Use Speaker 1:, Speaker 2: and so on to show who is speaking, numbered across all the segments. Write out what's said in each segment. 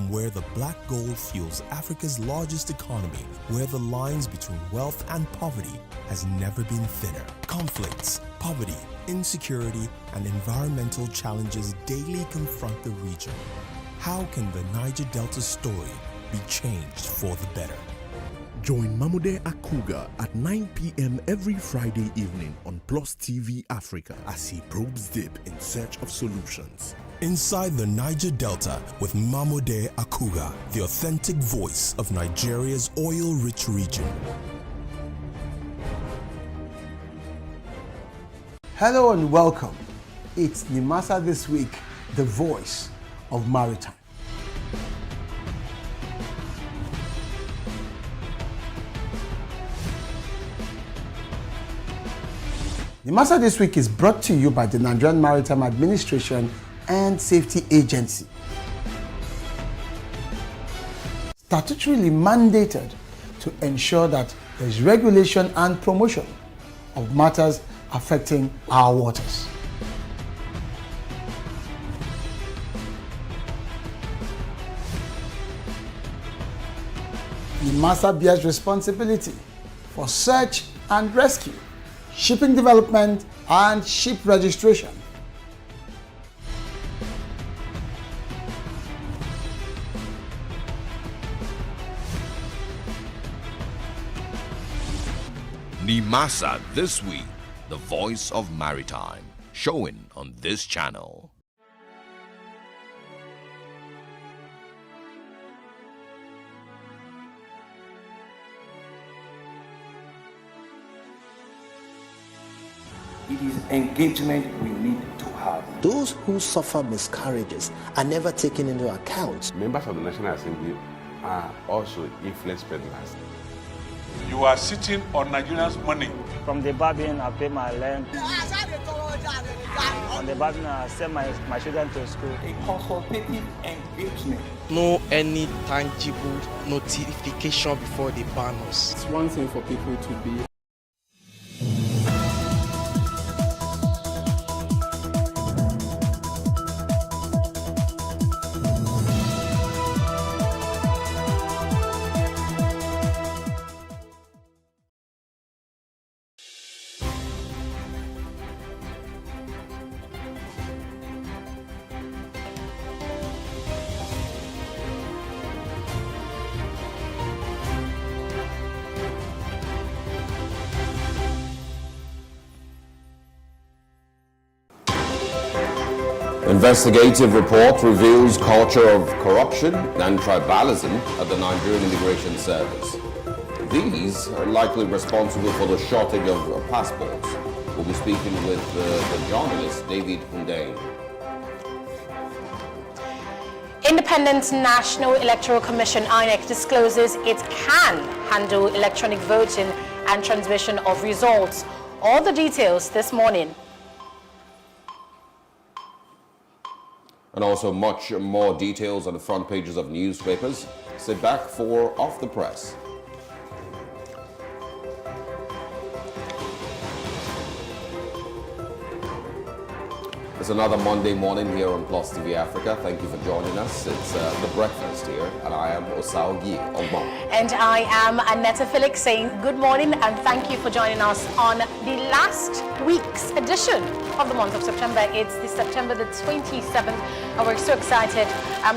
Speaker 1: from where the black gold fuels Africa's largest economy, where the lines between wealth and poverty has never been thinner. Conflicts, poverty, insecurity, and environmental challenges daily confront the region. How can the Niger Delta story be changed for the better?
Speaker 2: Join Mamude Akuga at 9 p.m. every Friday evening on PlusTvAfrica as he probes deep in search of solutions.
Speaker 1: Inside the Niger Delta with Mamude Akuga, the authentic voice of Nigeria's oil-rich region.
Speaker 3: Hello and welcome. It's Nimasa This Week, the voice of maritime. Nimasa This Week is brought to you by the Nigerian Maritime Administration and Safety Agency. Statutorily mandated to ensure that there is regulation and promotion of matters affecting our waters. NIMASA bears responsibility for search and rescue, shipping development, and ship registration.
Speaker 4: NIMASA This Week, the voice of maritime, showing on this channel.
Speaker 5: It is engagement we need to have.
Speaker 6: Those who suffer miscarriages are never taken into account.
Speaker 7: Members of the National Assembly are also influence peddlers.
Speaker 8: You are sitting on Nigerians' money.
Speaker 9: From the Babin, I pay my rent. On the Babin, I send my children to school.
Speaker 5: A consultative engagement.
Speaker 10: No any tangible notification before they ban us.
Speaker 11: It's one thing for people to be
Speaker 12: Investigative report reveals culture of corruption and tribalism at the Nigerian Immigration Service. These are likely responsible for the shortage of passports. We'll be speaking with the journalist David Hundain.
Speaker 13: Independent National Electoral Commission (INEC) discloses it can handle electronic voting and transmission of results. All the details this morning.
Speaker 12: And also much more details on the front pages of newspapers. Sit back for Off the Press. It's another Monday morning here on PlusTvAfrica. Thank you for joining us. It's The Breakfast here, and I am Osaugi Ogbon.
Speaker 13: And I am Annetta Felix saying good morning and thank you for joining us on the last week's edition of the month of September. It's the September the 27th, and we're so excited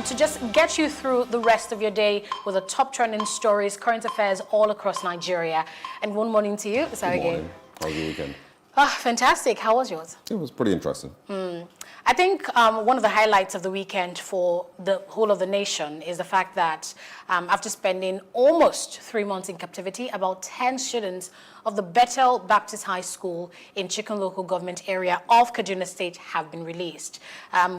Speaker 13: to just get you through the rest of your day with the top trending stories, current affairs all across Nigeria. And good morning to you.
Speaker 12: Good morning. How was your weekend?
Speaker 13: Oh, fantastic. How was yours?
Speaker 12: It was pretty interesting.
Speaker 13: I think one of the highlights of the weekend for the whole of the nation is the fact that after spending almost 3 months in captivity, about 10 students of the Bethel Baptist High School in Chicken local government area of Kaduna State have been released.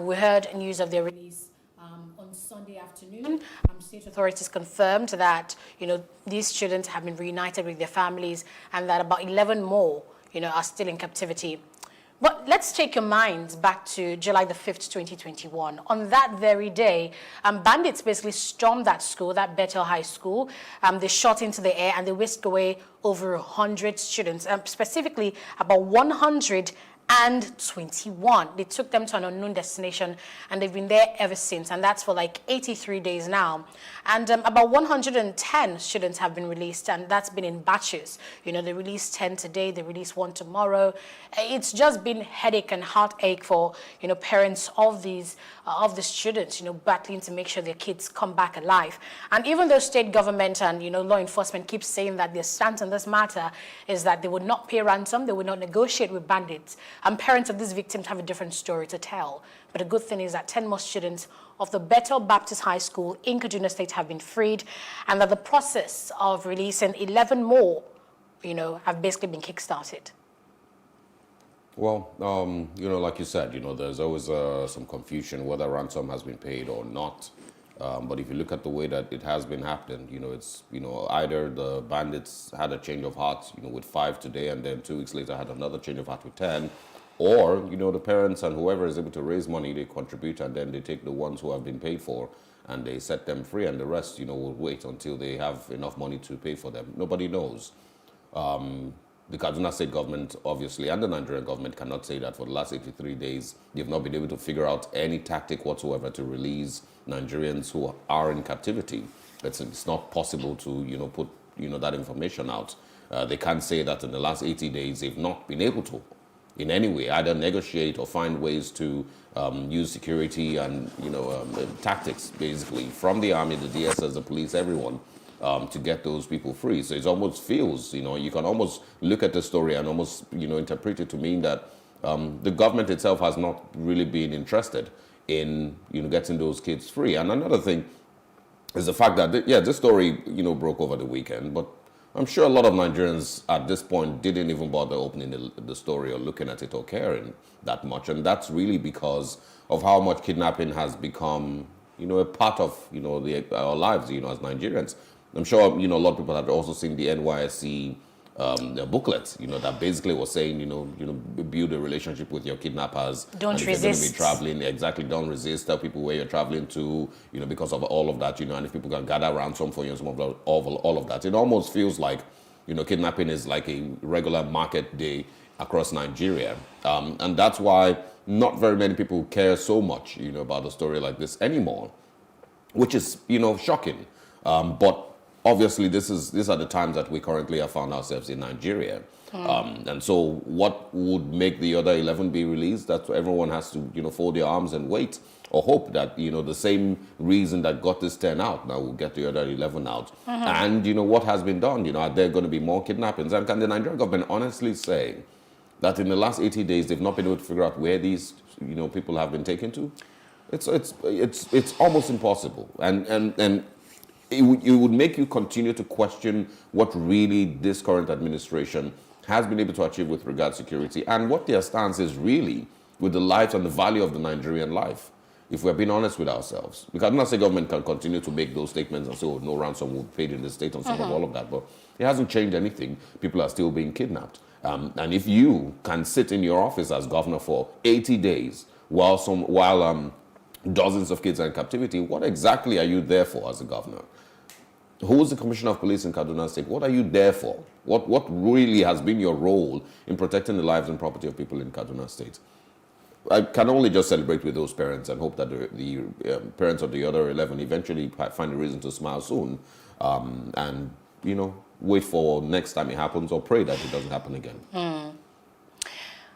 Speaker 13: We heard news of their release on Sunday afternoon. State authorities confirmed that, these students have been reunited with their families and that about 11 more are still in captivity. But let's take your minds back to July the 5th, 2021. On that very day, bandits basically stormed that school, that Bethel High School. They shot into the air and they whisked away over 100 students, specifically about 100 and 21. They took them to an unknown destination, and they've been there ever since, and that's for like 83 days now. And about 110 students have been released, and that's been in batches. You know, they released 10 today, they released 1 tomorrow. It's just been headache and heartache for, you know, parents of these of the students, you know, battling to make sure their kids come back alive. And even though state government and, you know, law enforcement keep saying that their stance on this matter is that they would not pay ransom, they would not negotiate with bandits, and parents of these victims have a different story to tell. But the good thing is that 10 more students of the Bethel Baptist High School in Kaduna State have been freed, and that the process of releasing 11 more, you know, have basically been kickstarted.
Speaker 12: Well, you know, like you said, you know, there's always some confusion whether ransom has been paid or not. But if you look at the way that it has been happening, you know, it's, you know, either the bandits had a change of heart, you know, with 5 today, and then 2 weeks later had another change of heart with 10, or, you know, the parents and whoever is able to raise money, they contribute, and then they take the ones who have been paid for and they set them free, and the rest, you know, will wait until they have enough money to pay for them. Nobody knows. The Kaduna State government, obviously, and the Nigerian government cannot say that for the last 83 days, they've not been able to figure out any tactic whatsoever to release Nigerians who are in captivity. It's not possible to, you know, put, you know, that information out. They can't say that in the last 80 days, they've not been able to, in any way, either negotiate or find ways to use security and, you know, tactics, basically, from the army, the DSS, the police, everyone, to get those people free. So it almost feels, you know, you can almost look at the story and almost, you know, interpret it to mean that the government itself has not really been interested in, you know, getting those kids free. And another thing is the fact that, this story, you know, broke over the weekend, but I'm sure a lot of Nigerians at this point didn't even bother opening the story or looking at it or caring that much. And that's really because of how much kidnapping has become, you know, a part of, you know, our lives, you know, as Nigerians. I'm sure, you know, a lot of people have also seen the NYSC the booklet, you know, that basically was saying, you know, build a relationship with your kidnappers.
Speaker 13: Don't resist.
Speaker 12: If you're going to be traveling, exactly, don't resist. Tell people where you're traveling to, you know, because of all of that, you know, and if people can gather ransom for you and some of all of that. It almost feels like, you know, kidnapping is like a regular market day across Nigeria. And that's why not very many people care so much, you know, about a story like this anymore, which is, you know, shocking. But obviously, these are the times that we currently have found ourselves in Nigeria. And so what would make the other 11 be released? That everyone has to, you know, fold their arms and wait or hope that, you know, the same reason that got this 10 out now will get the other 11 out. And, you know, what has been done? You know, are there going to be more kidnappings? And can the Nigerian government honestly say that in the last 80 days, they've not been able to figure out where these, you know, people have been taken to? It's almost impossible. And it would make you continue to question what really this current administration has been able to achieve with regard to security and what their stance is really with the lives and the value of the Nigerian life, if we're being honest with ourselves. Because I'm not saying government can continue to make those statements and say, oh, no ransom will be paid in the state and some of all of that, but it hasn't changed anything. People are still being kidnapped. And if you can sit in your office as governor for 80 days while dozens of kids are in captivity, what exactly are you there for as a governor? Who is the Commissioner of Police in Kaduna State? What are you there for? What really has been your role in protecting the lives and property of people in Kaduna State? I can only just celebrate with those parents and hope that the parents of the other 11 eventually find a reason to smile soon and, you know, wait for next time it happens or pray that it doesn't happen again.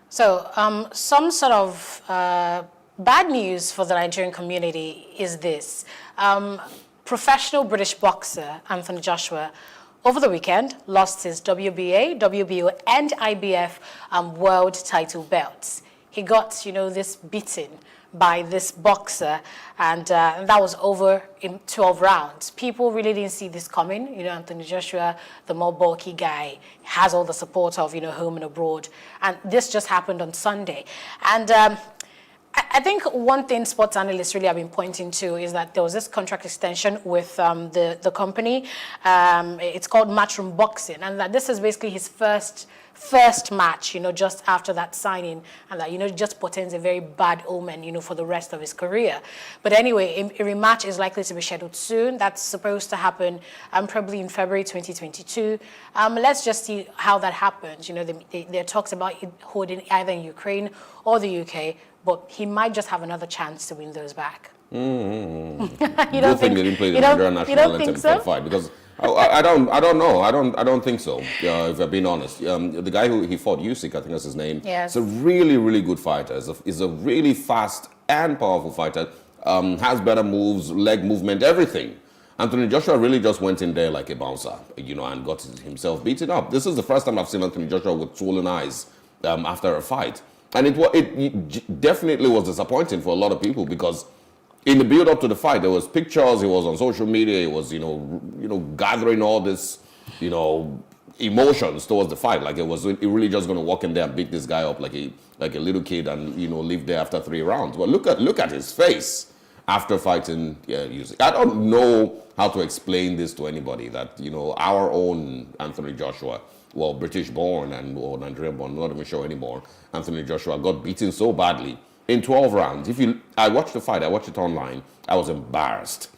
Speaker 13: So some sort of bad news for the Nigerian community is this. Professional British boxer Anthony Joshua, over the weekend, lost his WBA, WBO, and IBF world title belts. He got, you know, this beating by this boxer, and that was over in 12 rounds. People really didn't see this coming. You know, Anthony Joshua, the more bulky guy, has all the support of, you know, home and abroad. And this just happened on Sunday. And I think one thing sports analysts really have been pointing to is that there was this contract extension with the company. It's called Matchroom Boxing, and that this is basically his first match, just after that signing, and that, just portends a very bad omen, for the rest of his career. But anyway, a rematch is likely to be scheduled soon. That's supposed to happen probably in February 2022. Let's just see how that happens. There are talks about it holding either in Ukraine or the UK, but he might just have another chance to win those back.
Speaker 12: You
Speaker 13: don't
Speaker 12: think they didn't play the Nigerian national anthem
Speaker 13: so?
Speaker 12: fight? Because I don't know. I don't think so. If I'm being honest, the guy who he fought, Usyk, I think that's his name.
Speaker 13: Yes.
Speaker 12: Is a really, really good fighter. Is a really fast and powerful fighter. Has better moves, leg movement, everything. Anthony Joshua really just went in there like a bouncer, and got himself beaten up. This is the first time I've seen Anthony Joshua with swollen eyes after a fight, and it definitely was disappointing for a lot of people because in the build-up to the fight, there was pictures. He was on social media. He was, gathering all this, emotions towards the fight. Like he really just going to walk in there and beat this guy up like a little kid and leave there after 3 rounds. But look at his face after fighting Usyk. I don't know how to explain this to anybody that our own Anthony Joshua, well, British-born or Nigerian-born, not even sure anymore. Anthony Joshua got beaten so badly in 12 rounds. I watched the fight, I watched it online, I was embarrassed.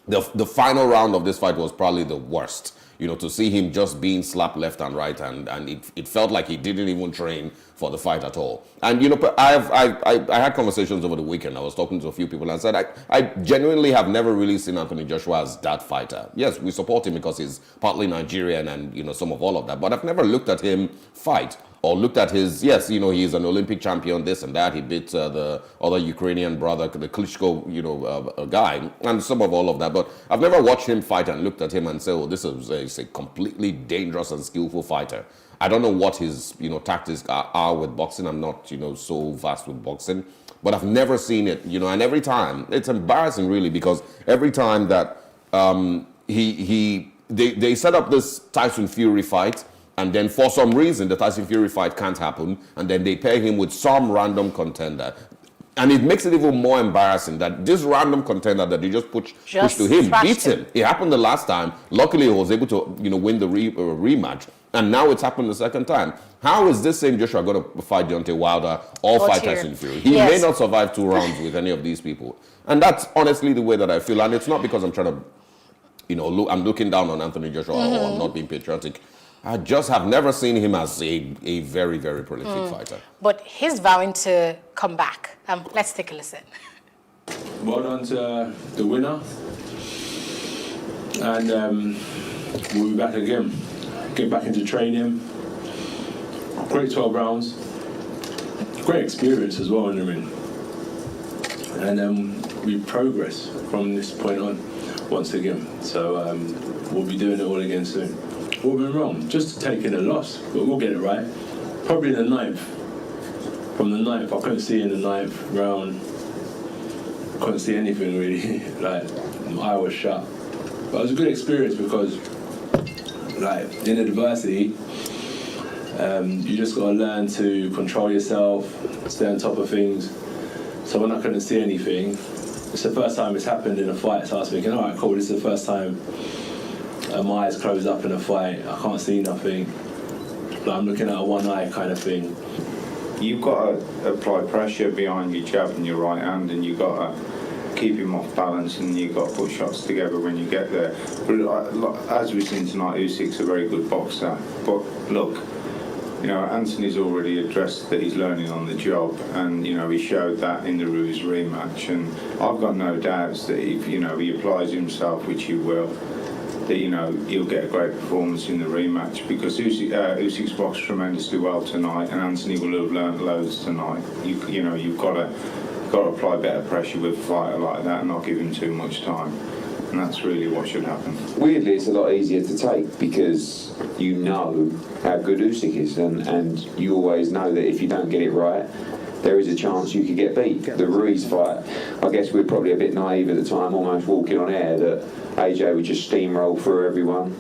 Speaker 12: The final round of this fight was probably the worst. To see him just being slapped left and right, and it felt like he didn't even train for the fight at all. And I had conversations over the weekend. I was talking to a few people and I said I genuinely have never really seen Anthony Joshua as that fighter. Yes, we support him because he's partly Nigerian and some of all of that, but I've never looked at him fight or looked at his, he's an Olympic champion, this and that. He beat the other Ukrainian brother, the Klitschko, guy, and some of all of that. But I've never watched him fight and looked at him and say, oh, this is a completely dangerous and skillful fighter. I don't know what his, tactics are with boxing. I'm not, so vast with boxing. But I've never seen it, and every time, it's embarrassing really, because every time that they set up this Tyson Fury fight, and then for some reason, the Tyson Fury fight can't happen. And then they pair him with some random contender. And it makes it even more embarrassing that this random contender that they just pushed to him, beats him. It happened the last time. Luckily, he was able to win the rematch. And now it's happened the second time. How is this same Joshua going to fight Deontay Wilder or fight Tyson Fury? He may not survive 2 rounds with any of these people. And that's honestly the way that I feel. And it's not because I'm trying to, I'm looking down on Anthony Joshua or not being patriotic. I just have never seen him as a very, very prolific fighter.
Speaker 13: But he's vowing to come back. Let's take a listen.
Speaker 14: Well done to the winner. And we'll be back again. Get back into training. Great 12 rounds. Great experience as well in the ring. And we progress from this point on once again. So we'll be doing it all again soon. What went wrong? Just taking a loss, but we'll get it right. Probably the 9th. From the 9th, I couldn't see in the 9th round. Couldn't see anything really. My eye was shut. But it was a good experience because, in adversity, you just got to learn to control yourself, stay on top of things. So when I couldn't see anything, it's the first time it's happened in a fight. So I was thinking, all right, cool. This is the first time. My eyes closed up in a fight, I can't see nothing. I'm looking at a one eye kind of thing.
Speaker 15: You've got to apply pressure behind your jab and your right hand, and you've got to keep him off balance, and you've got to put shots together when you get there. But as we've seen tonight, Usyk's a very good boxer. But look, Anthony's already addressed that he's learning on the job, and he showed that in the Ruiz rematch. And I've got no doubts that if he applies himself, which he will, that he'll get a great performance in the rematch, because Usyk's boxed tremendously well tonight, and Anthony will have learnt loads tonight. You've got to apply better pressure with a fighter like that and not give him too much time, and that's really what should happen.
Speaker 16: Weirdly, it's a lot easier to take because you know how good Usyk is, and you always know that if you don't get it right, there is a chance you could get beat. The Ruiz fight, I guess we're probably a bit naive at the time, almost walking on air, that AJ would just steamroll through everyone,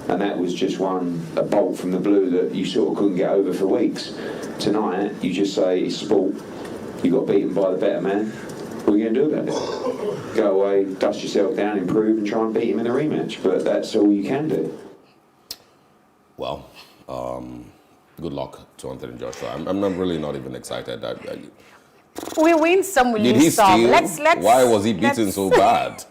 Speaker 16: and that was just a bolt from the blue that you sort of couldn't get over for weeks. Tonight, you just say it's sport, You got beaten by the better man. What are you going to do about it? Go away, dust yourself down, improve, and try and beat him in a rematch. But that's all you can do.
Speaker 12: Well, good luck to Anthony Joshua. I'm really not even excited.
Speaker 13: We win some, we
Speaker 12: Did
Speaker 13: lose
Speaker 12: he
Speaker 13: some.
Speaker 12: steal?
Speaker 13: Let's
Speaker 12: Why was he beaten so bad?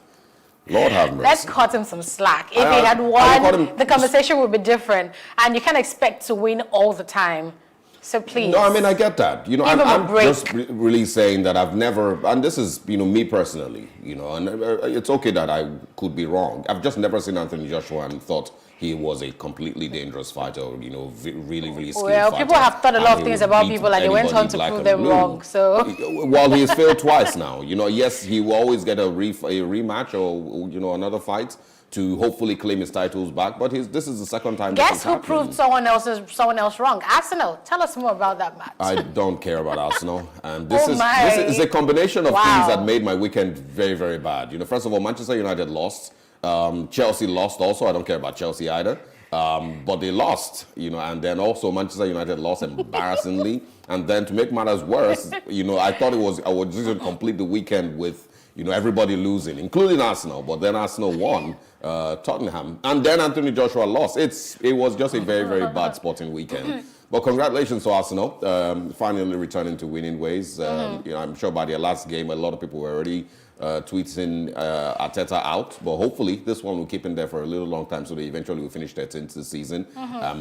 Speaker 12: Lord have mercy.
Speaker 13: Let's cut him some slack. If he had won, the conversation would be different. And you can't expect to win all the time. So please.
Speaker 12: No, I mean, I get that. You know,
Speaker 13: Give him a
Speaker 12: I'm
Speaker 13: break.
Speaker 12: just really saying that I've never, and this is, you know, me personally, you know, and it's okay that I could be wrong. I've just never seen Anthony Joshua and thought he was a completely dangerous fighter, you know, really, really skilled fighter.
Speaker 13: Well, people have thought a lot of things about people and they went on to prove them wrong, so.
Speaker 12: Well, he's failed twice now. You know, yes, he will always get a rematch or, you know, another fight to hopefully claim his titles back, but this is the second time.
Speaker 13: Guess who proved someone else wrong? Arsenal. Tell us more about that match.
Speaker 12: I don't care about Arsenal, and this is a combination of things that made my weekend very, very bad. You know, first of all, Manchester United lost. Chelsea lost also. I don't care about Chelsea either. But they lost, you know, and then also Manchester United lost embarrassingly. And then to make matters worse, you know, I thought I was just going to complete the weekend with, you know, everybody losing, including Arsenal. But then Arsenal won Tottenham. And then Anthony Joshua lost. It was just a very, very bad sporting weekend. But congratulations to Arsenal, finally returning to winning ways. You know, I'm sure by their last game, a lot of people were already tweeting Arteta out, but hopefully this one will keep him there for a little long time so that eventually will finish 13th this season.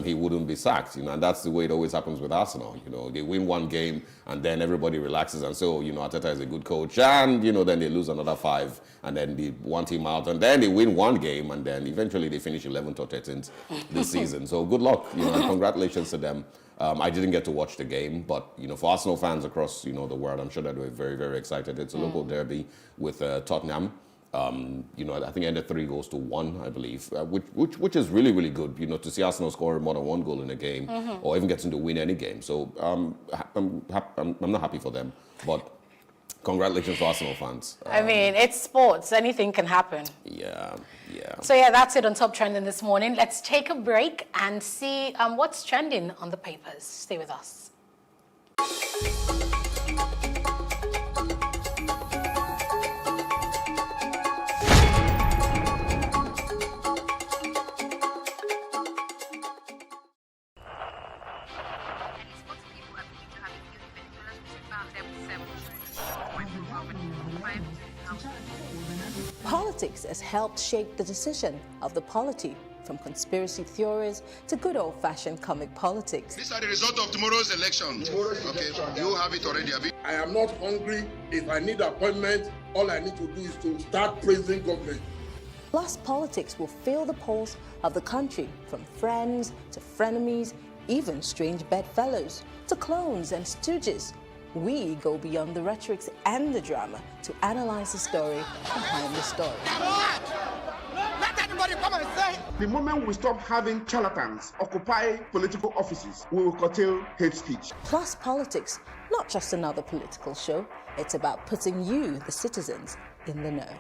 Speaker 12: He wouldn't be sacked, you know, and that's the way it always happens with Arsenal. You know, they win one game and then everybody relaxes and so, you know, Arteta is a good coach, and, you know, then they lose another 5 and then they want him out, and then they win one game and then eventually they finish 11th or 13th this season. So good luck, you know, and congratulations to them. I didn't get to watch the game, but, you know, for Arsenal fans across, you know, the world, I'm sure that they were very, very excited. It's a local derby with Tottenham. You know, I think it ended 3-1, I believe, which is really, really good, you know, to see Arsenal score more than 1 goal in a game or even getting to win any game. So I'm not happy for them, but congratulations to Arsenal fans.
Speaker 13: I mean, it's sports. Anything can happen.
Speaker 12: Yeah.
Speaker 13: So yeah, that's it on Top Trending this morning. Let's take a break and see what's trending on the papers. Stay with us.
Speaker 17: Politics has helped shape the decision of the polity, from conspiracy theories to good old-fashioned comic politics.
Speaker 18: These are the results of tomorrow's election. You have it already, have you?
Speaker 19: I am not hungry. If I need appointment, all I need to do is to start praising government.
Speaker 17: Plus, politics will fill the polls of the country, from friends to frenemies, even strange bedfellows, to clones and stooges. We go beyond the rhetorics and the drama to analyze the story behind the story.
Speaker 19: Let anybody come and say. The moment we stop having charlatans occupy political offices, we will curtail hate speech.
Speaker 17: Plus Politics, not just another political show. It's about putting you, the citizens, in the know.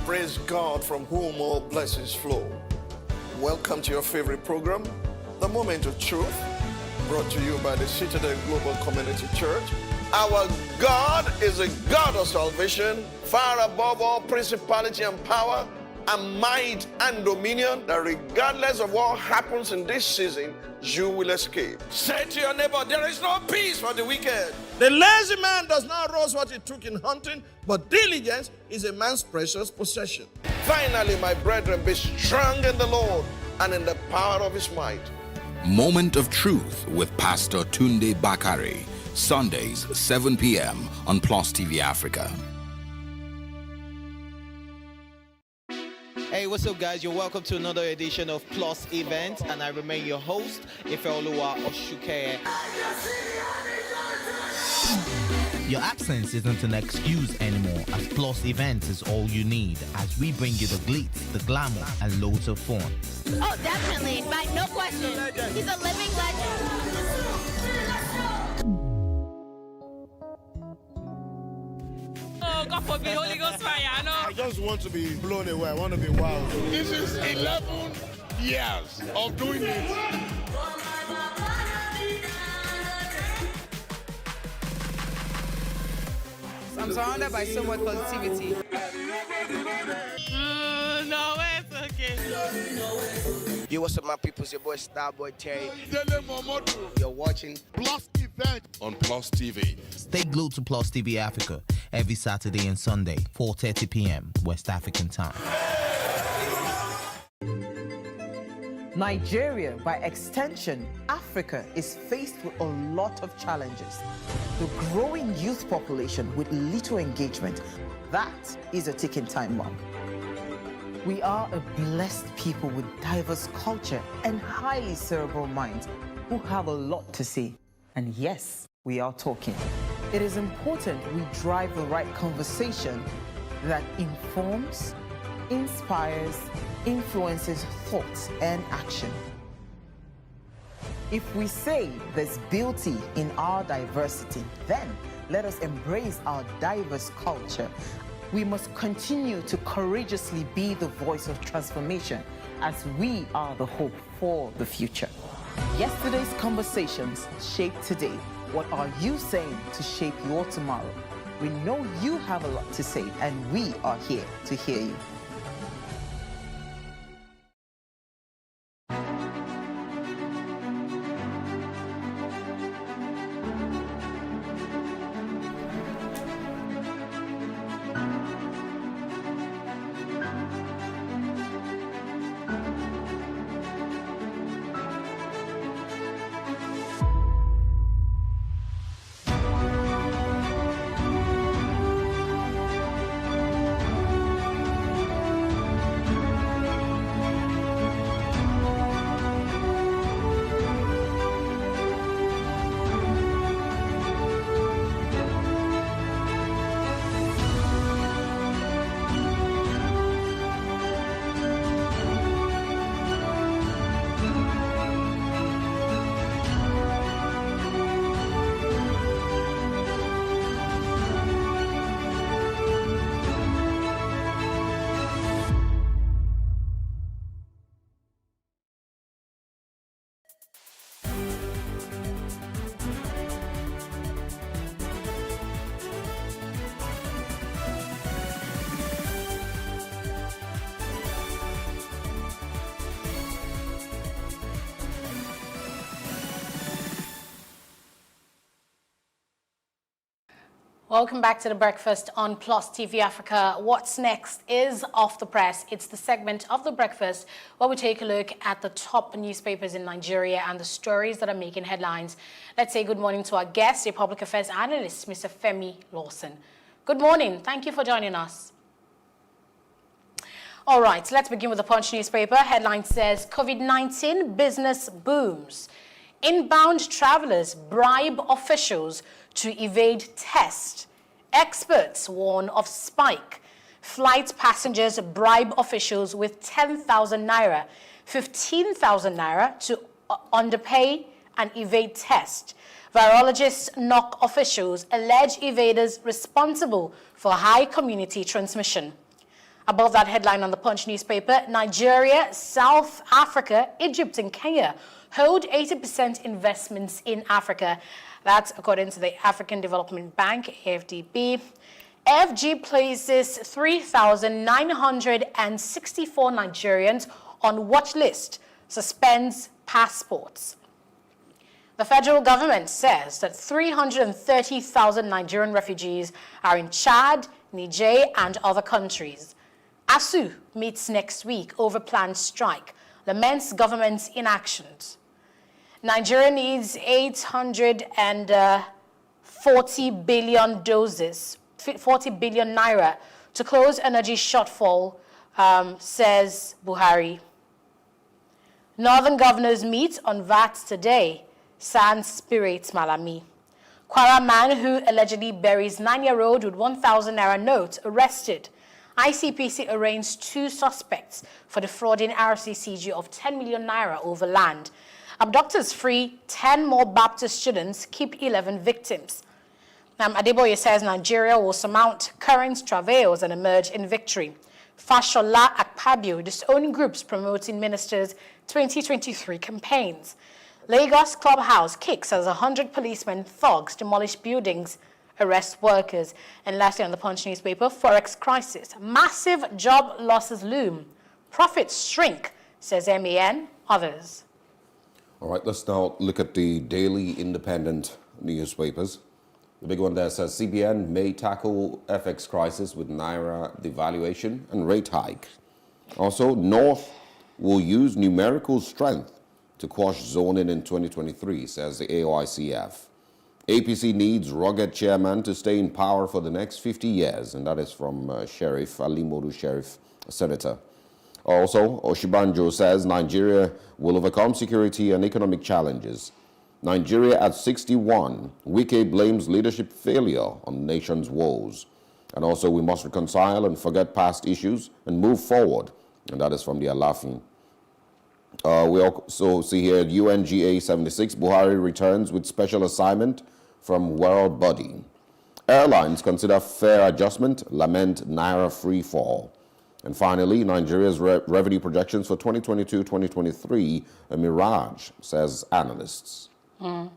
Speaker 20: Praise God, from whom all blessings flow. Welcome to your favorite program, The Moment of Truth, brought to you by the Citadel Global Community Church. Our God is a God of salvation, far above all principality and power and might and dominion, that regardless of what happens in this season, you will escape. Say to your neighbor, there is no peace for the wicked. The lazy man does not rouse what he took in hunting, but diligence is a man's precious possession. Finally, my brethren, be strong in the Lord and in the power of his might.
Speaker 4: Moment of Truth with Pastor Tunde Bakare, Sundays, 7 p.m. on Plus TV Africa.
Speaker 10: Hey, what's up, guys? You're welcome to another edition of Plus Event, and I remain your host, Ifeoluwa Oshuke. Your absence isn't an excuse anymore, as Plus Events is all you need, as we bring you the glitz, the glamour, and loads of fun.
Speaker 21: Oh, definitely. No question. He's a living legend.
Speaker 22: Oh, God forbid, Holy Ghost fire, I know.
Speaker 23: I just want to be blown away. I want to be wild. This is 11 years of doing it.
Speaker 22: I'm surrounded by so much positivity. No, it's okay.
Speaker 24: Yo, what's up, my people? It's your boy Starboy Terry. You're watching
Speaker 23: Plus Event
Speaker 4: on Plus TV.
Speaker 10: Stay glued to Plus TV Africa every Saturday and Sunday, 4:30 p.m. West African time.
Speaker 25: Nigeria, by extension, Africa, is faced with a lot of challenges. The growing youth population with little engagement, that is a ticking time bomb. We are a blessed people with diverse culture and highly cerebral minds who have a lot to say. And yes, we are talking. It is important we drive the right conversation that informs, inspires, influences thoughts and action. If we say there's beauty in our diversity, then let us embrace our diverse culture. We must continue to courageously be the voice of transformation, as we are the hope for the future. Yesterday's conversations shape today. What are you saying to shape your tomorrow? We know you have a lot to say, and we are here to hear you.
Speaker 13: Welcome back to The Breakfast on Plus TV Africa. What's next is Off the Press. It's the segment of The Breakfast where we take a look at the top newspapers in Nigeria and the stories that are making headlines. Let's say good morning to our guest, a public affairs analyst, Mr. Femi Lawson. Good morning. Thank you for joining us. All right, let's begin with the Punch newspaper. Headline says, COVID-19 business booms. Inbound travelers bribe officials to evade test. Experts warn of spike. Flight passengers bribe officials with 10,000 naira, 15,000 naira to underpay and evade test. Virologists knock officials, allege evaders responsible for high community transmission. Above that headline on the Punch newspaper, Nigeria, South Africa, Egypt and Kenya hold 80% investments in Africa. That's according to the African Development Bank, AFDB. FG places 3,964 Nigerians on watch list, suspends passports. The federal government says that 330,000 Nigerian refugees are in Chad, Niger, and other countries. ASU meets next week over planned strike, laments government's inactions. Nigeria needs 800 and 40 billion doses, 40 billion naira to close energy shortfall, says Buhari. Northern governors meet on VAT today, sans spirits Malami. Kwara man who allegedly buries 9-year-old with 1,000 naira note arrested. ICPC arraigns 2 suspects for defrauding RCCG of 10 million naira over land. Abductors free 10 more Baptist students, keep 11 victims. Adeboye says Nigeria will surmount current travails and emerge in victory. Fashola Akpabio disowning groups promoting ministers' 2023 campaigns. Lagos clubhouse kicks as 100 policemen thugs demolish buildings, arrest workers. And lastly on the Punch newspaper, Forex crisis. Massive job losses loom. Profits shrink, says MAN, others.
Speaker 12: All right, let's now look at the daily independent newspapers. The big one there says CBN may tackle FX crisis with Naira devaluation and rate hike. Also, North will use numerical strength to quash zoning in 2023, says the AOICF. APC needs rugged chairman to stay in power for the next 50 years, and that is from Sheriff Ali Modu Sheriff, senator. Also, Oshibanjo says Nigeria will overcome security and economic challenges. Nigeria at 61, Wike blames leadership failure on nation's woes. And also, we must reconcile and forget past issues and move forward. And that is from the Alafin. We also see here UNGA 76, Buhari returns with special assignment from World Body. Airlines consider fair adjustment, lament Naira free fall. And finally, Nigeria's revenue projections for 2022-2023, a mirage, says analysts.
Speaker 13: On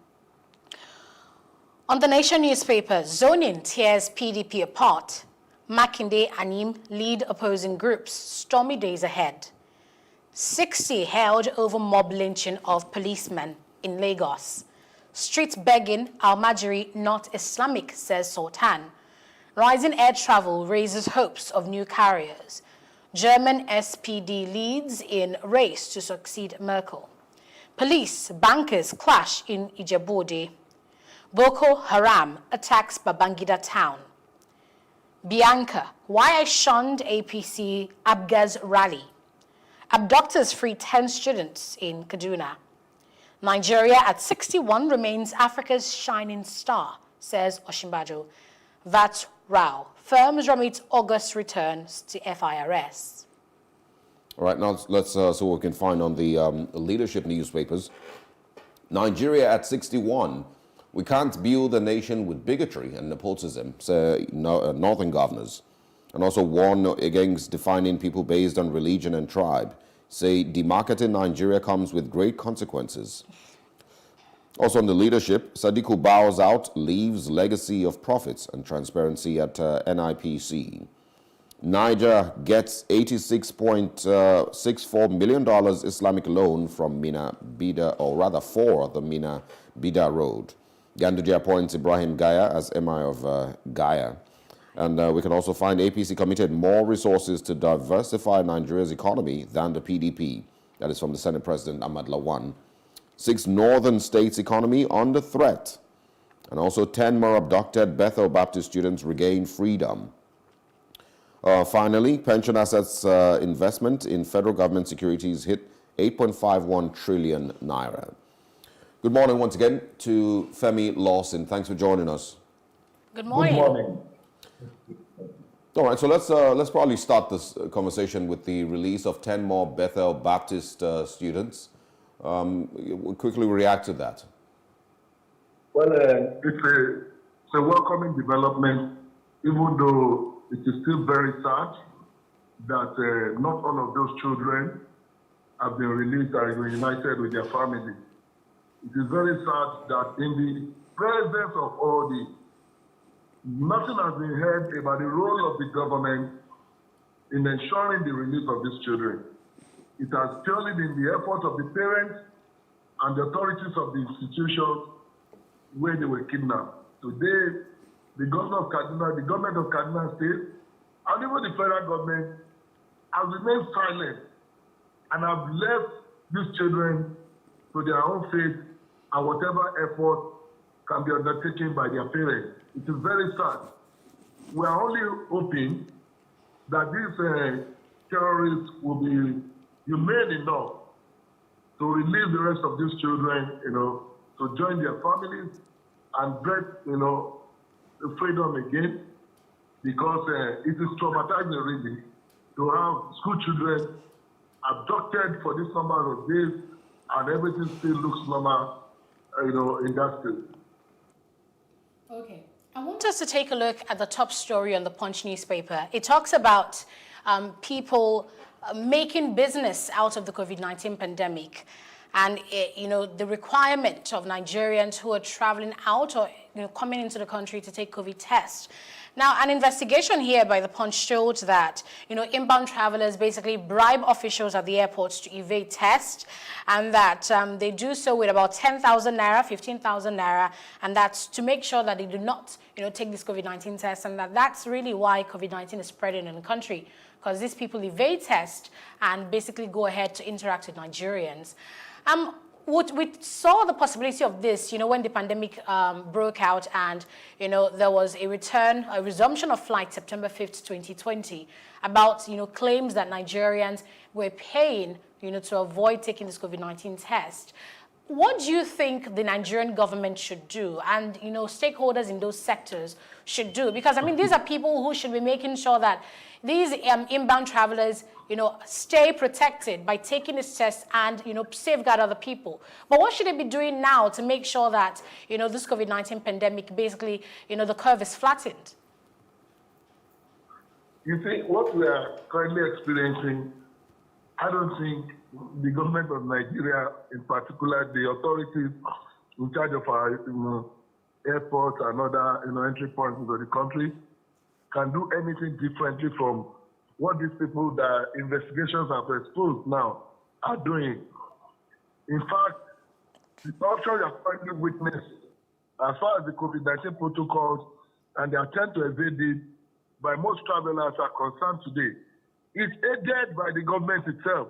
Speaker 13: the Nation newspaper, zoning tears PDP apart. Makinde Anim lead opposing groups. Stormy days ahead. 60 held over mob lynching of policemen in Lagos. Streets begging Al-Majri not Islamic, says Sultan. Rising air travel raises hopes of new carriers. German SPD leads in race to succeed Merkel. Police, bankers clash in Ijebu-Ode. Boko Haram attacks Babangida town. Bianca, why I shunned APC Abgaz rally. Abductors free 10 students in Kaduna. Nigeria at 61 remains Africa's shining star, says Oshimbajo. VAT row. Firms remit August returns to FIRS.
Speaker 12: All right, now let's see what we can find on the leadership newspapers. Nigeria at 61. We can't build a nation with bigotry and nepotism, say northern governors. And also warn against defining people based on religion and tribe. Say demarketing Nigeria comes with great consequences. Also on the leadership, Sadiku bows out, leaves legacy of profits and transparency at NIPC. Niger gets $86.64 million Islamic loan from Mina Bida, or rather for the Mina Bida Road. Ganduje appoints Ibrahim Gaya as MI of Gaya. And we can also find APC committed more resources to diversify Nigeria's economy than the PDP. That is from the Senate President Ahmad Lawan. 6 northern states' economy under threat. And also 10 more abducted Bethel Baptist students regain freedom. Finally, pension assets investment in federal government securities hit 8.51 trillion naira. Good morning once again to Femi Lawson. Thanks for joining us.
Speaker 13: Good morning.
Speaker 1: Good morning.
Speaker 12: All right, so let's probably start this conversation with the release of 10 more Bethel Baptist students. We'll quickly react to that.
Speaker 1: Well, it's a welcoming development, even though it is still very sad that not all of those children have been released and reunited with their families. It is very sad that in the presence of all this, nothing has been heard about the role of the government in ensuring the release of these children. It has purely been the effort of the parents and the authorities of the institutions where they were kidnapped. Today, the government of Kaduna State, and even the federal government have remained silent and have left these children to their own fate and whatever effort can be undertaken by their parents. It is very sad. We are only hoping that these terrorists will be humane enough to release the rest of these children, to join their families and get, the freedom again, because it is traumatizing really to have school children abducted for this number of days and everything still looks normal, in that state.
Speaker 13: Okay. I want us to take a look at the top story on the Punch newspaper. It talks about people making business out of the COVID-19 pandemic, and the requirement of Nigerians who are traveling out or coming into the country to take COVID tests. Now, an investigation here by the Punch showed that inbound travelers basically bribe officials at the airports to evade tests, and that they do so with about 10,000 naira, 15,000 naira, and that's to make sure that they do not take this COVID-19 test, and that's really why COVID-19 is spreading in the country, because these people evade tests and basically go ahead to interact with Nigerians. We saw the possibility of this, when the pandemic broke out, and there was a resumption of flights September 5th, 2020, about claims that Nigerians were paying to avoid taking this COVID-19 test. What do you think the Nigerian government should do, and stakeholders in those sectors should do? Because these are people who should be making sure that these inbound travelers stay protected by taking this test and safeguard other people. But what should they be doing now to make sure that this COVID-19 pandemic, basically the curve is flattened?
Speaker 1: You see, what we are currently experiencing, I don't think the government of Nigeria, in particular the authorities in charge of our airports and other entry points into the country, can do anything differently from what these people that investigations have exposed now are doing. In fact, the option you are currently witnessing, as far as the COVID-19 protocols and the attempt to evade it by most travelers are concerned today, is aided by the government itself.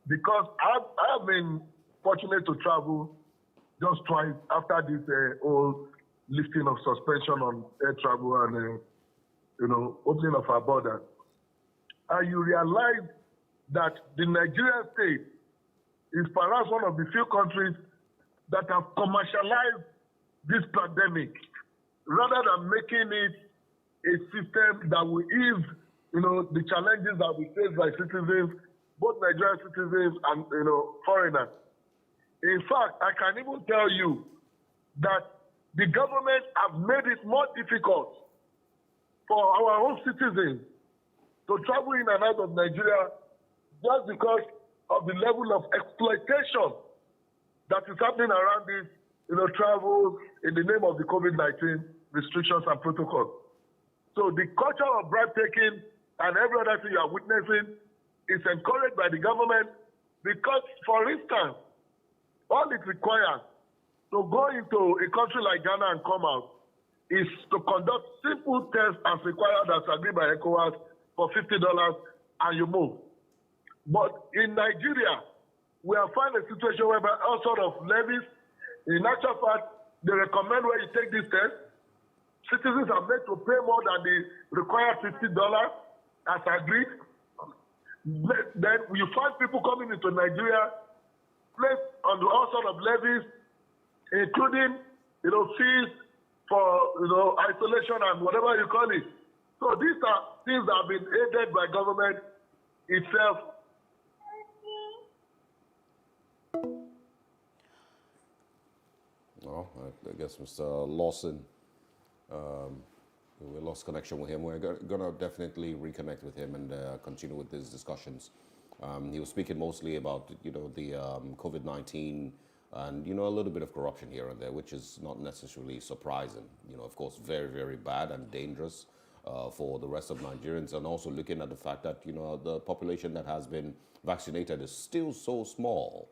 Speaker 1: Because I have been fortunate to travel just twice after this whole lifting of suspension on air travel and opening of our borders. And you realize that the Nigerian state is perhaps one of the few countries that have commercialized this pandemic rather than making it a system that will ease, the challenges that we face by citizens, both Nigerian citizens and, foreigners. In fact, I can even tell you that the government have made it more difficult for our own citizens to travel in and out of Nigeria just because of the level of exploitation that is happening around this, travel in the name of the COVID-19 restrictions and protocols. So the culture of bribe taking and every other thing you are witnessing is encouraged by the government because, for instance, all it requires to go into a country like Ghana and come out is to conduct simple tests as required as agreed by ECOWAS for $50 and you move. But in Nigeria, we have found a situation whereby all sort of levies, in actual fact, they recommend where you take this test. Citizens are made to pay more than the required $50 as agreed. Then you find people coming into Nigeria placed under all sort of levies, including, fees for, isolation and whatever you call it. So these are things that have been aided by government itself.
Speaker 12: Well, I guess Mr. Lawson, we lost connection with him. We're going to definitely reconnect with him and continue with these discussions. He was speaking mostly about, the COVID-19 and, a little bit of corruption here and there, which is not necessarily surprising. Of course, very, very bad and dangerous for the rest of Nigerians. And also looking at the fact that, the population that has been vaccinated is still so small.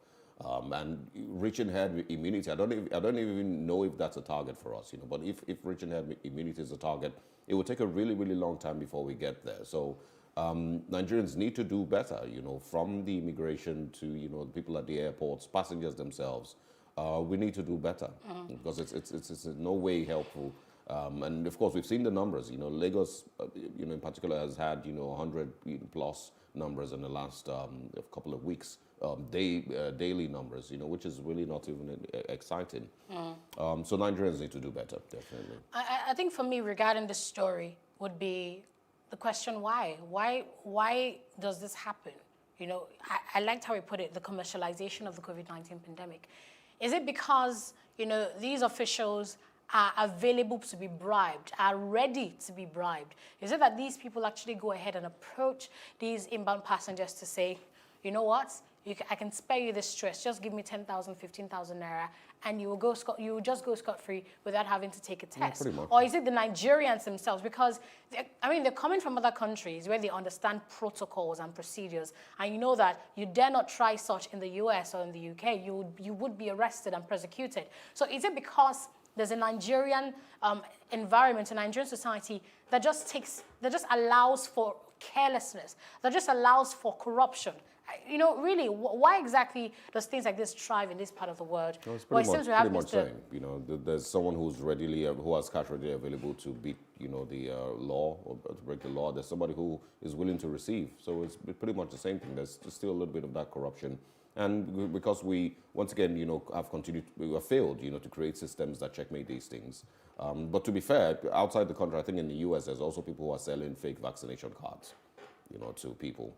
Speaker 12: And reaching herd immunity, I don't even know if that's a target for us, but if reaching herd immunity is a target, it will take a really, really long time before we get there. So Nigerians need to do better, from the immigration to, the people at the airports, passengers themselves. we need to do better because it's in no way helpful. And of course, we've seen the numbers. Lagos, in particular, has had 100 plus numbers in the last couple of weeks, daily numbers. Which is really not even exciting. So Nigerians need to do better, definitely.
Speaker 13: I think for me, regarding this story, would be the question why? Why does this happen? I liked how he put it, the commercialization of the COVID-19 pandemic. Is it because, these officials are available to be bribed, are ready to be bribed? Is it that these people actually go ahead and approach these inbound passengers to say, you know what, I can spare you this stress, just give me 10,000, 15,000 naira, and you will just go scot-free without having to take a test?
Speaker 12: Pretty much.
Speaker 13: Or is it the Nigerians themselves? Because, they're coming from other countries where they understand protocols and procedures, and you know that you dare not try such in the US or in the UK, you would be arrested and persecuted. So is it because there's a Nigerian environment, a Nigerian society that just allows for carelessness, that just allows for corruption? Really, why exactly does things like this thrive in this part of the world?
Speaker 12: No, it's pretty much saying, there's someone who has cash readily available to beat, the law or to break the law. There's somebody who is willing to receive. So it's pretty much the same thing. There's still a little bit of that corruption. And because we, once again, we have failed, to create systems that checkmate these things. But to be fair, outside the country, I think in the US, there's also people who are selling fake vaccination cards, to people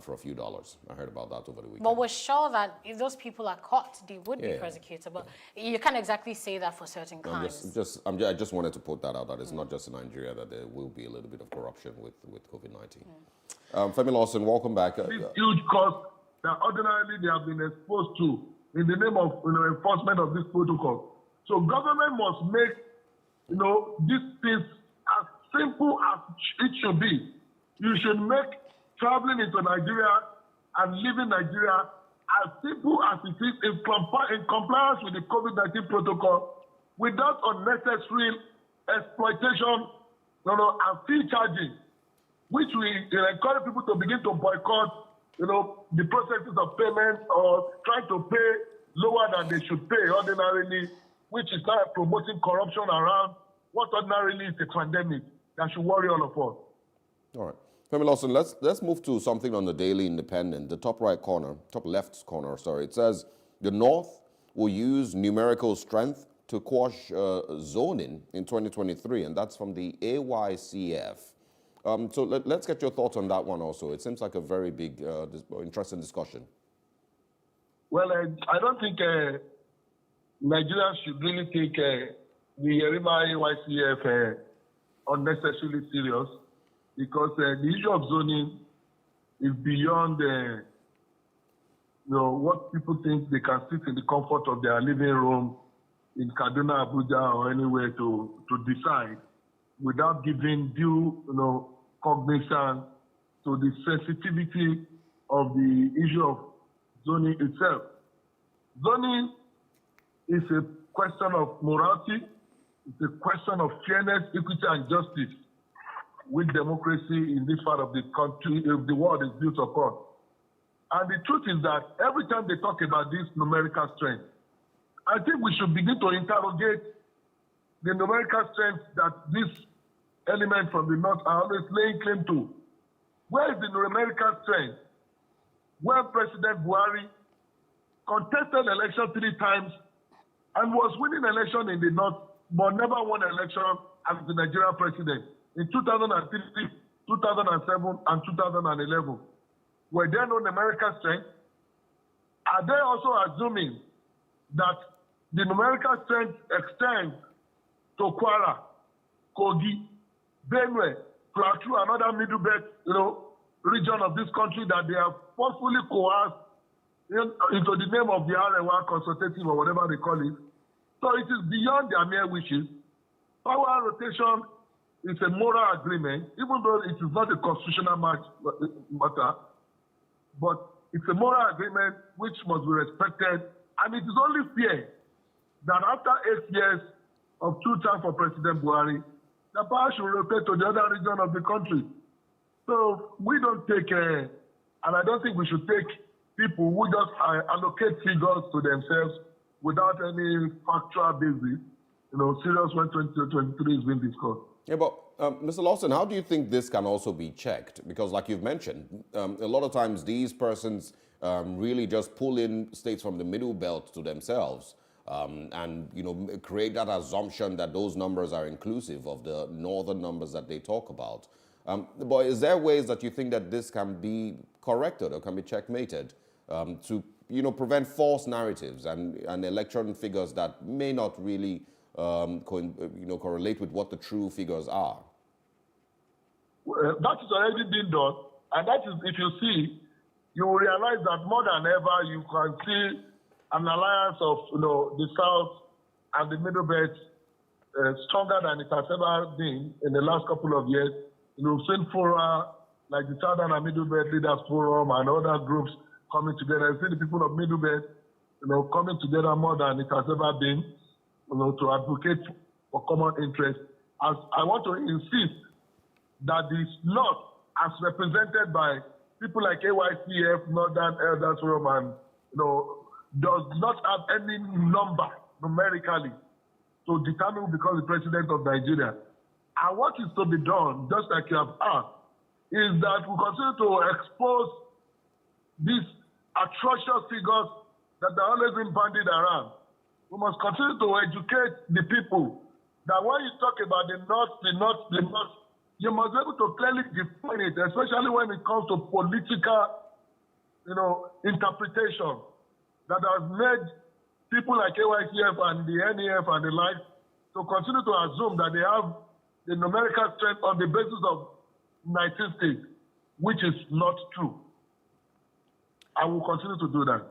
Speaker 12: for a few dollars. I heard about that over the weekend.
Speaker 13: But we're sure that if those people are caught, they would be persecuted. But you can't exactly say that for certain crimes.
Speaker 12: I just wanted to put that out, that it's not just in Nigeria that there will be a little bit of corruption with COVID-19. Femi Lawson, welcome back.
Speaker 1: This huge cost that ordinarily they have been exposed to in the name of enforcement of this protocol. So government must make these things as simple as it should be. You should make traveling into Nigeria and leaving Nigeria as simple as it is in compliance with the COVID-19 protocol, without unnecessary exploitation and fee charging, which we encourage people to begin to boycott the processes of payment or trying to pay lower than they should pay ordinarily, which is now promoting corruption around what ordinarily is a pandemic that should worry all of us.
Speaker 12: All right. Femi Lawson, let's move to something on the Daily Independent, the top left corner, it says the North will use numerical strength to quash zoning in 2023, and that's from the AYCF. So let's get your thoughts on that one also. It seems like a very big, interesting discussion.
Speaker 1: Well, I don't think Nigerians should really take the Yerima AYCF unnecessarily serious, because the issue of zoning is beyond what people think they can sit in the comfort of their living room in Kaduna, Abuja, or anywhere to decide without giving due cognizance to the sensitivity of the issue of zoning itself. Zoning is a question of morality, it's a question of fairness, equity, and justice, which democracy in this part of the country, the world, is built upon. And the truth is that every time they talk about this numerical strength, I think we should begin to interrogate the numerical strength that this element from the North are always laying claim to. Where is the numerical strength when President Buhari contested election 3 times and was winning election in the North, but never won election as the Nigerian president in 2003, 2007, and 2011? Were there no numerical strength? Are they also assuming that the numerical strength extends to Kwara, Kogi, Benue, Plateau, and other middle belt, region of this country that they have forcefully coerced into the name of the Arewa consultative or whatever they call it? So it is beyond their mere wishes. Power rotation is a moral agreement, even though it is not a constitutional matter, but it's a moral agreement which must be respected. And it is only fair that after 8 years of 2 terms for President Buhari, the power should rotate to the other region of the country. So we don't take, and I don't think we should take people who just allocate figures to themselves without any factual basis, serious when 2023 is being discussed.
Speaker 12: Yeah, but Mr. Lawson, how do you think this can also be checked? Because like you've mentioned, a lot of times these persons really just pull in states from the middle belt to themselves and, create that assumption that those numbers are inclusive of the northern numbers that they talk about. But is there ways that you think that this can be corrected or can be checkmated to, prevent false narratives and election figures that may not really correlate with what the true figures are?
Speaker 1: Well, that is already been done, and that is, if you see, you will realize that more than ever you can see an alliance of the South and the Middle Belt stronger than it has ever been in the last couple of years. We've seen fora like the Southern and Middle Belt Leaders Forum and other groups coming together. You see the people of Middle Belt, coming together more than it has ever been, to advocate for common interest. As I want to insist that the North, as represented by people like AYCF, Northern Elders Forum, and does not have any number numerically to determine who becomes the president of Nigeria. And what is to be done, just like you have asked, is that we continue to expose these atrocious figures that are always being bandied around. We must continue to educate the people that when you talk about the North, you must be able to clearly define it, especially when it comes to political, interpretation that has made people like AYCF and the NEF and the like to continue to assume that they have the numerical strength on the basis of 19 states, which is not true. I will continue to do that.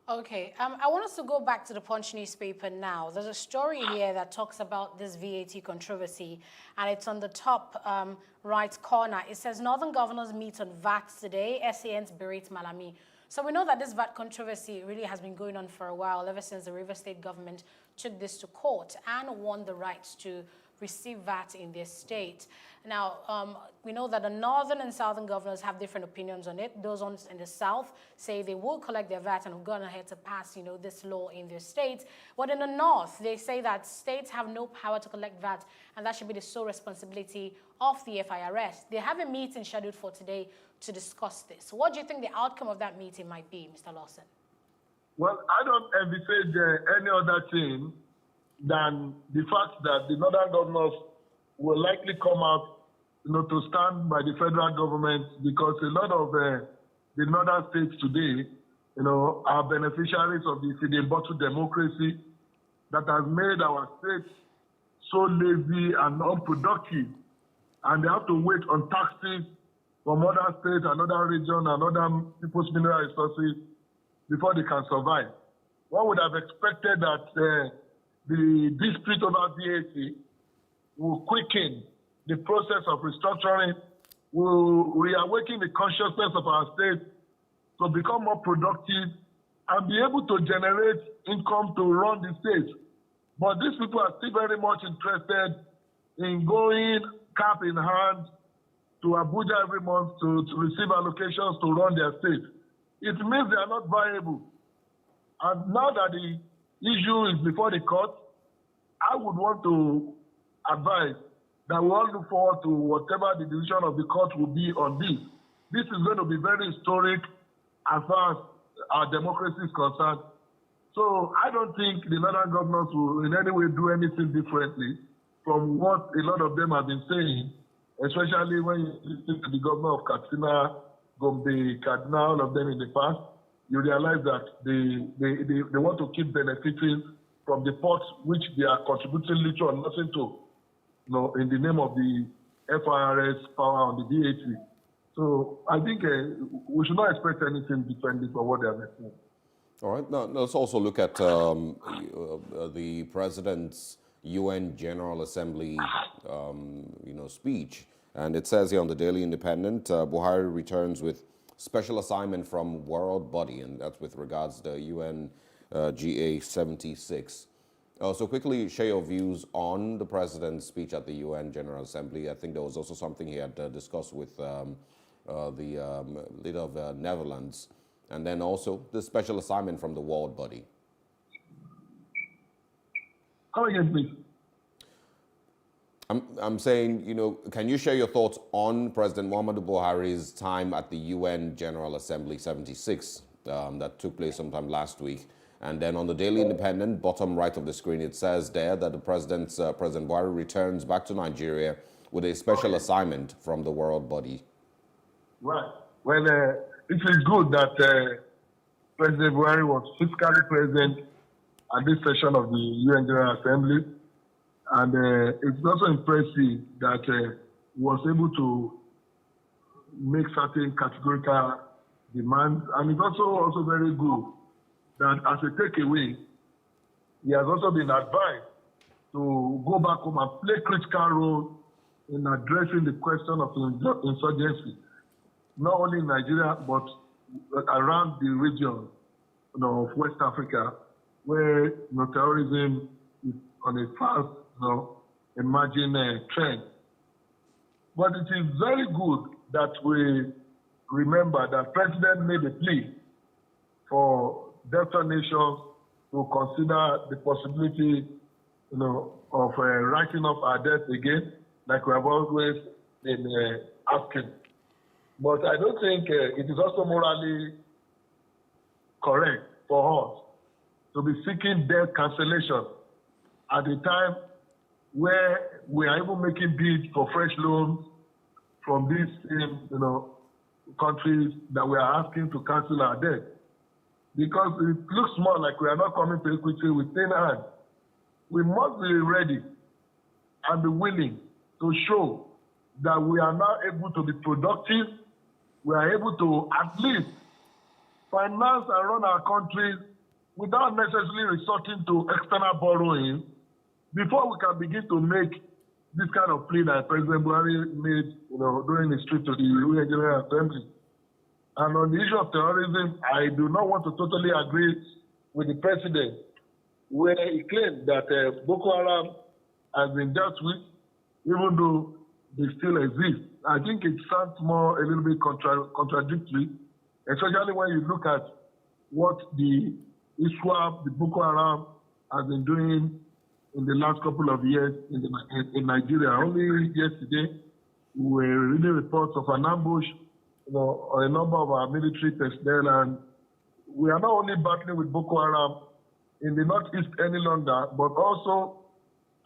Speaker 13: Okay, I want us to go back to the Punch newspaper now. There's a story here that talks about this VAT controversy, and it's on the top right corner. It says, Northern governors meet on VAT today. SANs berate Malami. So we know that this VAT controversy really has been going on for a while, ever since the Rivers State government took this to court and won the right to receive VAT in their state. Now, we know that the northern and southern governors have different opinions on it. Those ones in the south say they will collect their VAT and have gone ahead to pass, this law in their states. But in the north, they say that states have no power to collect VAT, and that should be the sole responsibility of the FIRS. They have a meeting scheduled for today to discuss this. What do you think the outcome of that meeting might be, Mr. Lawson?
Speaker 1: Well, I don't envisage any other thing than the fact that the northern governors will likely come out, to stand by the federal government, because a lot of the northern states today, are beneficiaries of the feeding bottle democracy that has made our states so lazy and unproductive, and they have to wait on taxes from other states, another region, and other people's mineral resources before they can survive. One would have expected that the dispute over VAT will quicken the process of restructuring, will reawaken the consciousness of our state to become more productive and be able to generate income to run the state. But these people are still very much interested in going cap in hand to Abuja every month to receive allocations to run their state. It means they are not viable. And now that the issue is before the court, I would want to advise that we all look forward to whatever the decision of the court will be on this. This is going to be very historic as far as our democracy is concerned. So I don't think the northern governors will in any way do anything differently from what a lot of them have been saying, especially when you listen to the governor of Katsina, Gombe, Kaduna, all of them in the past. You realize that they want to keep benefiting from the pots which they are contributing little or nothing to, in the name of the FIRS power on the VAT. So I think we should not expect anything differently from what they are making.
Speaker 12: All right. Now let's also look at the president's UN General Assembly, speech, and it says here on the Daily Independent, Buhari returns with special assignment from world body, and that's with regards to UN GA 76. So quickly share your views on the president's speech at the UN General Assembly. I think there was also something he had discussed with the leader of the Netherlands, and then also the special assignment from the world body.
Speaker 1: Come again, please.
Speaker 12: I'm saying, can you share your thoughts on President Muhammadu Buhari's time at the UN General Assembly 76 that took place sometime last week? And then on the Daily Independent, bottom right of the screen, it says there that the President Buhari returns back to Nigeria with a special assignment from the world body.
Speaker 1: Right. Well, it is good that President Buhari was physically present at this session of the UN General Assembly. And it's also impressive that he was able to make certain categorical demands. And it's also very good that as a takeaway, he has also been advised to go back home and play a critical role in addressing the question of insurgency, not only in Nigeria, but around the region of West Africa, where terrorism is on a fast emerging trend. But it is very good that we remember that President made a plea for debtor nations to consider the possibility, of writing off our debt again, like we have always been asking. But I don't think it is also morally correct for us to be seeking debt cancellation at a time where we are even making bids for fresh loans from these same, countries that we are asking to cancel our debt. Because it looks more like we are not coming to equity with thin hands. We must be ready and be willing to show that we are now able to be productive. We are able to at least finance and run our countries without necessarily resorting to external borrowing before we can begin to make this kind of plea that President Buhari made, during his trip to the UN General Assembly. And on the issue of terrorism, I do not want to totally agree with the president where he claimed that Boko Haram has been dealt with, even though they still exist. I think it sounds a little bit contradictory, especially when you look at what the ISWAP, the Boko Haram, has been doing in the last couple of years in Nigeria. Only yesterday, we were reading reports of an ambush on a number of our military personnel, and we are not only battling with Boko Haram in the northeast any longer, but also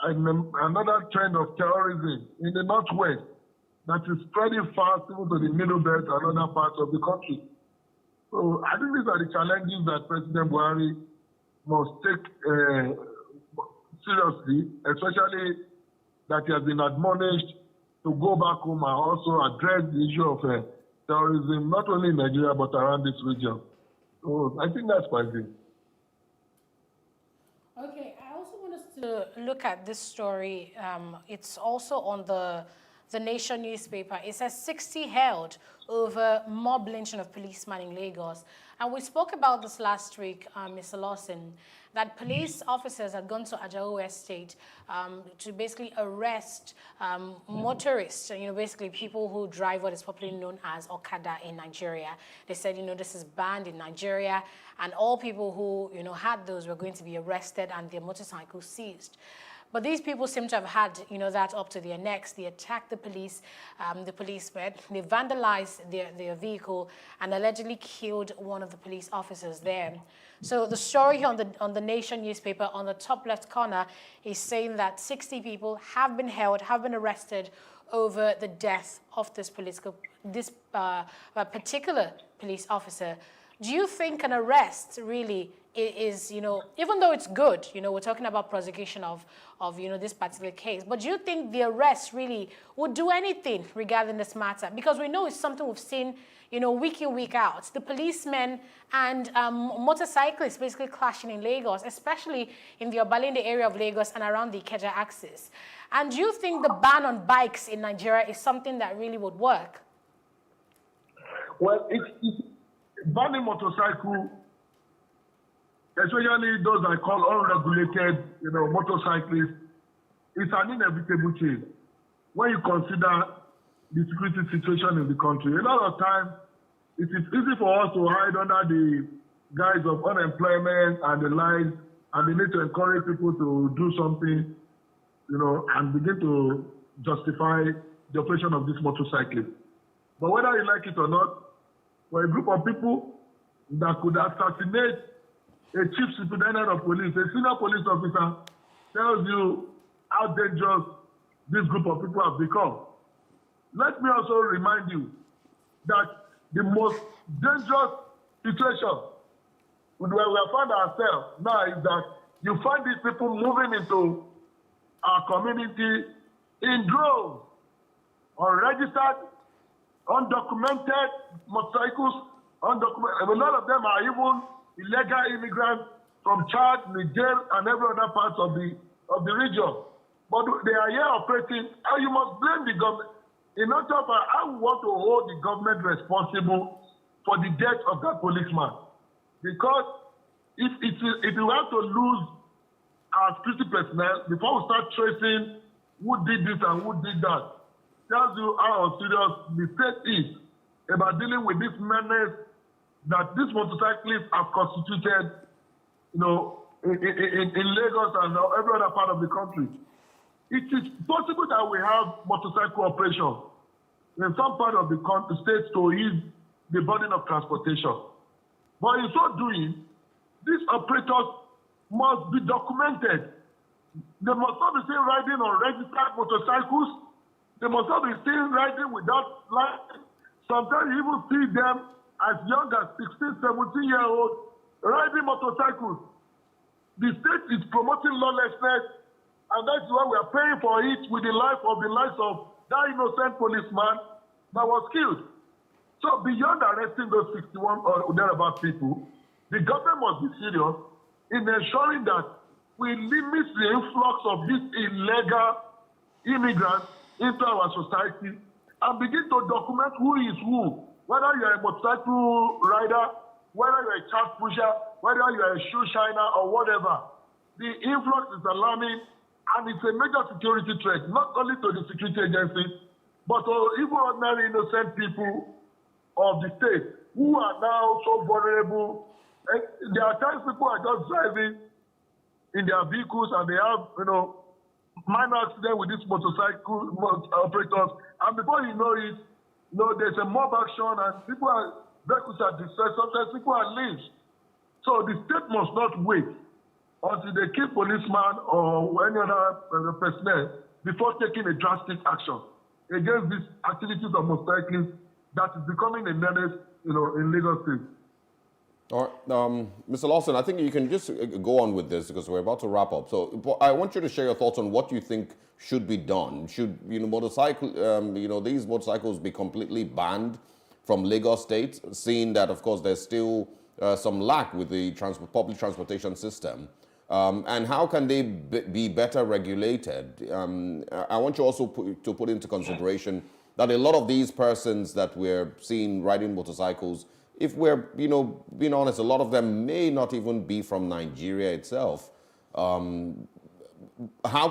Speaker 1: another trend of terrorism in the northwest that is spreading fast even to the middle belt and other parts of the country. So I think these are the challenges that President Buhari must take seriously, especially that he has been admonished to go back home and also address the issue of terrorism, not only in Nigeria, but around this region. So I think that's my view.
Speaker 13: Okay, I also want us to look at this story. It's also on the Nation newspaper. It says 60 held over mob lynching of policeman in Lagos. And we spoke about this last week, Mr. Lawson, that police officers had gone to Ajao Estate to basically arrest motorists, basically people who drive what is popularly known as Okada in Nigeria. They said, this is banned in Nigeria, and all people who, had those were going to be arrested and their motorcycles seized. But these people seem to have had, that up to their necks. They attacked the policemen, they vandalized their vehicle and allegedly killed one of the police officers there. So the story on the Nation newspaper on the top left corner is saying that 60 people have been held, have been arrested over the death of this particular police officer. Do you think an arrest really is, even though it's good, we're talking about prosecution of this particular case, but do you think the arrest really would do anything regarding this matter? Because we know it's something we've seen, week in, week out. The policemen and motorcyclists basically clashing in Lagos, especially in the Obalende area of Lagos and around the Ikeja axis. And do you think the ban on bikes in Nigeria is something that really would work?
Speaker 1: Well, it's banning motorcycle, especially those I call unregulated, motorcyclists, it's an inevitable change. When you consider the security situation in the country, a lot of times it is easy for us to hide under the guise of unemployment and the lies and they need to encourage people to do something, and begin to justify the operation of this motorcyclist. But whether you like it or not, for a group of people that could assassinate a chief superintendent of police, a senior police officer, tells you how dangerous this group of people have become. Let me also remind you that the most dangerous situation where we have found ourselves now is that you find these people moving into our community in droves, unregistered, undocumented motorcycles, undocumented. A lot of them are even illegal immigrants from Chad, Niger, and every other part of the region. But they are here operating, and you must blame the government. In order to, I want to hold the government responsible for the death of that policeman. Because if we have to lose our security personnel before we start tracing who did this and who did that, tells you how serious the state is about dealing with this menace that these motorcyclists have constituted, in Lagos and every other part of the country. It is possible that we have motorcycle operation in some part of the state to ease the burden of transportation. But in so doing, these operators must be documented. They must not be seen riding on registered motorcycles. They must not be seen riding without license. Sometimes you even see them as young as 16, 17-year-olds riding motorcycles. The state is promoting lawlessness, and that's why we are paying for it with the lives of that innocent policeman that was killed. So beyond arresting those 61 or thereabout people, the government must be serious in ensuring that we limit the influx of these illegal immigrants into our society and begin to document who is who, whether you're a motorcycle rider, whether you're a child pusher, whether you're a shoe shiner or whatever. The influx is alarming, and it's a major security threat, not only to the security agencies, but to even ordinary innocent people of the state who are now so vulnerable. And there are times people are just driving in their vehicles and they have, minor accident with these motorcycle operators, and before you know it, there's a mob action and vehicles are distressed. Sometimes people are lynched. So the state must not wait until they kill policeman or any other personnel before taking a drastic action against these activities of motorcyclists that is becoming a menace, in Lagos State.
Speaker 12: All right, Mr. Lawson, I think you can just go on with this because we're about to wrap up. So I want you to share your thoughts on what you think should be done. Should these motorcycles be completely banned from Lagos State, seeing that, of course, there's still some lack with the public transportation system? And how can they be better regulated? I want you also to put into consideration that a lot of these persons that we're seeing riding motorcycles, if we're, being honest, a lot of them may not even be from Nigeria itself. How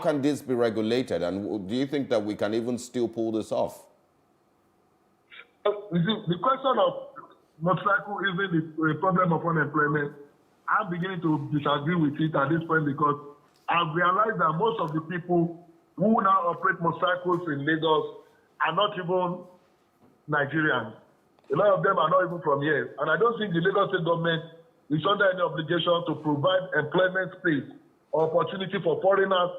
Speaker 12: can this be regulated? And do you think that we can even still pull this off?
Speaker 1: The question of motorcycle isn't a problem of unemployment. I'm beginning to disagree with it at this point because I've realized that most of the people who now operate motorcycles in Lagos are not even Nigerians. A lot of them are not even from here. And I don't think the Lagos State government is under any obligation to provide employment space or opportunity for foreigners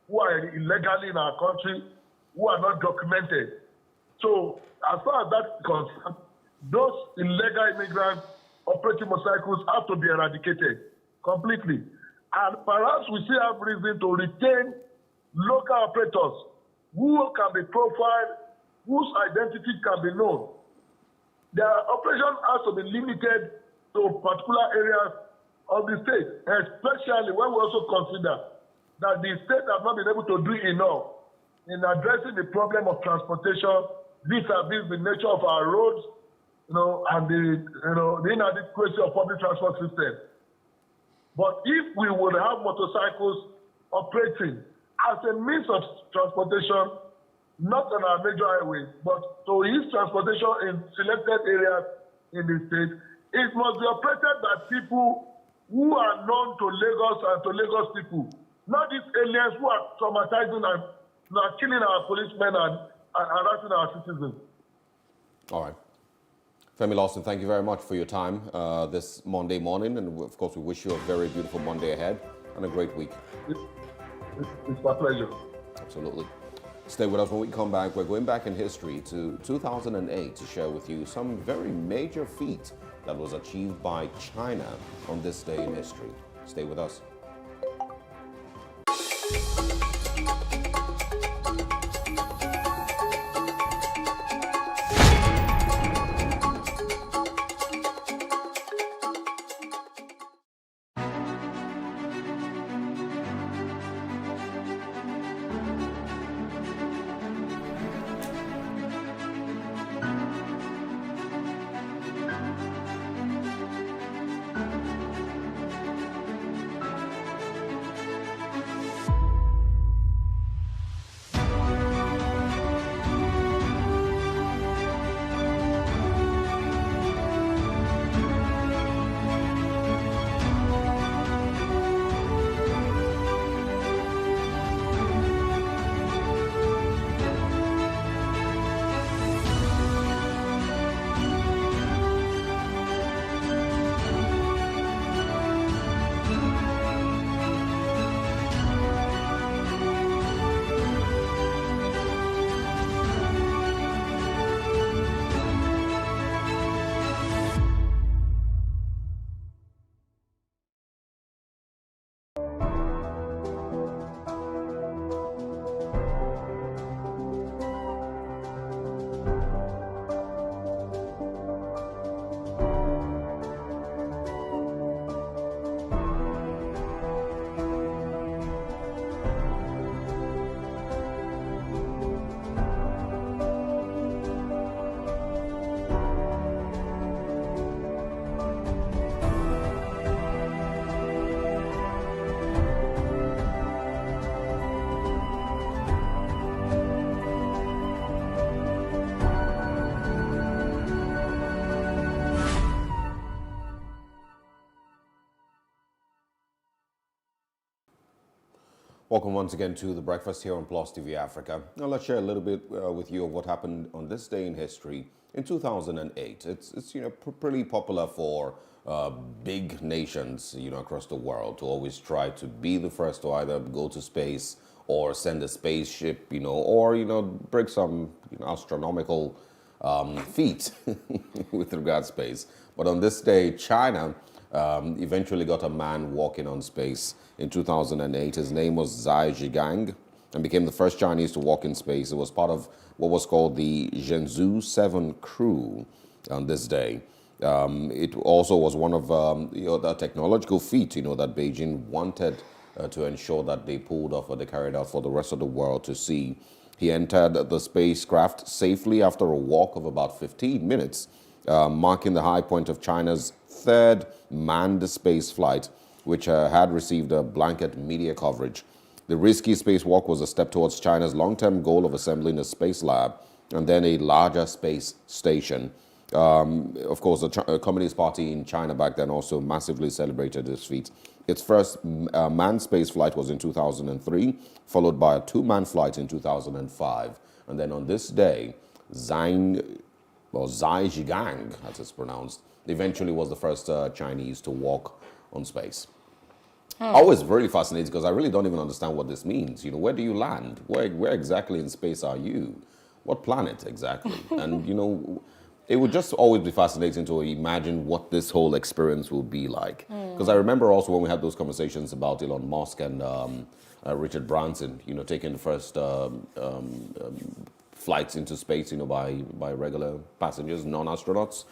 Speaker 1: who are illegally in our country, who are not documented. So as far as that's concerned, those illegal immigrants operating motorcycles have to be eradicated completely. And perhaps we still have reason to retain local operators who can be profiled, whose identity can be known. Their operation has to be limited to particular areas of the state, especially when we also consider that the state has not been able to do enough in addressing the problem of transportation vis-a-vis the nature of our roads, and the inadequacy of public transport system. But if we would have motorcycles operating as a means of transportation, not on our major highways, but to ease transportation in selected areas in the state, it must be operated by people who are known to Lagos and to Lagos people. Not these aliens who are traumatizing and are killing our policemen and harassing our citizens.
Speaker 12: All right. Femi Lawson, thank you very much for your time this Monday morning. And of course, we wish you a very beautiful Monday ahead and a great week.
Speaker 1: It's my pleasure.
Speaker 12: Absolutely. Stay with us. When we come back, we're going back in history to 2008 to share with you some very major feat that was achieved by China on this day in history. Stay with us. Welcome once again to The Breakfast here on PlusTvAfrica. Now let's share a little bit with you of what happened on this day in history in 2008. It's pretty popular for big nations, across the world to always try to be the first to either go to space or send a spaceship, or, break some astronomical feat with regard to space. But on this day, China eventually got a man walking on space in 2008. His name was Zhai Zhigang and became the first Chinese to walk in space. It was part of what was called the Zhenzhou 7 crew on this day. It also was one of the technological feat, that Beijing wanted to ensure that they pulled off or they carried out for the rest of the world to see. He entered the spacecraft safely after a walk of about 15 minutes, marking the high point of China's third manned space flight, which had received a blanket media coverage. The risky spacewalk was a step towards China's long-term goal of assembling a space lab and then a larger space station. Of course, the Communist Party in China back then also massively celebrated this feat. Its first manned space flight was in 2003, followed by a two-man flight in 2005. And then on this day, Zhai Zhigang, as it's pronounced, eventually was the first Chinese to walk on space. Always very fascinating because I really don't even understand what this means. Where do you land? Where exactly in space are you? What planet exactly? And, it would just always be fascinating to imagine what this whole experience will be like. Because I remember also when we had those conversations about Elon Musk and Richard Branson, taking the first flights into space, by regular passengers, non-astronauts.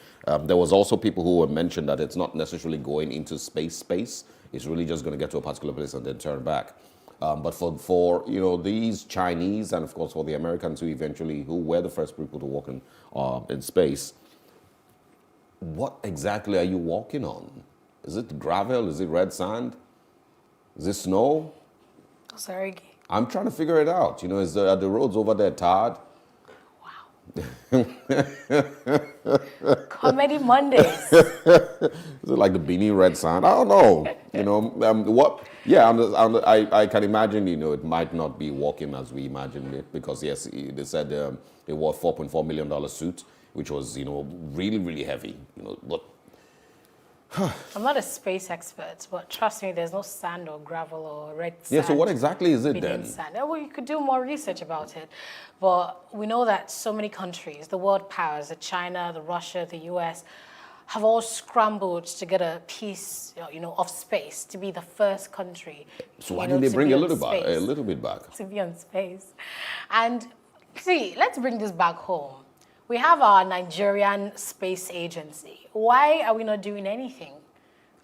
Speaker 12: There was also people who were mentioned that it's not necessarily going into space. It's really just going to get to a particular place and then turn back. But for these Chinese and of course for the Americans who were the first people to walk in space, what exactly are you walking on? Is it gravel? Is it red sand? Is it snow?
Speaker 13: Sorry.
Speaker 12: I'm trying to figure it out. Are the roads over there tarred?
Speaker 13: Wow. Comedy Mondays.
Speaker 12: Is it like the Beanie Red Sand? I don't know. You know, what? Yeah, I can imagine, you know, it might not be working as we imagined it because, yes, they said it wore $4.4 million suit, which was, you know, really, really heavy, you know, but
Speaker 13: I'm not a space expert, but trust me, there's no sand or gravel or red sand.
Speaker 12: yeah, so what exactly is it then?
Speaker 13: Sand. Well, you could do more research about it. But we know that so many countries, the world powers, the China, the Russia, the US, have all scrambled to get a piece, you know, of space, to be the first country.
Speaker 12: So why didn't they bring a little bit back?
Speaker 13: To be on space. And see, let's bring this back home. We have our Nigerian Space Agency. Why are we not doing anything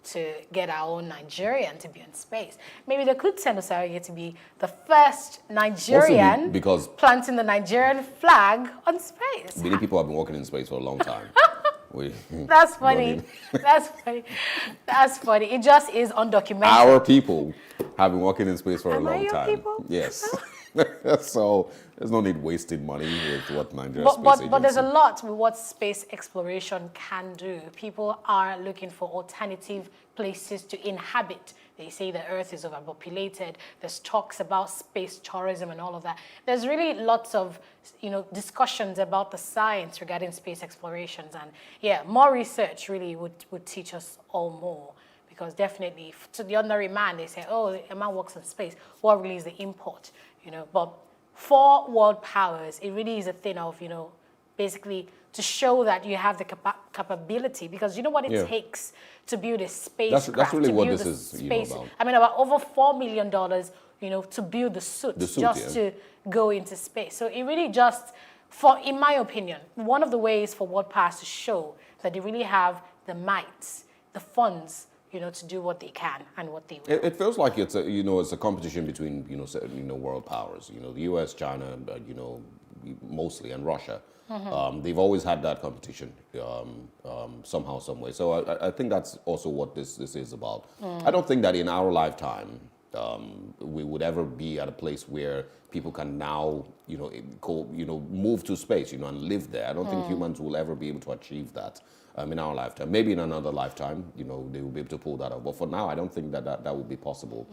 Speaker 13: to get our own Nigerian to be in space? Maybe they could send Osari to be the first Nigerian
Speaker 12: because
Speaker 13: planting the Nigerian flag on space.
Speaker 12: Many people have been working in space for a long time.
Speaker 13: That's funny. That's funny. That's funny. It just is undocumented.
Speaker 12: Our people have been working in space for a long
Speaker 13: your
Speaker 12: time.
Speaker 13: People?
Speaker 12: Yes. So there's no need wasting money with what Nigeria's space agency.
Speaker 13: But there's a lot with what space exploration can do. People are looking for alternative places to inhabit. They say the Earth is overpopulated. There's talks about space tourism and all of that. There's really lots of, you know, discussions about the science regarding space explorations. And yeah, more research really would teach us all more. Because definitely, to the ordinary man, they say, oh, a man works in space. What really is the import? You know, but for world powers, it really is a thing of, you know, basically to show that you have the capability, because you know what it takes to build a spacecraft.
Speaker 12: That's really what this is, you know, about.
Speaker 13: I mean, about over $4 million, you know, to build the suit to go into space. So it really just, in my opinion, one of the ways for world powers to show that they really have the might, the funds, you know, to do what they can and what they will.
Speaker 12: It feels like it's a, you know, it's a competition between, you know, world powers. You know, the U.S., China, you know, mostly, and Russia. Mm-hmm. They've always had that competition somehow, some way. So I think that's also what this is about. I don't think that in our lifetime we would ever be at a place where people can now, you know, move to space, you know, and live there. I don't think humans will ever be able to achieve that. In our lifetime. Maybe in another lifetime, you know, they will be able to pull that off. But for now, I don't think that will be possible.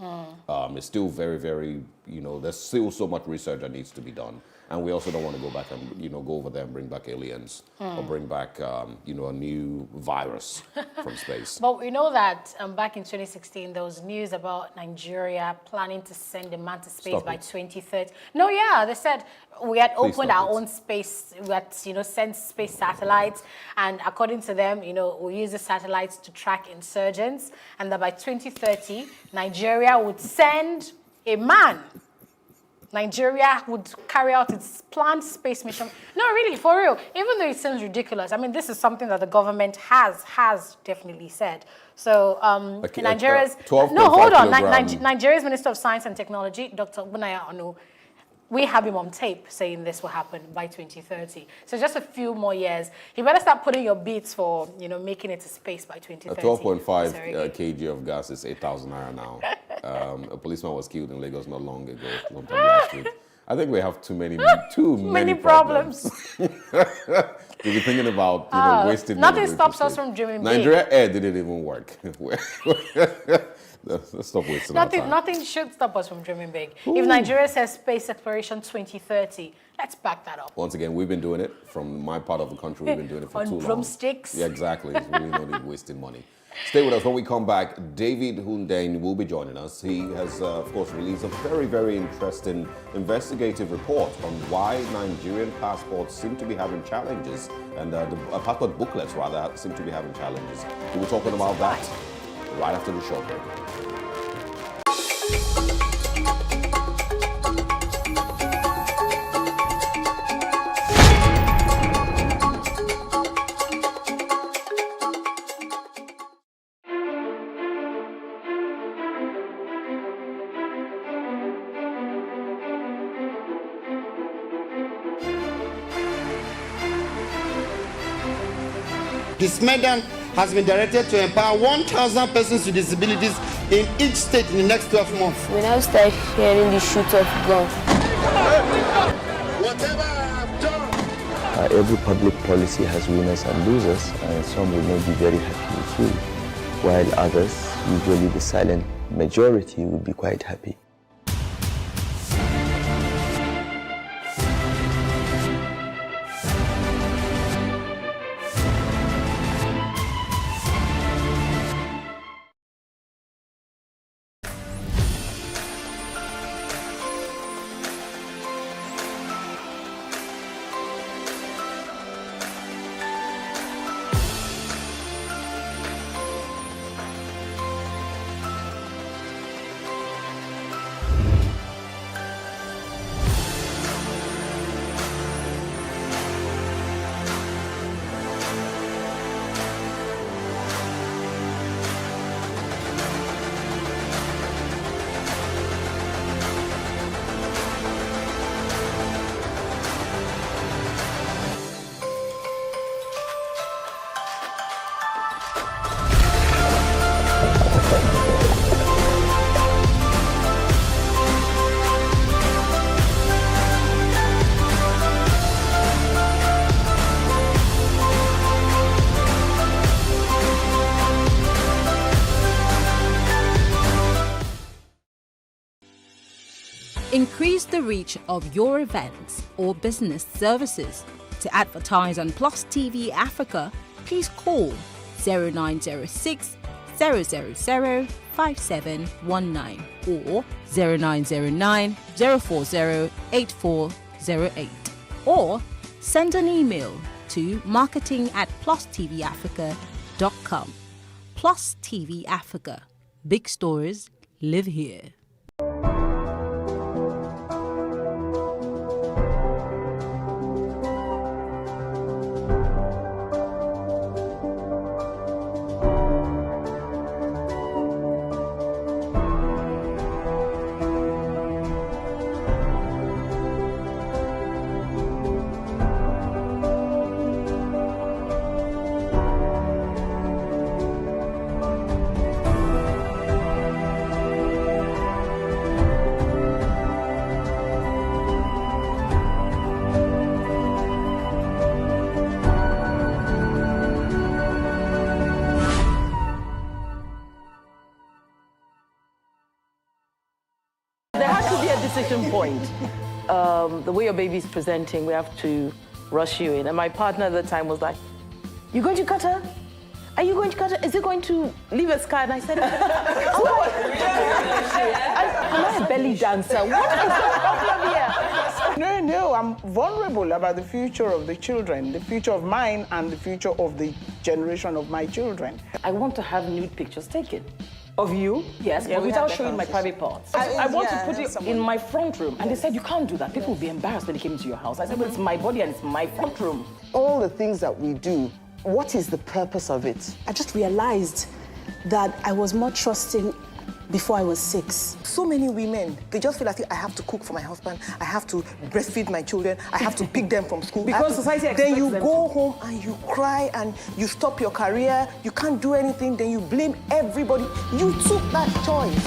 Speaker 12: It's still very, very, you know, there's still so much research that needs to be done. And we also don't want to go back and, you know, go over there and bring back aliens or bring back, you know, a new virus from space.
Speaker 13: But we know that back in 2016, there was news about Nigeria planning to send a man to space by 2030. No, yeah, they said we had opened our own space, we had, you know, sent space satellites, and according to them, you know, we use the satellites to track insurgents, and that by 2030, Nigeria would send a man. Nigeria would carry out its planned space mission. No, really, for real. Even though it seems ridiculous, I mean, this is something that the government has definitely said. So, Nigeria's Nigeria's Minister of Science and Technology, Dr. Bunaya Onu, we have him on tape saying this will happen by 2030. So just a few more years. You better start putting your beats for, you know, making it to space by 2030.
Speaker 12: 12.5 kg of gas is 8,000 naira now. A policeman was killed in Lagos not long ago, sometime last week. I think we have too many problems. To be thinking about, you know, wasting money.
Speaker 13: Nothing stops us from dreaming big.
Speaker 12: Nigeria Air didn't even work. Let's stop wasting our time.
Speaker 13: Nothing should stop us from dreaming big. Ooh. If Nigeria says space exploration 2030, let's back that up.
Speaker 12: Once again, we've been doing it. From my part of the country, we've been doing it for too long.
Speaker 13: On drumsticks.
Speaker 12: Yeah, exactly. It's really not wasting money. Stay with us. When we come back, David Hundain will be joining us. He has, of course, released a very, very interesting investigative report on why Nigerian passports seem to be having challenges, and the passport booklets, rather, seem to be having challenges. We'll be talking about that right after the short break.
Speaker 2: This medal has been directed to empower 1,000 persons with disabilities in each state in the next 12 months.
Speaker 3: We now start hearing the shoot of guns.
Speaker 2: Whatever I have done
Speaker 3: Every public policy has winners and losers, and some will not be very happy with you, while others, usually the silent majority, will be quite happy.
Speaker 6: Increase the reach of your events or business services. To advertise on Plus TV Africa, please call 0906 000 5719 or 0909 040 8408, or send an email to marketing@PlusTvAfrica.com. Plus TV Africa. Big stories live here.
Speaker 7: There has to be a decision point. The way your baby's presenting, we have to rush you in. And my partner at the time was like, "You going to cut her? Are you going to cut her? Is it going to leave a scar?" And I said, "Am I a belly dancer? What is the problem here?"
Speaker 8: No, I'm vulnerable about the future of the children, the future of mine and the future of the generation of my children.
Speaker 7: I want to have nude pictures taken. Of you? Yes,
Speaker 8: Yeah,
Speaker 7: but
Speaker 8: we
Speaker 7: without
Speaker 8: have
Speaker 7: showing my
Speaker 8: references.
Speaker 7: private parts.
Speaker 8: I-
Speaker 7: I want
Speaker 8: yeah,
Speaker 7: to put it
Speaker 8: someone-
Speaker 7: in my front room. And they said, "You can't do that. People will be embarrassed when they came into your house." I said, "Well, it's my body and it's my front room."
Speaker 8: All the things that we do, what is the purpose of it?
Speaker 9: I just realized that I was more trusting before I was 6.
Speaker 8: So many women, they just feel like I have to cook for my husband, I have to breastfeed my children, I have to pick them from school.
Speaker 7: Because society expects
Speaker 8: Then you
Speaker 7: them
Speaker 8: go
Speaker 7: to.
Speaker 8: home and you cry and you stop your career, you can't do anything, then you blame everybody. You took that choice.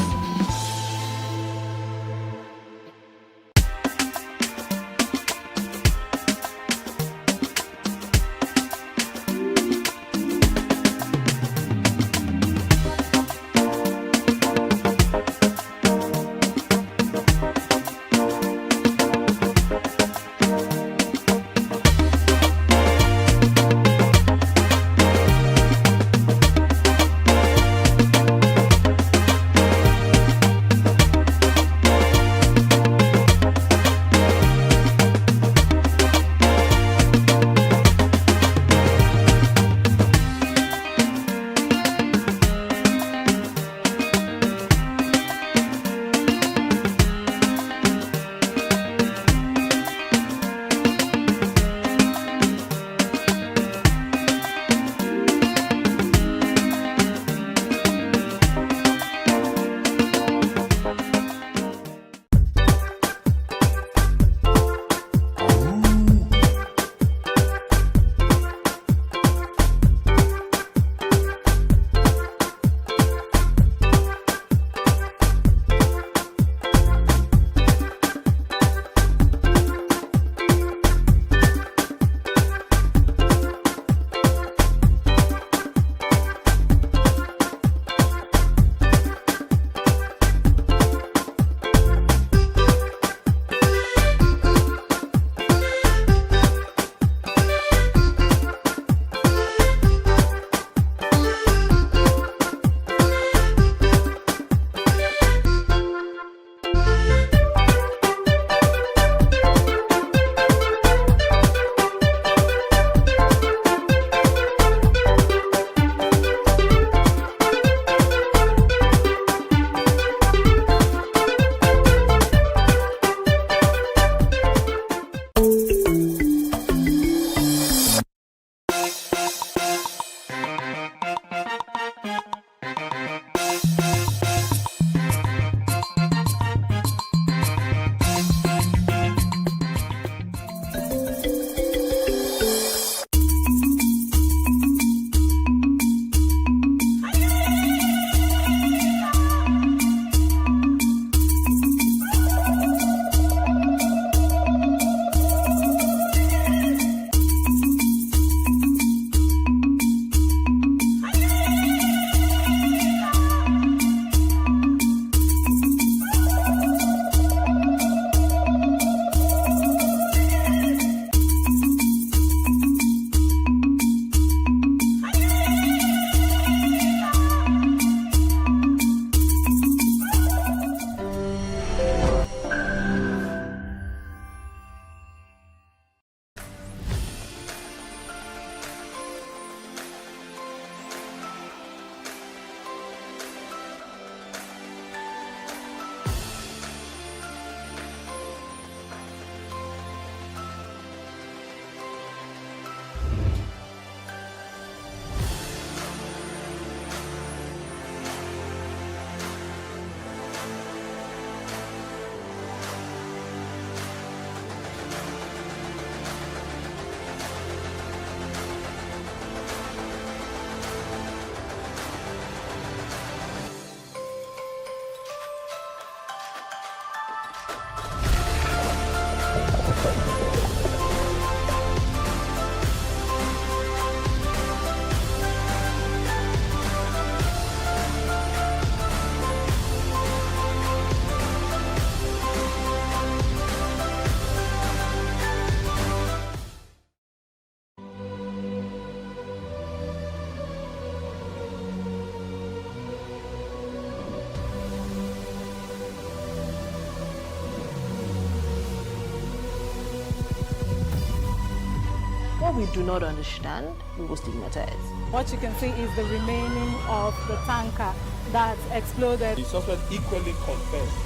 Speaker 5: What we do not understand, we will stigmatize.
Speaker 11: What you can see is the remaining of the tanker that exploded.
Speaker 14: The suspect equally confessed.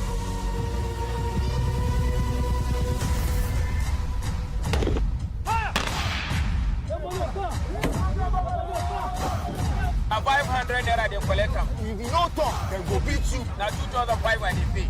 Speaker 15: A 500 naira they collect them. If you no talk, they go beat you. Now 2,500 they pay.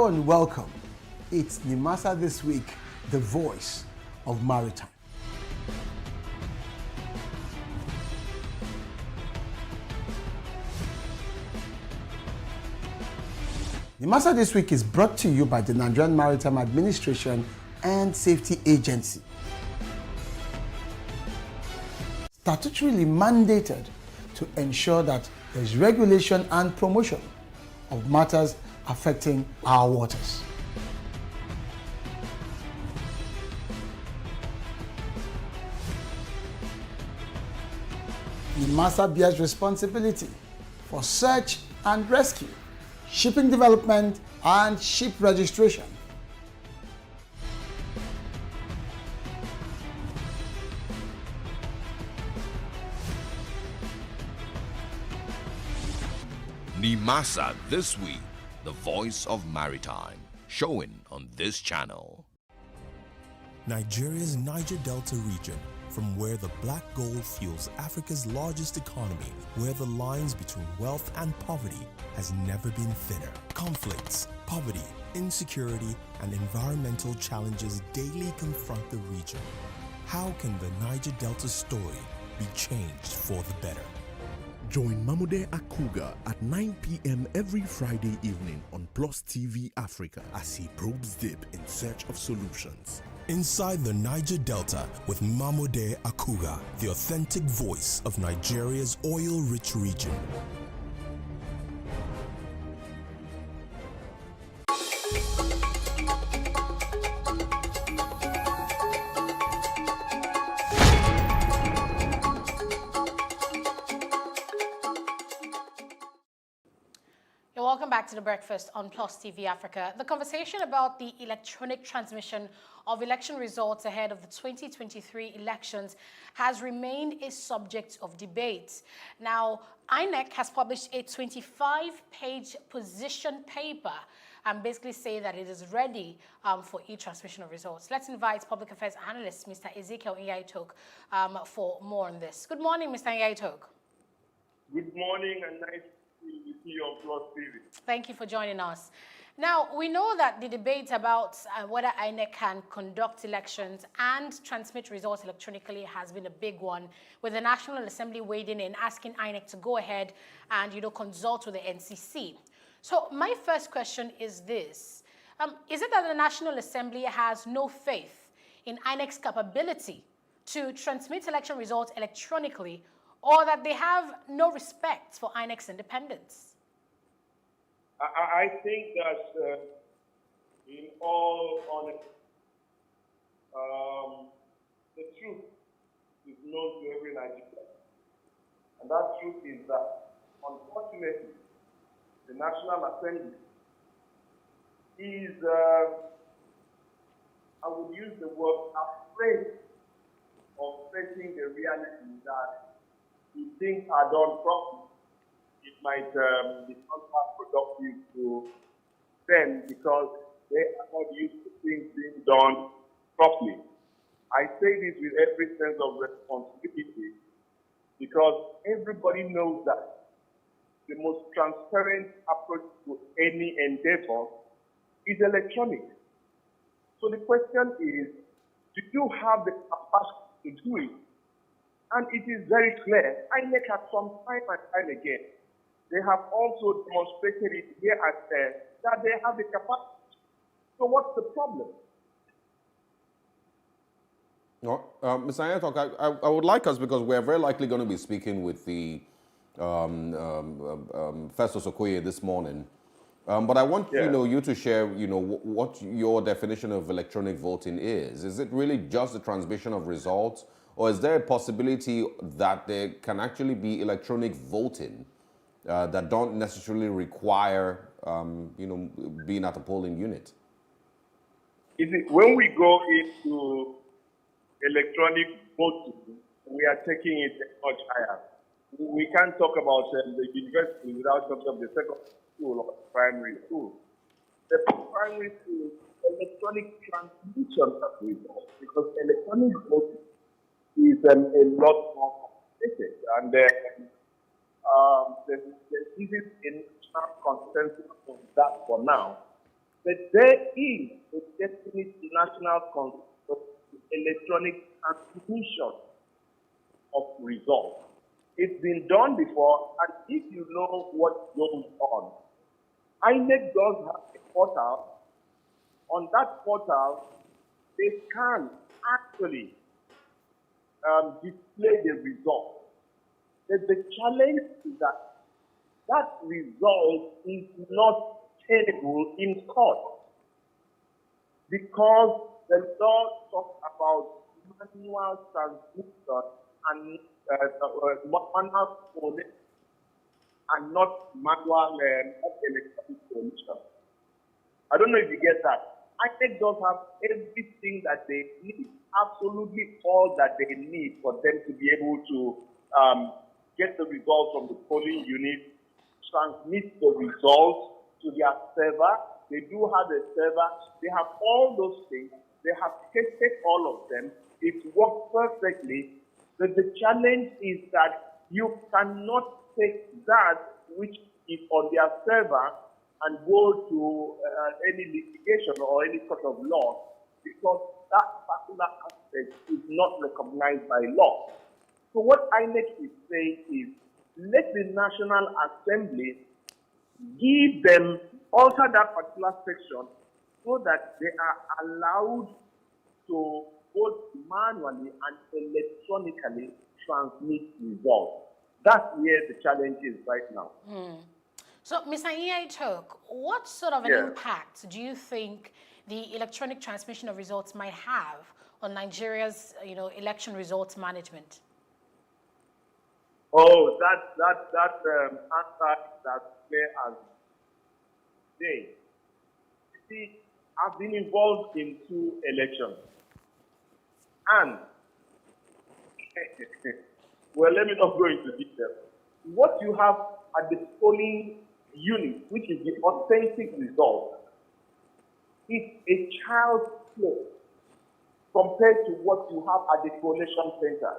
Speaker 16: Hello and welcome. It's Nimasa This Week, the voice of maritime. Nimasa This Week is brought to you by the Nigerian Maritime Administration and Safety Agency. Statutorily mandated to ensure that there's regulation and promotion of matters affecting our waters. NIMASA bears responsibility for search and rescue, shipping development, and ship registration.
Speaker 4: NIMASA This Week, the voice of maritime, showing on this channel.
Speaker 17: Nigeria's Niger Delta region, from where the black gold fuels Africa's largest economy, where the lines between wealth and poverty has never been thinner. Conflicts, poverty, insecurity, and environmental challenges daily confront the region. How can the Niger Delta story be changed for the better?
Speaker 18: Join Mamode Akuga at 9 p.m. every Friday evening on PlusTvAfrica as he probes deep in search of solutions.
Speaker 17: Inside the Niger Delta with Mamode Akuga, the authentic voice of Nigeria's oil-rich region.
Speaker 13: Welcome back to The Breakfast on PlusTvAfrica. The conversation about the electronic transmission of election results ahead of the 2023 elections has remained a subject of debate. Now, INEC has published a 25-page position paper and basically say that it is ready for e-transmission of results. Let's invite public affairs analyst Mr. Ezekiel Nyaitok for more on this. Good morning, Mr. Nyaitok.
Speaker 19: Good morning and nice to see you on Plus TV.
Speaker 13: Thank you for joining us. Now, we know that the debate about whether INEC can conduct elections and transmit results electronically has been a big one, with the National Assembly wading in, asking INEC to go ahead and, consult with the NCC. So my first question is this. Is it that the National Assembly has no faith in INEC's capability to transmit election results electronically, or that they have no respect for INEC's independence?
Speaker 19: I think that in all honesty, the truth is known to every Nigerian. And that truth is that, unfortunately, the National Assembly is, I would use the word, afraid of facing the reality that if things are done properly, it might be counterproductive to them because they are not used to things being done properly. I say this with every sense of responsibility because everybody knows that the most transparent approach to any endeavor is electronic. So the question is, do you have the capacity to do it? And it is very clear, INEC has from time and time again, they have also demonstrated it here and there, that they have the capacity. So what's the problem?
Speaker 12: No, Mr. Ayatok, I would like us, because we're very likely going to be speaking with the Festus Okoye this morning. But I want you to share what your definition of electronic voting is. Is it really just the transmission of results? Or is there a possibility that there can actually be electronic voting that don't necessarily require, being at a polling unit?
Speaker 19: When we go into electronic voting, we are taking it much higher. We can't talk about the university without talking about the secondary school or the primary school. The primary school, electronic transmission of results, because electronic voting is a lot more complicated, and there isn't a national consensus on that for now. But there is a definite national electronic transmission of results. It's been done before, and if you know what goes on, INEC does have a portal. On that portal, they can actually display the result. But the challenge is that that result is not tenable in court because the law talks about manual transmission and manual coordination and not manual electronic coordination. I don't know if you get that. INEC does have everything that they need, absolutely all that they need for them to be able to get the results from the polling unit, transmit the results to their server. They do have a server. They have all those things. They have tested all of them. It works perfectly. But the challenge is that you cannot take that which is on their server and go to any litigation or any sort of law because that particular aspect is not recognized by law. So what INEC is saying is, let the National Assembly give them, alter that particular section so that they are allowed to both manually and electronically transmit results. That's where the challenge is right now.
Speaker 13: So, Mr. Iyaitok, what sort of an impact do you think the electronic transmission of results might have on Nigeria's, election results management?
Speaker 19: Oh, that answer is as clear as day. See, I've been involved in 2 elections, and well, let me not go into detail. What you have at the polling unit, which is the authentic result, is a child's play compared to what you have at the collation center.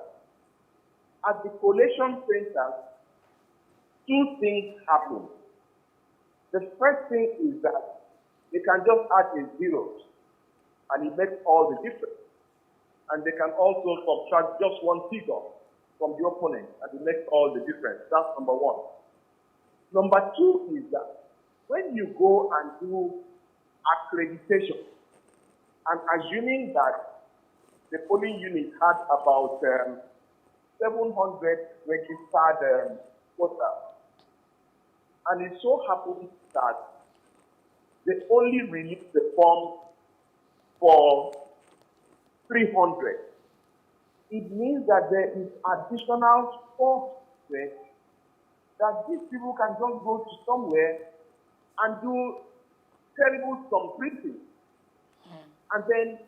Speaker 19: At the collation center, 2 things happen. The first thing is that they can just add a zero, and it makes all the difference. And they can also subtract just 1 figure from the opponent, and it makes all the difference. That's number 1. Number 2 is that when you go and do accreditation, and assuming that the polling unit had about 700 registered voters, and it so happens that they only released the form for 300. It means that there is additional 400 that these people can just go to somewhere and do terrible thumb printing. And then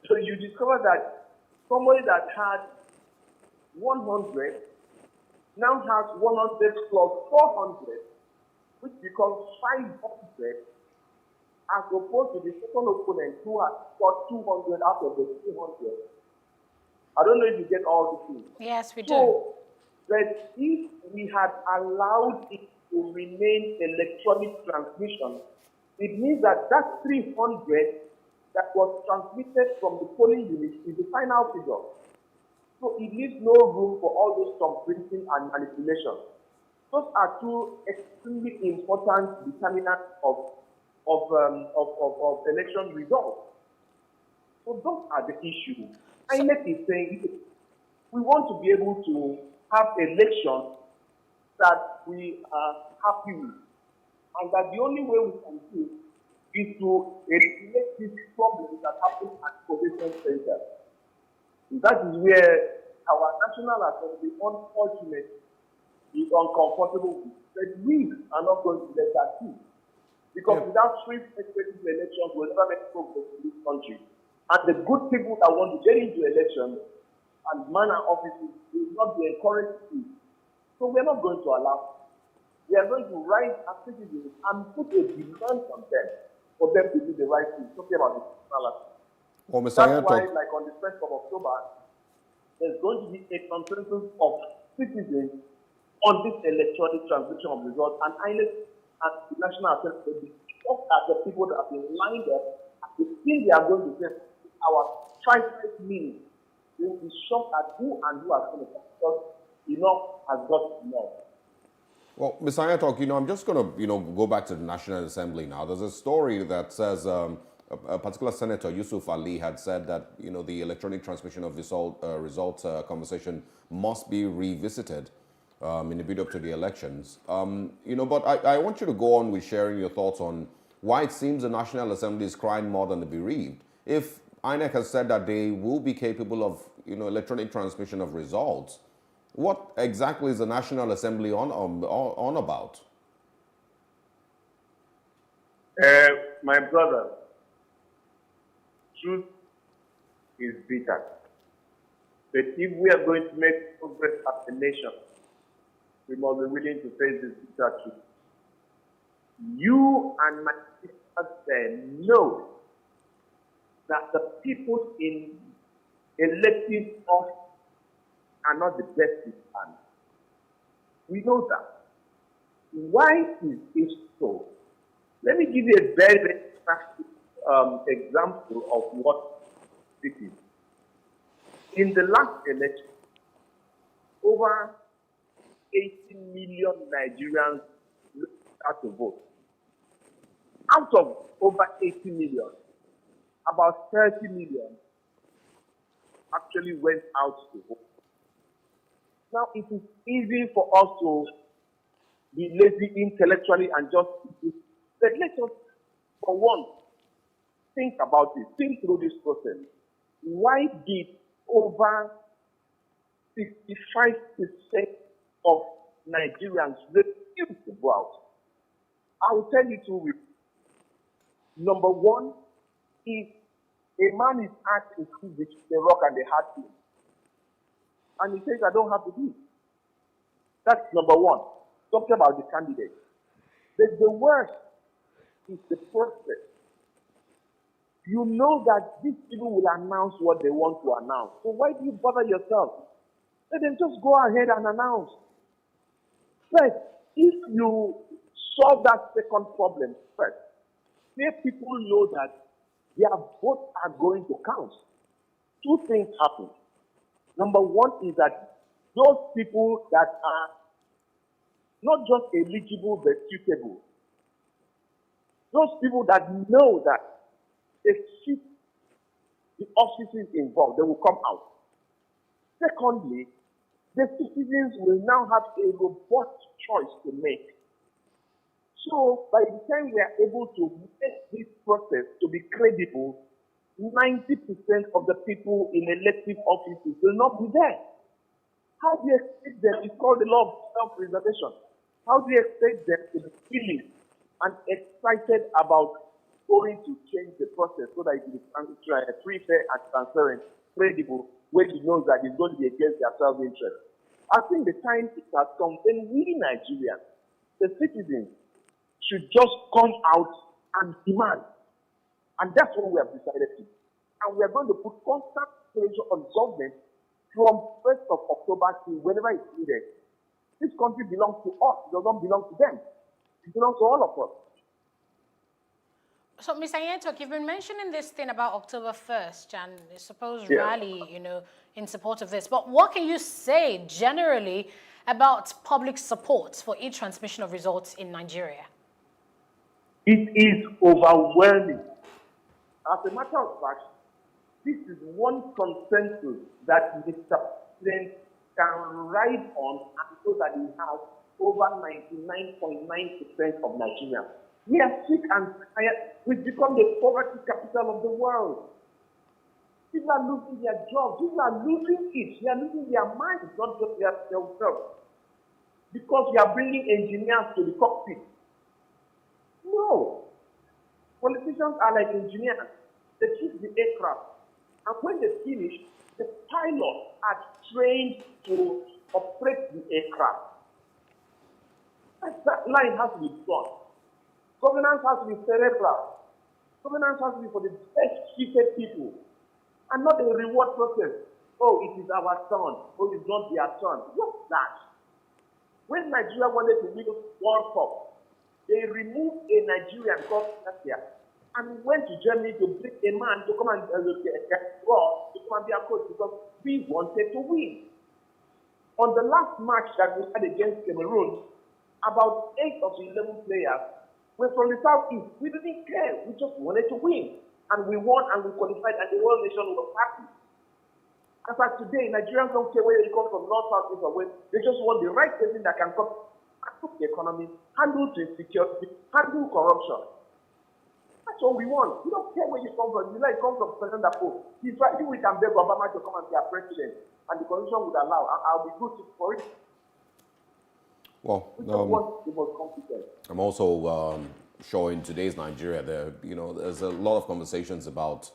Speaker 19: so you discover that somebody that had 100 now has 100 plus 400, which becomes 500, as opposed to the second opponent who has got 200 out of the 300. I don't know if you get all the things.
Speaker 13: Yes, we do.
Speaker 19: So, but if we had allowed it to remain electronic transmission, it means that that 300 that was transmitted from the polling unit is the final figure. So it leaves no room for all those thumb printing and manipulation. Those are 2 extremely important determinants of election results. So those are the issues. INEC is saying we want to be able to have elections that we are happy with, and that the only way we can do is to eliminate these problems that happen at collation centers. That is where our National Assembly, unfortunately, is uncomfortable with. But we are not going to let that be. Because without free competitive elections, we'll never make progress in this country. And the good people that want to get into elections and man our offices will not be encouraged to. So we're not going to allow. We are going to rise as citizens and put a demand on them for them to do the right thing. Talking about the national.
Speaker 12: Well, Mr.
Speaker 19: That's why, like on the 1st of October, there's going to be a consensus of citizens on this electronic transmission of results, and INEC and the National Assembly shocked at the people that have been lined up and the thing they are going to get our trifling meaning. They will be shocked at who and who has going to come because enough has got enough.
Speaker 12: Well, Ms. Ayatok, I'm just going to, go back to the National Assembly now. There's a story that says a particular Senator, Yusuf Ali, had said that, the electronic transmission of results conversation must be revisited in the build-up to the elections. But I want you to go on with sharing your thoughts on why it seems the National Assembly is crying more than the bereaved. If INEC has said that they will be capable of, electronic transmission of results, what exactly is the National Assembly on about?
Speaker 19: My brother, truth is bitter. But if we are going to make progress as a nation, we must be willing to face this bitter truth. You and my sisters there know that the people in elective office are not the best in hand. We know that. Why is it so? Let me give you a very, very practical example of what this is. In the last election, over 18 million Nigerians looked out to vote. Out of over 80 million, about 30 million actually went out to vote. Now, it is easy for us to be lazy intellectually and just, but let us, for one, think about it, think through this process. Why did over 65% of Nigerians refuse to go out? I will tell you two reasons. Number one, if a man is asked to choose between the rock and the hard place, and he says, I don't have to do it. That's number one. Talking about the candidate. But the worst is the process. You know that these people will announce what they want to announce. So why do you bother yourself? Let them just go ahead and announce. But if you solve that second problem first, let people know that their votes are going to count. Two things happen. Number one is that those people that are not just eligible but suitable, those people that know that they fit the offices involved, they will come out. Secondly, the citizens will now have a robust choice to make. So by the time we are able to make this process to be credible, 90% of the people in elective offices will not be there. How do you expect them? It's called the law of self-preservation. How do you expect them to be feeling and excited about going to change the process so that it is free, fair, and transparent, credible, when he knows that it's going to be against their self-interest? I think the time it has come when we Nigerians, the citizens, should just come out and demand. And that's what we have decided to do. And we are going to put constant pressure on government from 1st of October to whenever it's needed. This country belongs to us. It doesn't belong to them. It belongs to all of us.
Speaker 13: So, Mr. Ayatok, you've been mentioning this thing about October 1st and the supposed rally, in support of this. But what can you say generally about public support for e-transmission of results in Nigeria?
Speaker 19: It is overwhelming. As a matter of fact, this is one consensus that Mr. President can ride on and so that he has over 99.9% of Nigerians. We are sick and tired. We've become the poverty capital of the world. People are losing their jobs. People are losing it. They are losing their minds, not just their self. Because we are bringing engineers to the cockpit. No. Politicians are like engineers. They keep the aircraft. And when they finish, the pilots are trained to operate the aircraft. That line has to be drawn. Governance has to be cerebral. Governance has to be for the best fitted people. And not a reward process. Oh, it is our turn. Oh, it's not their turn. What's that? When Nigeria wanted to win World Cup, They removed a Nigerian called Kasia and went to Germany to bring a man to come and get to come and be a coach because we wanted to win. On the last match that we had against Cameroon, about 8 of the 11 players were from the southeast. We didn't care. We just wanted to win. And we won and we qualified and the whole nation was happy. In fact, today, Nigerians don't care whether you come from north, south, east, or west. They just want the right person that can come handle the economy, handle the insecurity, handle corruption. That's all we want. We don't care where you come from. You like come from President Afo. If we can beg Obama to come and be our president, and the constitution would allow, I'll be good for it.
Speaker 12: Well,
Speaker 19: we don't want the most competent.
Speaker 12: I'm also sure in today's Nigeria, there's a lot of conversations about,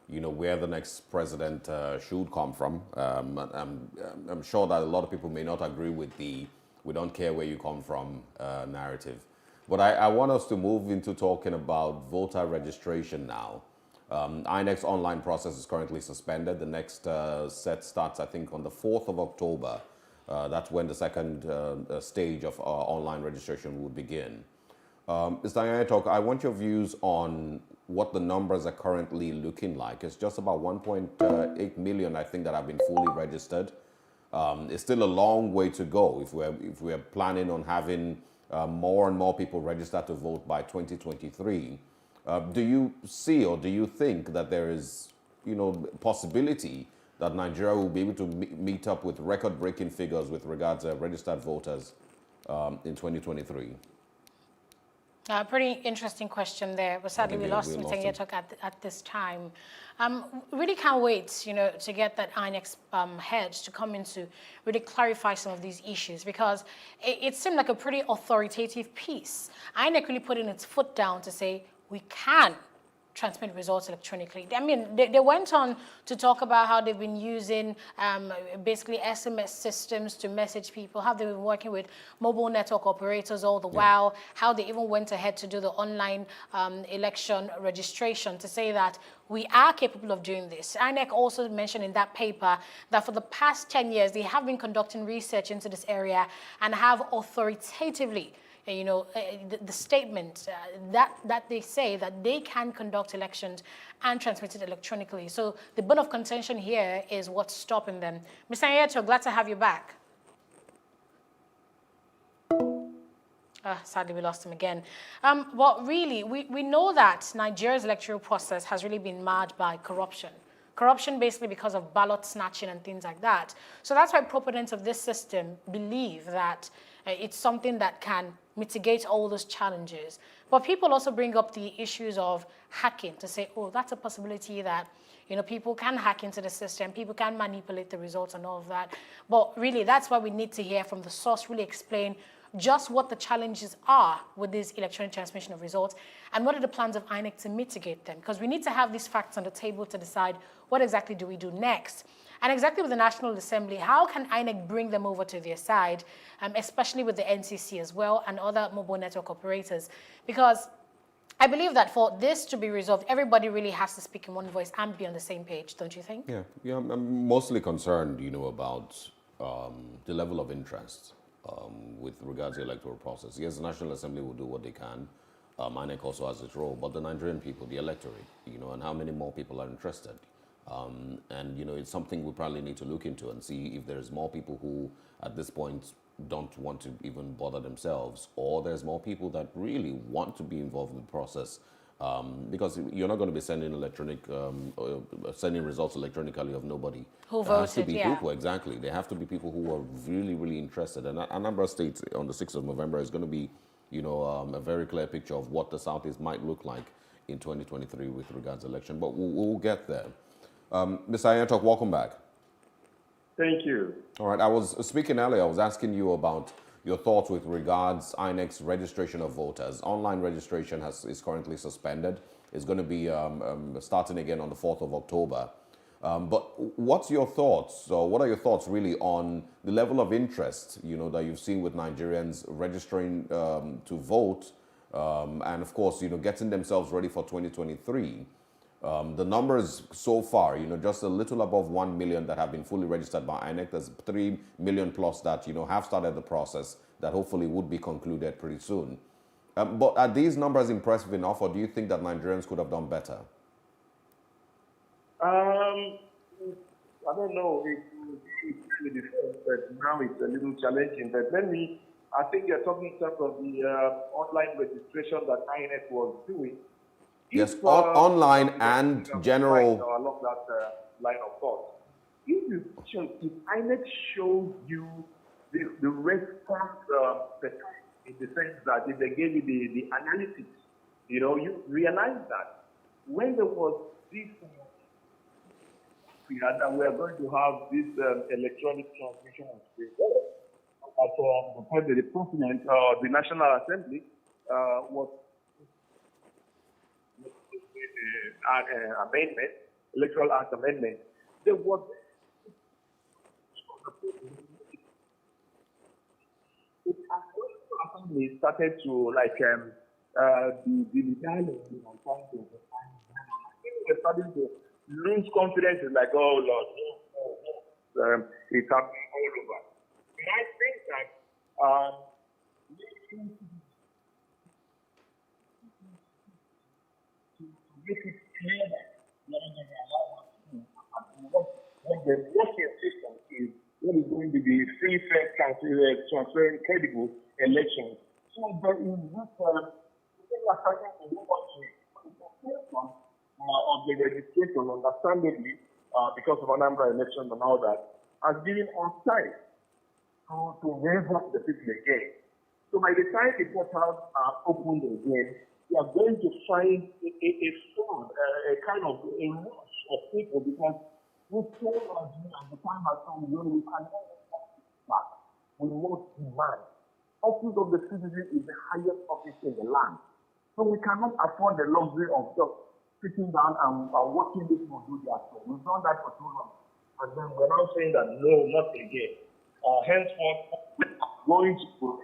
Speaker 12: where the next president should come from. I'm sure that a lot of people may not agree with the "we don't care where you come from" narrative. But I want us to move into talking about voter registration now. INEC's online process is currently suspended. The next set starts, I think, on the 4th of October. That's when the second stage of online registration would begin. Mr. Nyanyetok, I want your views on what the numbers are currently looking like. It's just about 1.8 million, I think, that have been fully registered. It's still a long way to go if we're planning on having more and more people registered to vote by 2023. Do you see or do you think that there is, possibility that Nigeria will be able to meet up with record-breaking figures with regards to registered voters in 2023?
Speaker 13: Pretty interesting question there, but sadly we lost Mr. Nyanyetok at this time. Really can't wait, to get that INEC's head to come in to really clarify some of these issues, because it seemed like a pretty authoritative piece. INEC really putting its foot down to say we can transmit results electronically. I mean, they went on to talk about how they've been using basically SMS systems to message people, how they've been working with mobile network operators all the while, how they even went ahead to do the online election registration to say that we are capable of doing this. INEC also mentioned in that paper that for the past 10 years, they have been conducting research into this area and have authoritatively the statement that they say that they can conduct elections and transmit it electronically. So the bone of contention here is what's stopping them. Mr. Nyanyetok, glad to have you back. Sadly, we lost him again. Well, really, we know that Nigeria's electoral process has really been marred by corruption. Corruption basically because of ballot snatching and things like that. So that's why proponents of this system believe that it's something that can mitigate all those challenges. But people also bring up the issues of hacking to say, oh, that's a possibility that people can hack into the system, people can manipulate the results and all of that. But really, that's why we need to hear from the source, really explain just what the challenges are with this electronic transmission of results and what are the plans of INEC to mitigate them. Because we need to have these facts on the table to decide what exactly do we do next. And exactly with the National Assembly, how can INEC bring them over to their side, especially with the NCC as well and other mobile network operators? Because I believe that for this to be resolved, everybody really has to speak in one voice and be on the same page, don't you think?
Speaker 12: Yeah, I'm mostly concerned, about the level of interest with regards to the electoral process. Yes, the National Assembly will do what they can. INEC also has its role, but the Nigerian people, the electorate, and how many more people are interested. And it's something we probably need to look into and see if there's more people who at this point don't want to even bother themselves, or there's more people that really want to be involved in the process, because you're not going to be sending sending results electronically of nobody.
Speaker 13: Who
Speaker 12: there has to
Speaker 13: voted,
Speaker 12: be people, exactly. There have to be people who are really, really interested. And Anambra State on the 6th of November is going to be, a very clear picture of what the Southeast might look like in 2023 with regards to election. But we'll get there. Mr. Nyanyetok, welcome back.
Speaker 19: Thank you.
Speaker 12: All right, I was speaking earlier, I was asking you about your thoughts with regards INEC's registration of voters. Online registration is currently suspended. It's going to be starting again on the 4th of October. But what's your thoughts, or what are your thoughts really on the level of interest, that you've seen with Nigerians registering to vote and, of course, getting themselves ready for 2023? The numbers so far, just a little above 1 million that have been fully registered by INEC. There's 3 million plus that, have started the process that hopefully would be concluded pretty soon. But are these numbers impressive enough, or do you think that Nigerians could have done better?
Speaker 19: I don't know if it's really different, but now it's a little challenging. But I think you're talking in terms of the online registration that INEC was doing.
Speaker 12: Yes, online and general.
Speaker 19: Along that line of thought. If INEC shows you the response in the sense that if they gave you the analytics, you realize that when there was this that we are going to have this electronic transmission of results, the President the National Assembly was amendment, Electoral Act amendment. There was Assembly started to the dialogue on trying to we're starting to lose confidence. It's like, oh Lord, it's happening all over. And I think that to make it clear that what the working system is, what is going to be free, fair, transparent, credible elections. So there is this of the registration, understandably, because of Anambra elections and all that, has given us time to raise up the people again. So by the time the portals are opened again, we are going to find a flood, a kind of a rush of people, because we feel as the time has come when we cannot back. We must demand. Office of the citizen is the highest office in the land. So we cannot afford the luxury of just sitting down and watching these people do their thing. We've done that for too long. And then we're now saying that no, not again. Henceforth, we're going to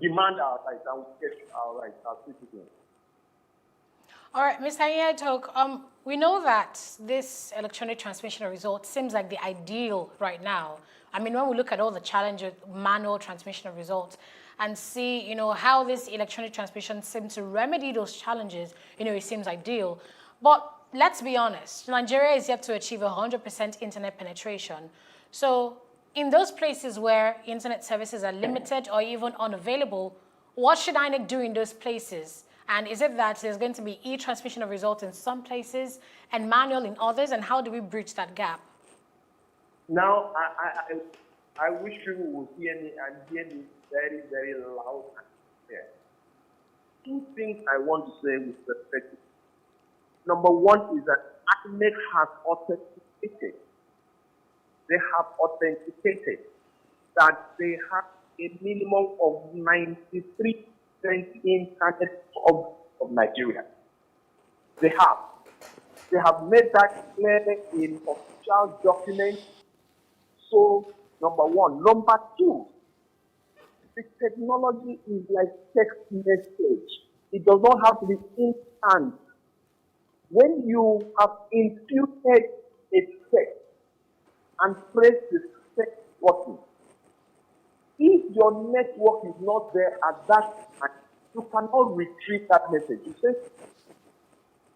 Speaker 19: demand our rights and get our rights as citizens.
Speaker 13: All right, Mr. Iyatok, we know that this electronic transmission of results seems like the ideal right now. I mean, when we look at all the challenges, manual transmission of results, and see, how this electronic transmission seems to remedy those challenges, it seems ideal. But let's be honest, Nigeria is yet to achieve 100% internet penetration. So in those places where internet services are limited or even unavailable, what should INEC do in those places? And is it that there's going to be e-transmission of results in some places and manual in others? And how do we bridge that gap?
Speaker 19: Now, I wish people would hear me and hear me very, very loud and clear. Two things I want to say with respect to. Number one is that INEC has authenticated. They have authenticated that they have a minimum of 93% internet of Nigeria. They have made that clear in official documents. So, number one. Number two, the technology is like text message. It does not have to be instant. When you have imputed a text and press the text button, if your network is not there at that time, you cannot retrieve that message. You see,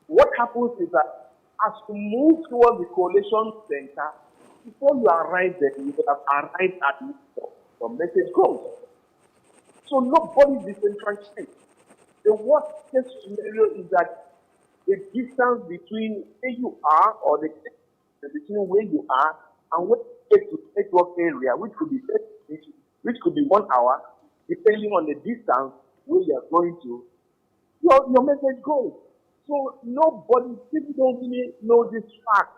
Speaker 19: what happens is that as you move towards the collation center, before you arrive there, you have arrived at the message goes. So nobody is decentralized. The worst case scenario is that the distance between where you are or the distance between where you are and where you get to the network area, which could be 1 hour, depending on the distance where you are going to, your message goes. So people don't really know this fact.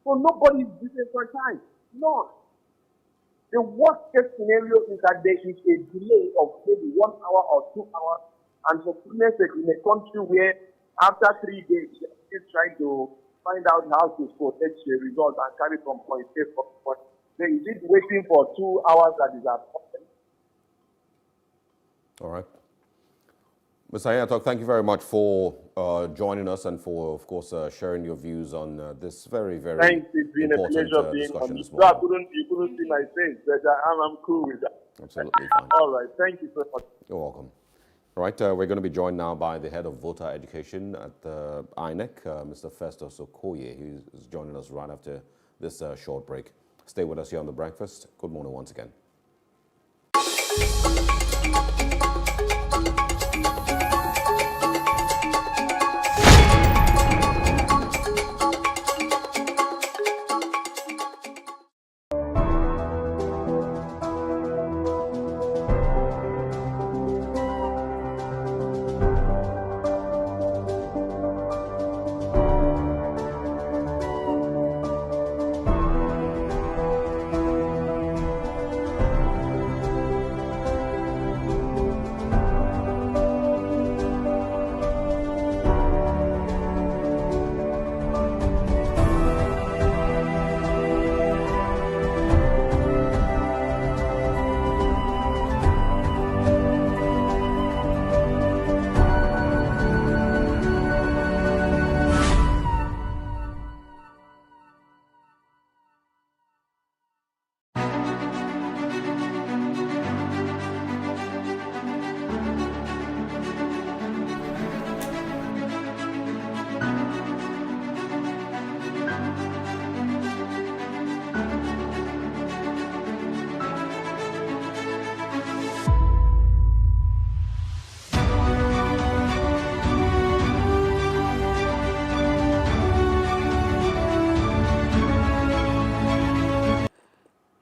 Speaker 19: So nobody is decentralized. No. The worst case scenario is that there is a delay of maybe 1 hour or 2 hours, and for goodness sake, in a country where after 3 days, you're still trying to find out how to protect the results and carry from point A to point B. Then is it waiting for 2 hours that is important?
Speaker 12: All right. Mr. Iyatok, thank you very much for joining us and for, of course, sharing your views on this very, very
Speaker 19: Thanks. It's been a pleasure being on this. You couldn't see my face, but I'm cool with that.
Speaker 12: Absolutely fine.
Speaker 19: All right. Thank you so much.
Speaker 12: You're welcome. All right, we're going to be joined now by the head of voter education at the INEC, Mr. Festus Okoye, who is joining us right after this short break. Stay with us here on The Breakfast. Good morning once again.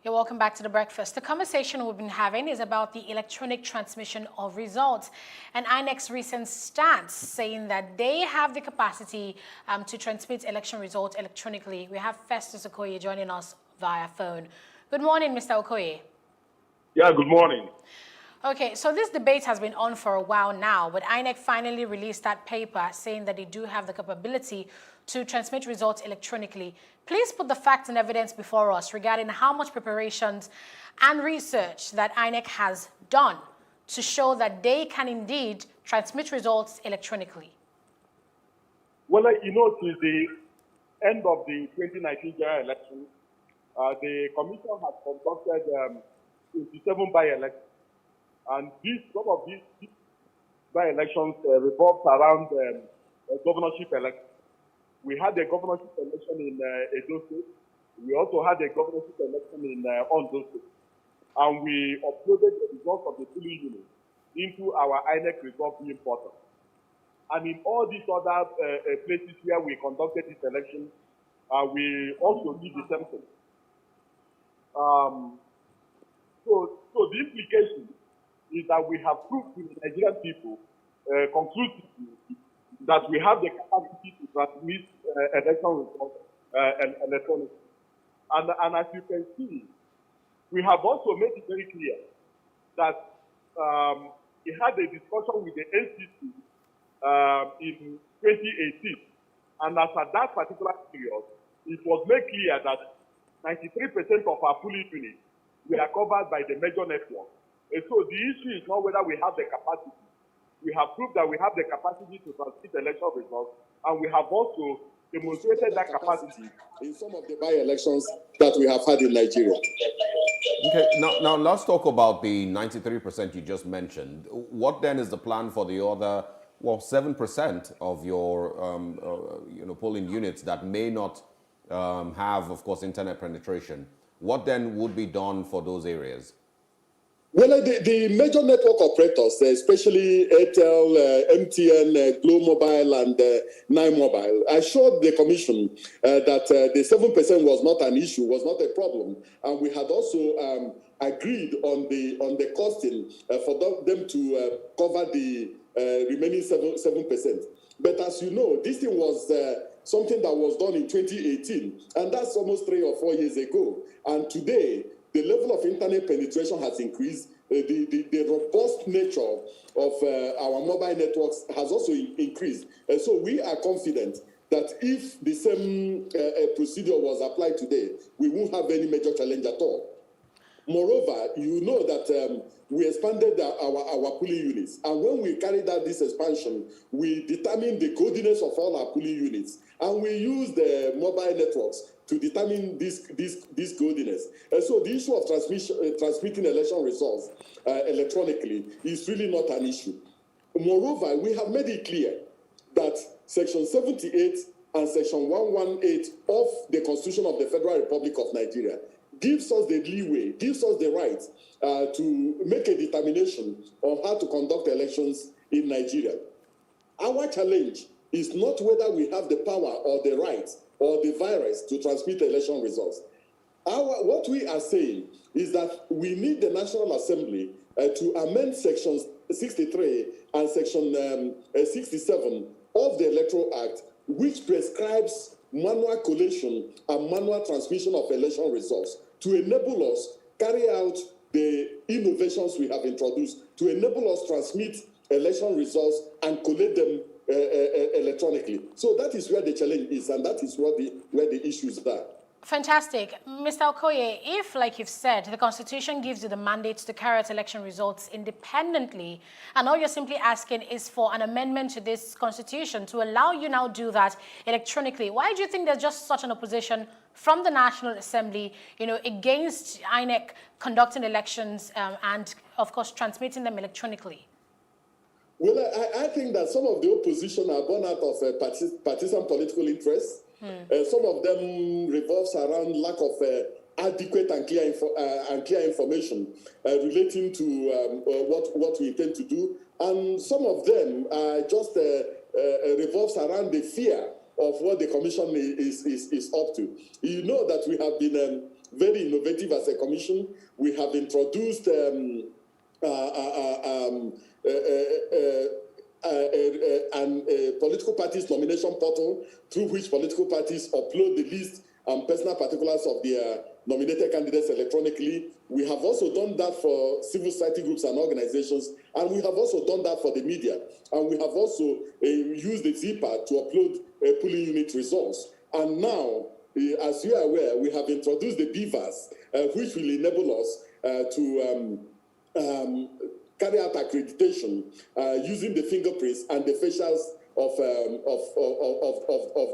Speaker 13: Welcome back to The Breakfast. The conversation we've been having is about the electronic transmission of results and INEC's recent stance saying that they have the capacity to transmit election results electronically. We have Festus Okoye joining us via phone. Good morning, Mr. Okoye.
Speaker 19: Yeah, good morning.
Speaker 13: Okay, so this debate has been on for a while now, but INEC finally released that paper saying that they do have the capability to transmit results electronically. Please put the facts and evidence before us regarding how much preparations and research that INEC has done to show that they can indeed transmit results electronically.
Speaker 19: Well, you know, till the end of the 2019 general election, the commission has conducted 27 by-elections. And some of these by-elections revolved around governorship elections. We had a governorship election in Edo State. We also had a governorship election in Ondo State. And we uploaded the results of the polling unit into our INEC result viewing portal. And in all these other places where we conducted this election, we also did the same thing. So the implication is that we have proved to the Nigerian people conclusively that we have the capacity to transmit election results electronically. And as you can see, we have also made it very clear that we had a discussion with the NCC in 2018. And as at that particular period, it was made clear that 93% of our polling units were covered by the major network. And so the issue is not whether we have the capacity. We have proved that we have the capacity to transmit election results, and we have also demonstrated that capacity in some of the by-elections that we have had in Nigeria.
Speaker 12: Okay, now let's talk about the 93% you just mentioned. What then is the plan for the other, 7% of your polling units that may not have, of course, internet penetration? What then would be done for those areas?
Speaker 19: Well, the major network operators, especially Airtel, MTN, Glo Mobile, and Nine Mobile, assured the commission that the 7% was not an issue, was not a problem, and we had also agreed on the costing for them to cover the remaining 7%. But as you know, this thing was something that was done in 2018, and that's almost 3 or 4 years ago. And today, the level of internet penetration has increased. The robust nature of our mobile networks has also increased. And so we are confident that if the same procedure was applied today, we won't have any major challenge at all. Moreover, you know that we expanded our polling units. And when we carried out this expansion, we determined the coordinates of all our polling units. And we used the mobile networks to determine these coordinates. And so the issue of transmitting election results electronically is really not an issue.
Speaker 20: Moreover, we have made it clear that Section 78 and Section 118 of the Constitution of the Federal Republic of Nigeria gives us the leeway, gives us the right to make a determination on how to conduct elections in Nigeria. Our challenge is not whether we have the power or the right or the virus to transmit election results. What we are saying is that we need the National Assembly to amend Sections 63 and Section 67 of the Electoral Act, which prescribes manual collation and manual transmission of election results to enable us carry out the innovations we have introduced, to enable us transmit election results and collate them electronically. So that is where the challenge is, and that is where the issues are.
Speaker 13: Fantastic. Mr. Okoye, if, like you've said, the Constitution gives you the mandate to carry out election results independently, and all you're simply asking is for an amendment to this Constitution to allow you now do that electronically, why do you think there's just such an opposition from the National Assembly, against INEC conducting elections and, of course, transmitting them electronically?
Speaker 20: Well, I think that some of the opposition are born out of partisan political interests. Some of them revolves around lack of adequate and clear information relating to what we intend to do, and some of them just revolves around the fear of what the Commission is up to. You know that we have been very innovative as a Commission. We have introduced political parties nomination portal through which political parties upload the list and personal particulars of their nominated candidates electronically. We have also done that for civil society groups and organizations, and we have also done that for the media. And we have also used the ZIPA to upload polling unit results. And now, as you are aware, we have introduced the BVAS, which will enable us to carry out accreditation using the fingerprints and the facials of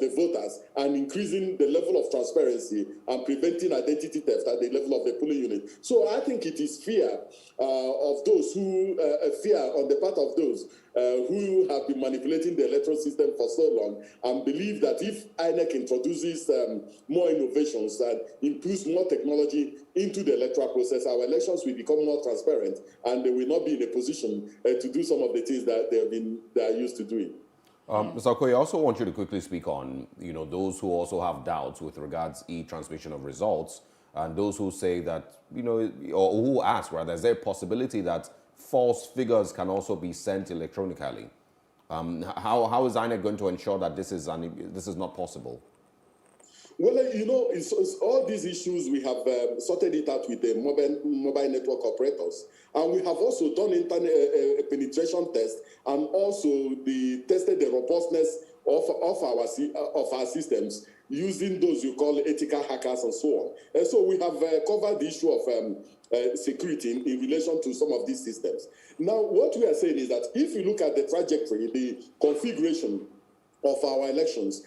Speaker 20: the voters, and increasing the level of transparency and preventing identity theft at the level of the polling unit. So I think it is fear of those who fear on the part of those who have been manipulating the electoral system for so long, and believe that if INEC introduces more innovations and improves more technology into the electoral process, our elections will become more transparent, and they will not be in a position to do some of the things that they are used to doing.
Speaker 12: Mr. Okoye, I also want you to quickly speak on, those who also have doubts with regards e-transmission of results, and those who say that, or who ask rather, is there a possibility that false figures can also be sent electronically? How is INEC going to ensure that this is not possible?
Speaker 20: Well, it's all these issues, we have sorted it out with the mobile network operators. And we have also done a penetration test, and also tested the robustness of our systems using those you call ethical hackers and so on. And so we have covered the issue of security in relation to some of these systems. Now, what we are saying is that if you look at the trajectory, the configuration of our elections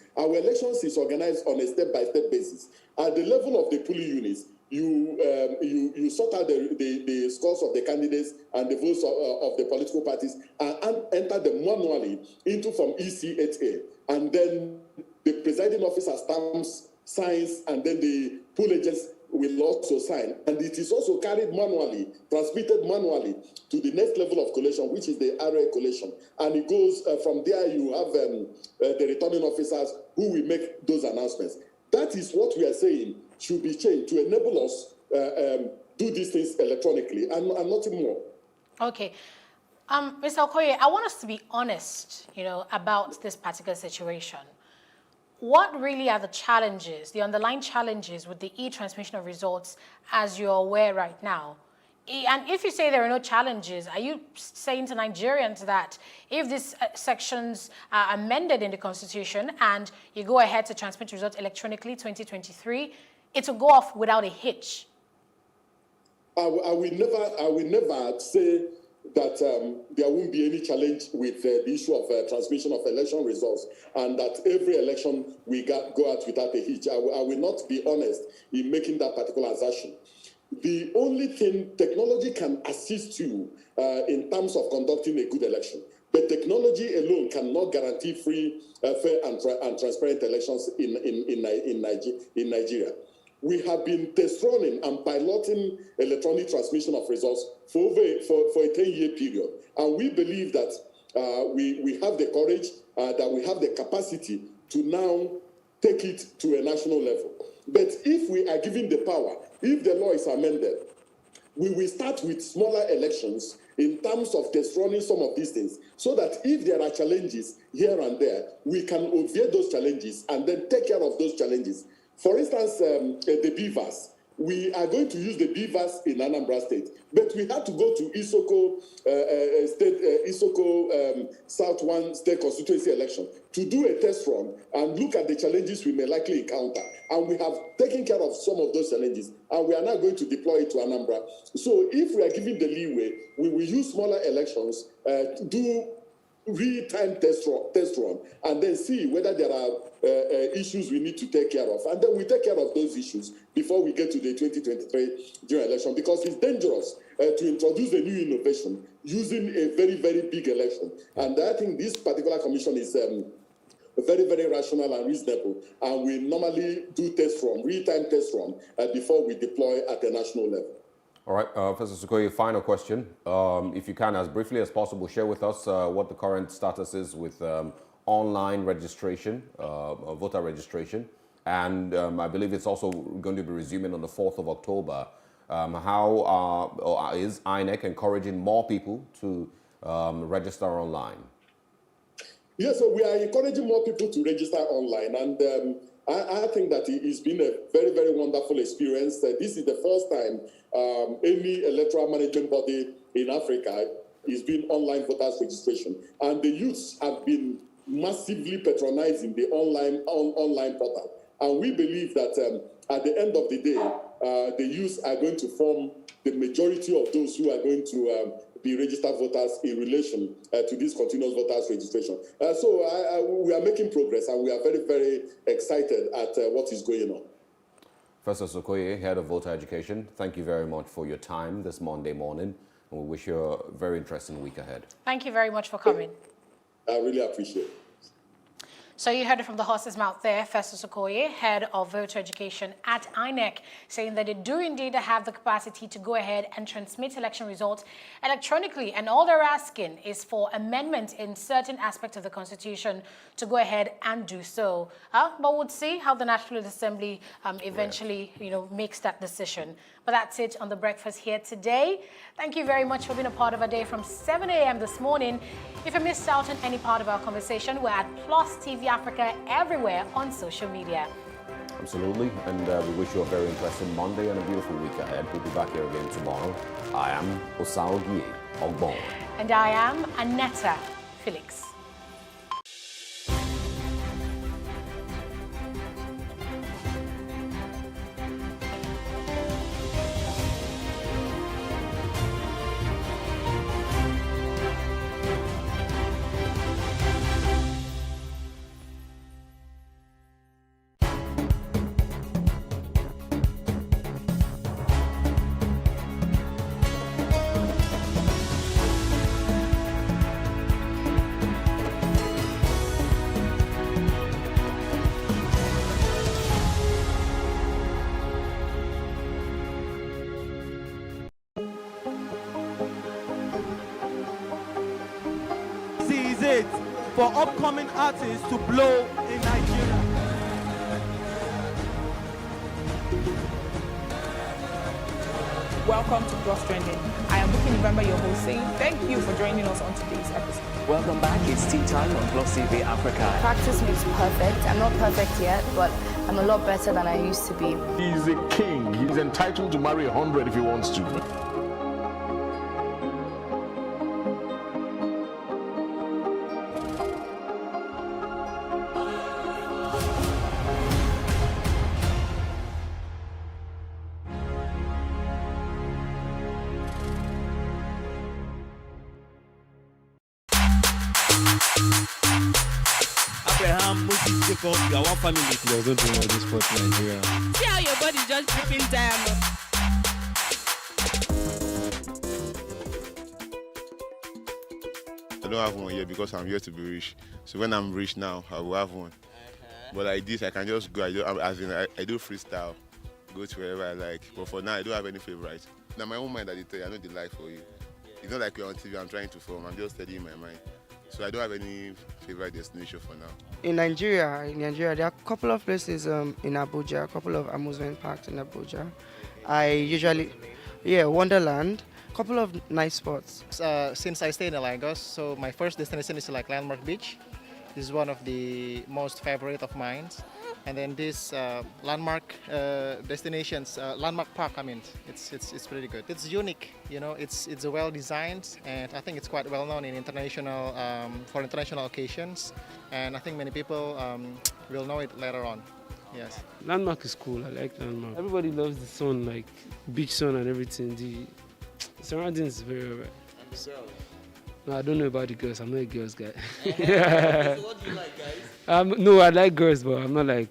Speaker 20: is organized on a step-by-step basis. At the level of the polling units, you sort out the scores of the candidates and the votes of the political parties and enter them manually into from EC8A. And then the presiding officer stamps, signs, and then the poll agents will also sign. And it is also carried manually, transmitted manually to the next level of collation, which is the RA collation. And it goes from there, you have the returning officers who will make those announcements. That is what we are saying should be changed to enable us do these things electronically and nothing more.
Speaker 13: Okay. Mr. Okoye, I want us to be honest, about this particular situation. What really are the challenges, the underlying challenges with the e-transmission of results as you're aware right now? And if you say there are no challenges, are you saying to Nigerians that if these sections are amended in the Constitution and you go ahead to transmit results electronically 2023, it will go off without a hitch?
Speaker 20: I will never say that there won't be any challenge with the issue of transmission of election results, and that every election we go out without a hitch. I will not be honest in making that particular assertion. The only thing technology can assist you in terms of conducting a good election. But technology alone cannot guarantee free, fair, and transparent elections in Nigeria. We have been test running and piloting electronic transmission of results for a 10-year period. And we believe that we have the courage, that we have the capacity to now take it to a national level. But if we are given the power, if the law is amended, we will start with smaller elections in terms of test running some of these things, so that if there are challenges here and there, we can obviate those challenges and then take care of those challenges. For instance, the beavers. We are going to use the beavers in Anambra State, but we had to go to Isoko South 1 State Constituency election to do a test run and look at the challenges we may likely encounter. And we have taken care of some of those challenges, and we are now going to deploy it to Anambra. So if we are given the leeway, we will use smaller elections, do real-time test run, and then see whether there are issues we need to take care of. And then we take care of those issues before we get to the 2023 general election, because it's dangerous to introduce a new innovation using a very, very big election. And I think this particular commission is very, very rational and reasonable. And we normally do real-time test run before we deploy at the national level.
Speaker 12: All right, Professor Sukoye, final question. If you can, as briefly as possible, share with us what the current status is with online registration, voter registration. And I believe it's also going to be resuming on the 4th of October. How is INEC encouraging more people to register online?
Speaker 20: Yes, so we are encouraging more people to register online. And I think that it's been a very, very wonderful experience. This is the first time any electoral management body in Africa is doing online voters registration. And the youths have been massively patronizing the online portal. And we believe that at the end of the day, the youths are going to form the majority of those who are going to be registered voters in relation to this continuous voters registration. So we are making progress, and we are very, very excited at what is going on.
Speaker 12: Professor Sukoye, Head of Voter Education, thank you very much for your time this Monday morning, and we wish you a very interesting week ahead.
Speaker 13: Thank you very much for coming.
Speaker 20: I really appreciate it.
Speaker 13: So you heard it from the horse's mouth there, Professor Sukoye, Head of Voter Education at INEC, saying that they do indeed have the capacity to go ahead and transmit election results electronically. And all they're asking is for amendment in certain aspects of the Constitution to go ahead and do so. But we'll see how the National Assembly eventually, makes that decision. But that's it on The Breakfast here today. Thank you very much for being a part of our day from 7 a.m. this morning. If you missed out on any part of our conversation, we're at PlusTvAfrica everywhere on social media.
Speaker 12: Absolutely, and we wish you a very interesting Monday and a beautiful week ahead. We'll be back here again tomorrow. I am Osaogie Ogbon.
Speaker 13: And I am Anetta Felix.
Speaker 14: For upcoming artists to blow in Nigeria.
Speaker 8: Welcome to Plus Trending. I am Bookie November, your host, saying thank you for joining us on today's episode.
Speaker 3: Welcome back. It's tea time on PlusTvAfrica.
Speaker 5: Practice makes perfect. I'm not perfect yet, but I'm a lot better than I used to be.
Speaker 18: He's a king. He's entitled to marry 100 if he wants to.
Speaker 10: You are one family. You're going to know this sport in Nigeria.
Speaker 21: See how your body just dripping diamond.
Speaker 1: don't have one yet because I'm yet to be rich. So when I'm rich now, I will have one. But like this, I can just go. I do freestyle, go to wherever I like. But for now, I don't have any favorite. Now my own mind, I tell you, I know the life for you. It's not like you're on TV. I'm trying to film. I'm just studying my mind. So I don't have any favorite destination for now.
Speaker 22: In Nigeria, there are a couple of places in Abuja, a couple of amusement parks in Abuja. I usually, Wonderland, a couple of nice spots.
Speaker 23: Since I stay in Lagos, so my first destination is like Landmark Beach. This is one of the most favorite of mine. And then this landmark destinations, landmark park. I mean, it's pretty good. It's unique, It's well designed, and I think it's quite well known in international for international occasions. And I think many people will know it later on. Yes.
Speaker 10: Landmark is cool. I like Landmark. Everybody loves the sun, like beach sun and everything. The surroundings is very alright.
Speaker 24: And the girls?
Speaker 10: No, I don't know about the girls. I'm not a girls guy.
Speaker 24: So what do you like, guys?
Speaker 10: No, I like girls, but I'm not like.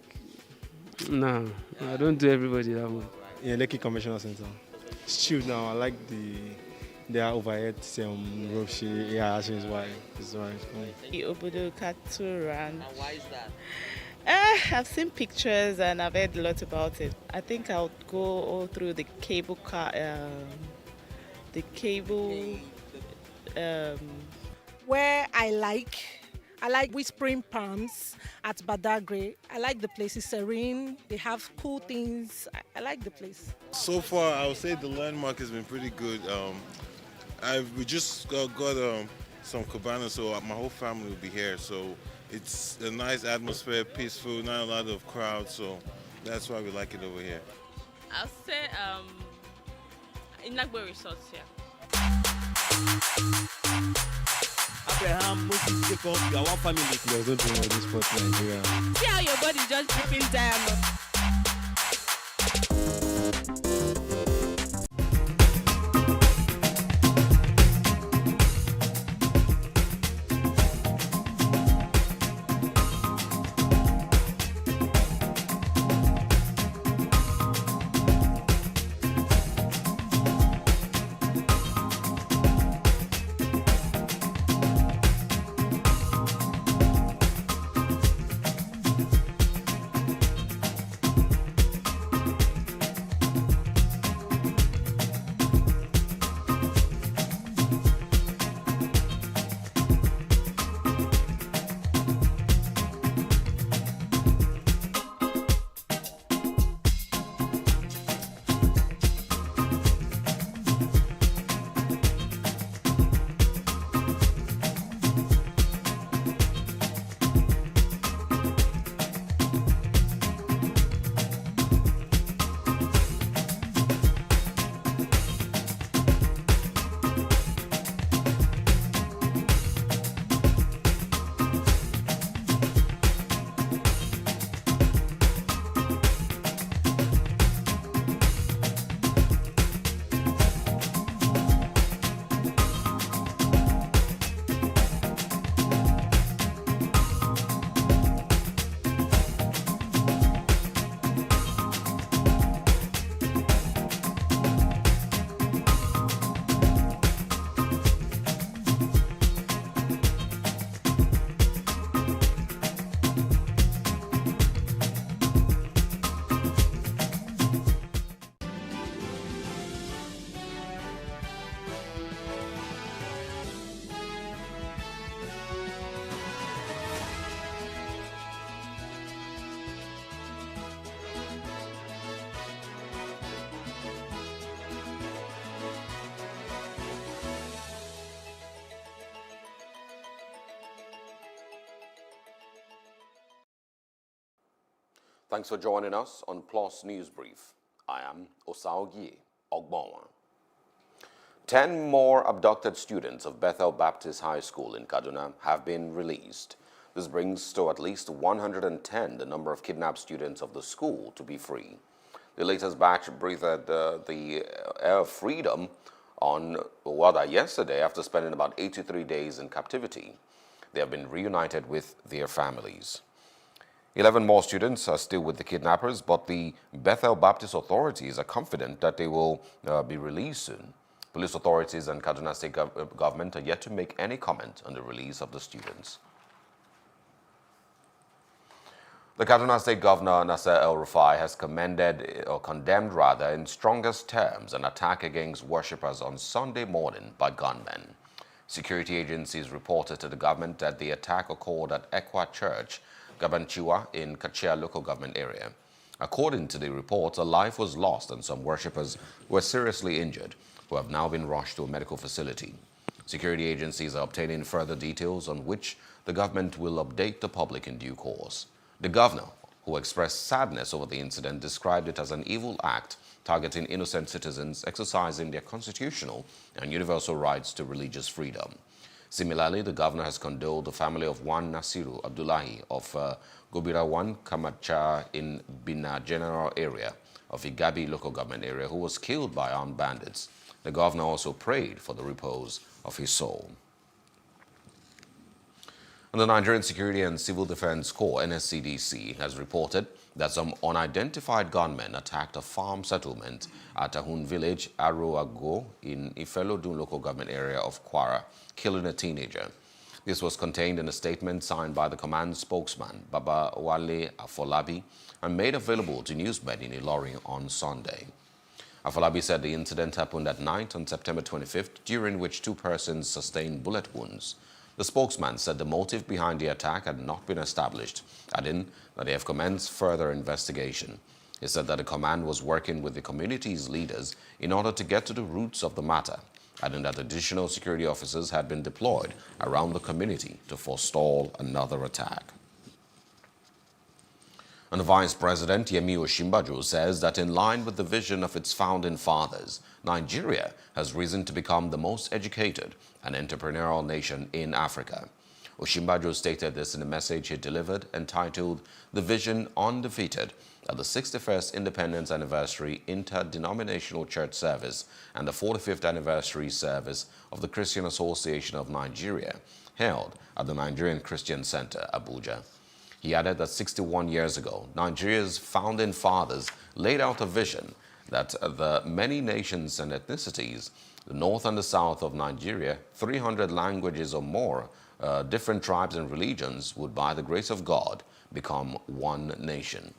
Speaker 10: Nah, I don't do everybody that much.
Speaker 25: Yeah, Lekki Conventional Center. It's chill now. I like their overhead rope. Yeah, that's why. It's why it's funny.
Speaker 26: Obodo Katuran.
Speaker 24: And why is that?
Speaker 26: I've seen pictures and I've heard a lot about it. I think I'll go all through the cable car,
Speaker 11: Where I like Whispering Palms at Badagry. I like the place. It's serene. They have cool things. I like the place.
Speaker 1: So far, I would say the landmark has been pretty good. We just got some cabanas, so my whole family will be here. So it's a nice atmosphere, peaceful, not a lot of crowds. So that's why we like it over here.
Speaker 21: I'll say in Nagbo Resorts here.
Speaker 14: Abraham, Moses, Jacob, you are one family.
Speaker 10: There's no doing all this sport in Nigeria.
Speaker 21: See how your body just dripping diamond.
Speaker 12: Thanks for joining us on Plus News Brief. I am Osaogie Ogbonwa. 10 more abducted students of Bethel Baptist High School in Kaduna have been released. This brings to at least 110 the number of kidnapped students of the school to be free. The latest batch breathed the air of freedom on yesterday after spending about 83 days in captivity. They have been reunited with their families. 11 more students are still with the kidnappers, but the Bethel Baptist authorities are confident that they will be released soon. Police authorities and Kaduna State government are yet to make any comment on the release of the students. The Kaduna State Governor Nasser El-Rufai has condemned in strongest terms an attack against worshippers on Sunday morning by gunmen. Security agencies reported to the government that the attack occurred at Ekwa Church, Gabanchiwa, in Kachia local government area. According to the reports, a life was lost and some worshippers were seriously injured, who have now been rushed to a medical facility. Security agencies are obtaining further details on which the government will update the public in due course. The governor, who expressed sadness over the incident, described it as an evil act targeting innocent citizens exercising their constitutional and universal rights to religious freedom. Similarly, the governor has condoled the family of one Nasiru Abdullahi of Gobirawan Kamacha in Bina General area of Igabi local government area, who was killed by armed bandits. The governor also prayed for the repose of his soul. And the Nigerian Security and Civil Defense Corps, NSCDC, has reported that some unidentified gunmen attacked a farm settlement at Ahun village, Aroago, in Ifelodun local government area of Kwara, killing a teenager. This was contained in a statement signed by the command spokesman, Baba Wale Afolabi, and made available to newsmen in Ilorin on Sunday. Afolabi said the incident happened at night on September 25th, during which 2 persons sustained bullet wounds. The spokesman said the motive behind the attack had not been established, adding that they have commenced further investigation. He said that the command was working with the community's leaders in order to get to the roots of the matter, adding that additional security officers had been deployed around the community to forestall another attack. And the Vice President, Yemi Osinbajo, says that in line with the vision of its founding fathers, Nigeria has risen to become the most educated and entrepreneurial nation in Africa. Osinbajo stated this in a message he delivered entitled "The Vision Undefeated" at the 61st Independence Anniversary Interdenominational Church Service and the 45th Anniversary Service of the Christian Association of Nigeria, held at the Nigerian Christian Center, Abuja. He added that 61 years ago, Nigeria's founding fathers laid out a vision that the many nations and ethnicities, the north and the south of Nigeria, 300 languages or more, different tribes and religions would, by the grace of God, become one nation.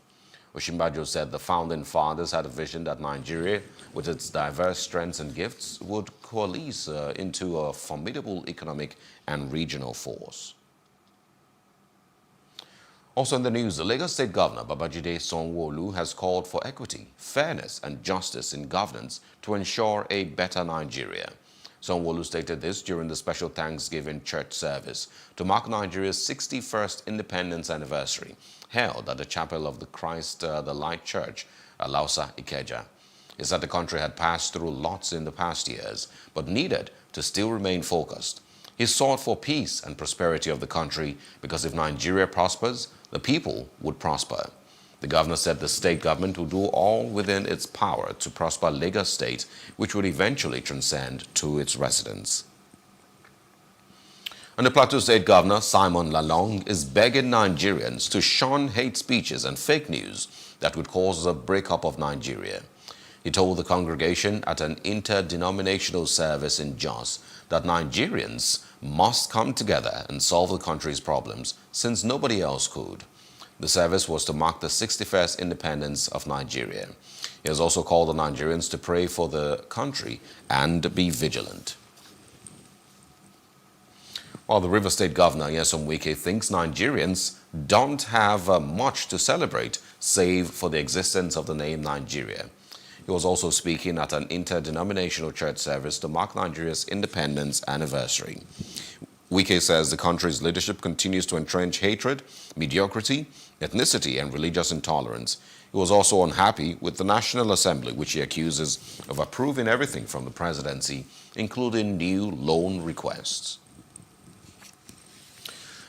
Speaker 12: Osinbajo said the founding fathers had a vision that Nigeria, with its diverse strengths and gifts, would coalesce into a formidable economic and regional force. Also in the news, the Lagos State Governor, Babajide Sanwo-Olu, has called for equity, fairness and justice in governance to ensure a better Nigeria. Sanwo-Olu stated this during the special Thanksgiving church service to mark Nigeria's 61st independence anniversary, held at the chapel of the Christ the Light Church, Alausa, Ikeja. He said the country had passed through lots in the past years, but needed to still remain focused. He sought for peace and prosperity of the country because if Nigeria prospers, the people would prosper. The governor said the state government would do all within its power to prosper Lagos State, which would eventually transcend to its residents. And the Plateau State Governor, Simon Lalong, is begging Nigerians to shun hate speeches and fake news that would cause a breakup of Nigeria. He told the congregation at an interdenominational service in Jos that Nigerians must come together and solve the country's problems, since nobody else could. The service was to mark the 61st independence of Nigeria. He has also called on Nigerians to pray for the country and be vigilant. While the River State Governor, Nyesom Wike, thinks Nigerians don't have much to celebrate save for the existence of the name Nigeria. He was also speaking at an interdenominational church service to mark Nigeria's independence anniversary. Wike says the country's leadership continues to entrench hatred, mediocrity, ethnicity, and religious intolerance. He was also unhappy with the National Assembly, which he accuses of approving everything from the presidency, including new loan requests.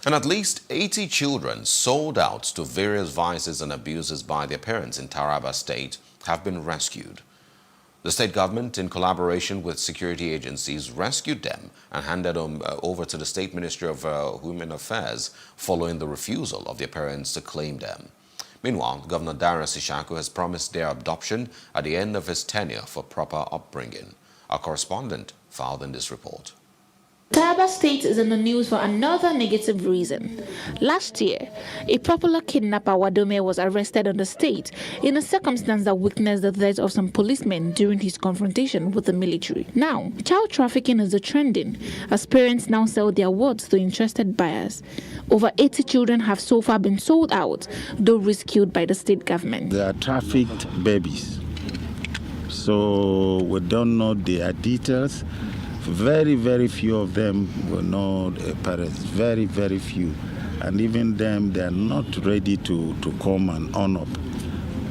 Speaker 12: And at least 80 children sold out to various vices and abuses by their parents in Taraba State have been rescued. The state government, in collaboration with security agencies, rescued them and handed them over to the State Ministry of Women Affairs following the refusal of their parents to claim them. Meanwhile, Governor Darius Ishaku has promised their adoption at the end of his tenure for proper upbringing. Our correspondent filed in this report.
Speaker 2: Taraba State is in the news for another negative reason. Last year, a popular kidnapper Wadome was arrested on the state in a circumstance that witnessed the death of some policemen during his confrontation with the military. Now, child trafficking is the trending, as parents now sell their wards to interested buyers. Over 80 children have so far been sold out, though rescued by the state government.
Speaker 6: They are trafficked babies, so we don't know their details. Very, very few of them will know their parents, very, very few. And even them, they are not ready to come and own up,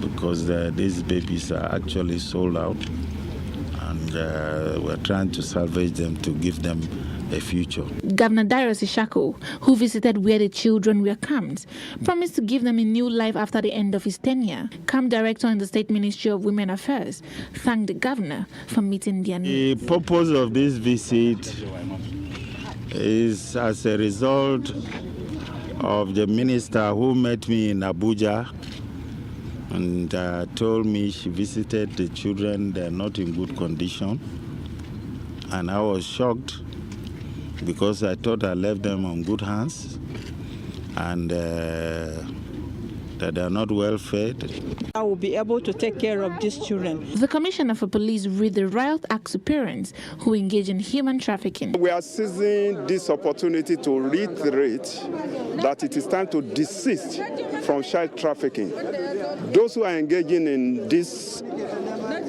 Speaker 6: because these babies are actually sold out. And we're trying to salvage them to give them a future.
Speaker 2: Governor Darius Ishako, who visited where the children were camped, promised to give them a new life after the end of his tenure. Camp director in the State Ministry of Women Affairs thanked the governor for meeting their needs.
Speaker 6: The purpose of this visit is as a result of the minister who met me in Abuja and told me she visited the children. They're not in good condition. And I was shocked, because I thought I left them on good hands and that they are not well fed.
Speaker 7: I will be able to take care of these children.
Speaker 2: The Commissioner for Police read the riot act to parents who engage in human trafficking.
Speaker 9: We are seizing this opportunity to reiterate that it is time to desist from child trafficking. Those who are engaging in this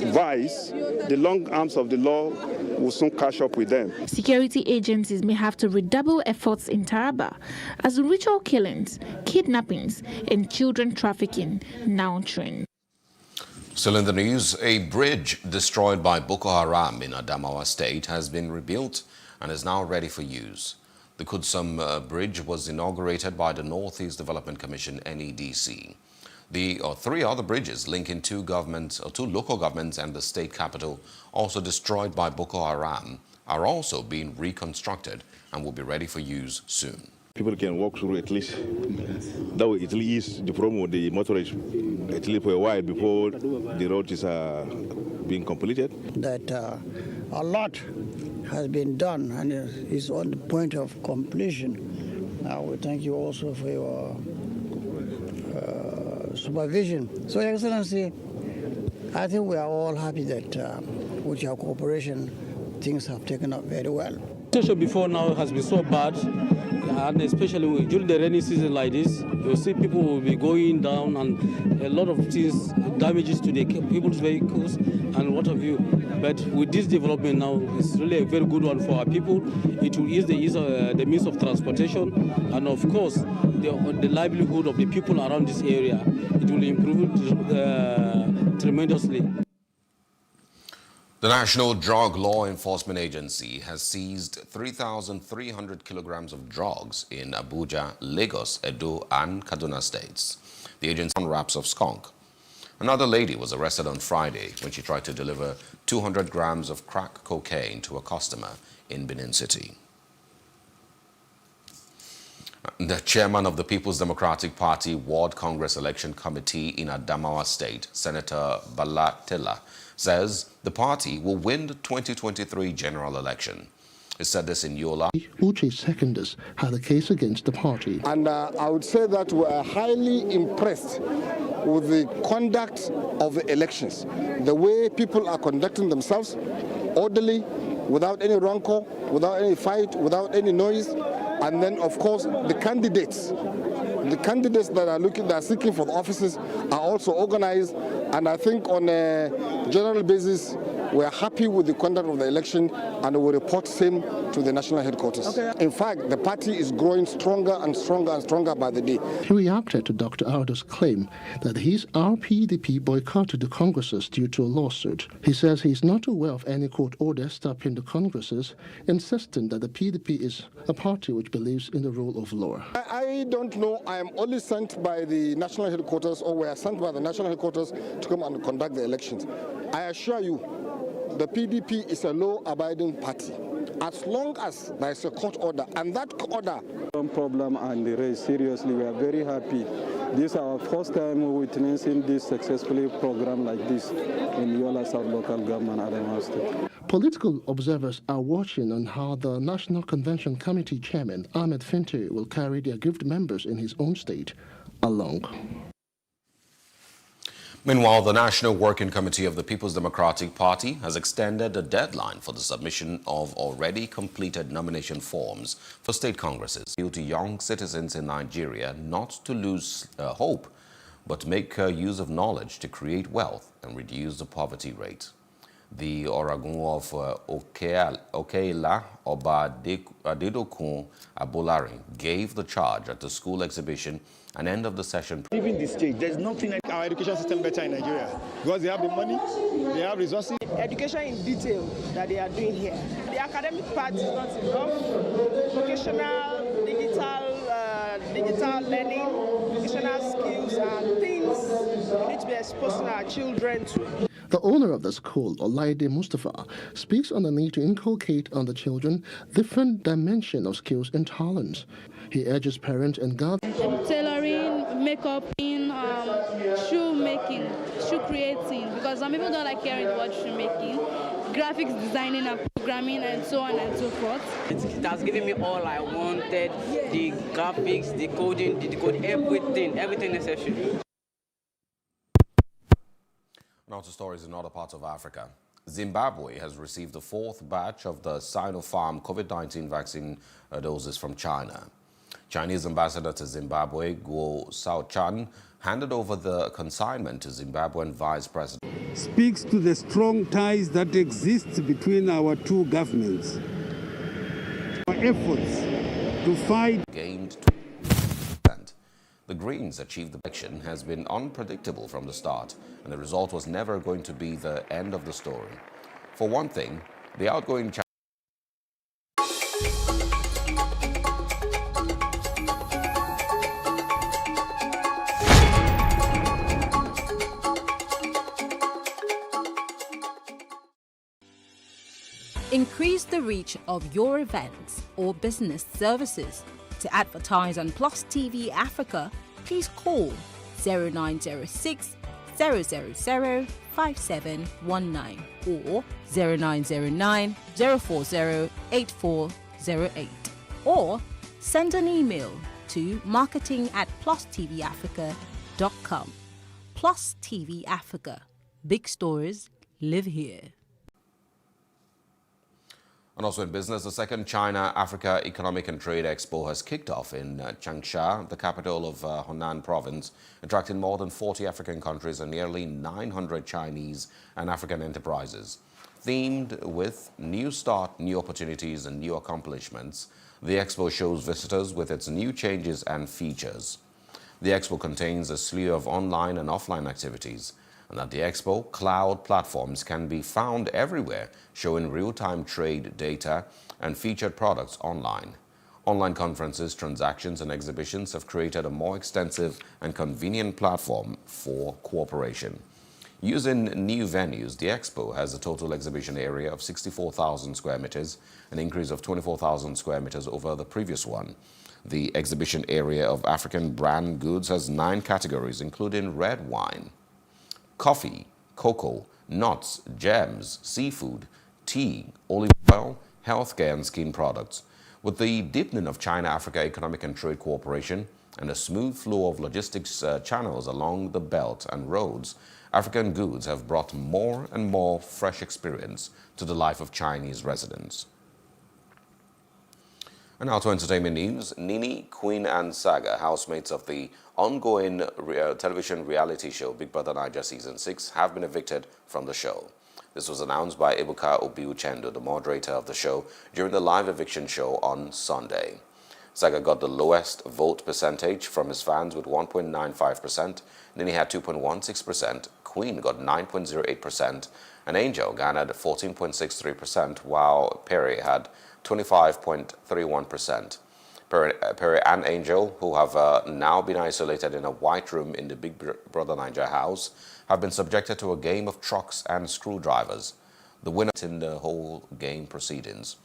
Speaker 9: vice, the long arms of the law will soon catch up with them.
Speaker 2: Security agencies may have to redouble efforts in Taraba as ritual killings, kidnappings, and children trafficking now trend.
Speaker 12: Still in the news, a bridge destroyed by Boko Haram in Adamawa State has been rebuilt and is now ready for use. The Kudsum Bridge was inaugurated by the Northeast Development Commission, NEDC. The three other bridges linking two local governments and the state capital, also destroyed by Boko Haram, are also being reconstructed and will be ready for use soon.
Speaker 15: People can walk through at least. That way it eases the problem with the motorists at least for a while before the road is being completed.
Speaker 16: That a lot has been done and is on the point of completion. Now we thank you also for your supervision. So, Your Excellency, I think we are all happy that with your cooperation, things have taken up very well.
Speaker 14: The situation before now has been so bad, and especially during the rainy season like this, you see people will be going down and a lot of things, damages to the people's vehicles and what have you. But with this development now, it's really a very good one for our people. It will ease the means of transportation, and of course, the livelihood of the people around this area. It will improve tremendously.
Speaker 12: The National Drug Law Enforcement Agency has seized 3,300 kilograms of drugs in Abuja, Lagos, Edo, and Kaduna states. The agency unwraps of skunk. Another lady was arrested on Friday when she tried to deliver 200 grams of crack cocaine to a customer in Benin City. The chairman of the People's Democratic Party Ward Congress Election Committee in Adamawa State, Senator Bala Tilla, says the party will win the 2023 general election. He said this in Yola.
Speaker 27: Uche's seconders had a case against the party.
Speaker 28: And I would say that we are highly impressed with the conduct of the elections. The way people are conducting themselves, orderly, without any rancor, without any fight, without any noise. And then, of course, the candidates that are seeking for the offices are also organized. And I think on a general basis, we are happy with the conduct of the election and we report same to the national headquarters. Okay. In fact, the party is growing stronger and stronger and stronger by the day.
Speaker 27: He reacted to Dr. Aldo's claim that his RPDP boycotted the congresses due to a lawsuit. He says he's not aware of any court order stopping the congresses, insisting that the PDP is a party which believes in the rule of law.
Speaker 28: I don't know. I am only sent by the national headquarters, or we are sent by the national headquarters to come and conduct the elections. I assure you, the PDP is a law-abiding party. As long as there is a court order, and that order...
Speaker 29: Some problem and the race, seriously, we are very happy. This is our first time witnessing this successfully program like this in Yola South Local Government, Adamawa State.
Speaker 27: Political observers are watching on how the National Convention Committee Chairman Ahmed Finte will carry the aggrieved members in his own state along.
Speaker 12: Meanwhile, the National Working Committee of the People's Democratic Party has extended the deadline for the submission of already completed nomination forms for state congresses. Appeal to young citizens in Nigeria not to lose hope, but make use of knowledge to create wealth and reduce the poverty rate. The Oragun of Okeila Oba Adedokun Abolari gave the charge at the school exhibition and end of the session.
Speaker 3: Even this stage, there's nothing like our education system better in Nigeria because they have the money, they have resources.
Speaker 7: Education in detail that they are doing here. The academic part is not enough. Vocational, digital learning, vocational skills and things we need to be exposing our children to.
Speaker 27: The owner of the school, Olaide Mustafa, speaks on the need to inculcate on the children different dimensions of skills and talents. He urges parents and guardians.
Speaker 4: Tailoring, makeup, shoe making, shoe creating, because some people don't like hearing the word shoe making, graphics designing and programming and so on and so forth.
Speaker 5: It has given me all I wanted, the graphics, the coding, the decode, everything necessary.
Speaker 12: Now to stories in other parts of Africa. Zimbabwe has received the fourth batch of the Sinopharm COVID-19 vaccine doses from China. Chinese ambassador to Zimbabwe, Guo Shaochan, handed over the consignment to Zimbabwean Vice President.
Speaker 8: Speaks to the strong ties that exist between our two governments. Our efforts to fight
Speaker 12: gained 20%. The Greens achieved the election has been unpredictable from the start, and the result was never going to be the end of the story. For one thing, the outgoing
Speaker 13: Increase the reach of your events or business services. To advertise on Plus TV Africa, please call 0906 000 5719 or 0909 040 8408 or send an email to marketing@plusttvafrica.com. Plus TV Africa. Big stories live here.
Speaker 12: And also in business, the second China-Africa Economic and Trade Expo has kicked off in Changsha, the capital of Hunan province, attracting more than 40 African countries and nearly 900 Chinese and African enterprises. Themed with New Start, New Opportunities and New Accomplishments, the expo shows visitors with its new changes and features. The expo contains a slew of online and offline activities. And at the expo, cloud platforms can be found everywhere, showing real-time trade data and featured products online. Online conferences, transactions, and exhibitions have created a more extensive and convenient platform for cooperation. Using new venues, the expo has a total exhibition area of 64,000 square meters, an increase of 24,000 square meters over the previous one. The exhibition area of African brand goods has 9 categories, including red wine, coffee, cocoa, nuts, gems, seafood, tea, olive oil, healthcare and skin products. With the deepening of China-Africa Economic and Trade Cooperation and a smooth flow of logistics channels along the belt and roads, African goods have brought more and more fresh experience to the life of Chinese residents. And now to entertainment news. Nini, Queen and Saga, housemates of the ongoing television reality show Big Brother Naija Season 6, have been evicted from the show. This was announced by Ebuka Obiuchendo, the moderator of the show, during the live eviction show on Sunday. Saga got the lowest vote percentage from his fans with 1.95%. Nini had 2.16%. Queen got 9.08%. And Angel garnered 14.63%, while Perry had 25.31%. Perry and Angel, who have now been isolated in a white room in the Big Brother Naija house, have been subjected to a game of trucks and screwdrivers. The winner in the whole game proceedings.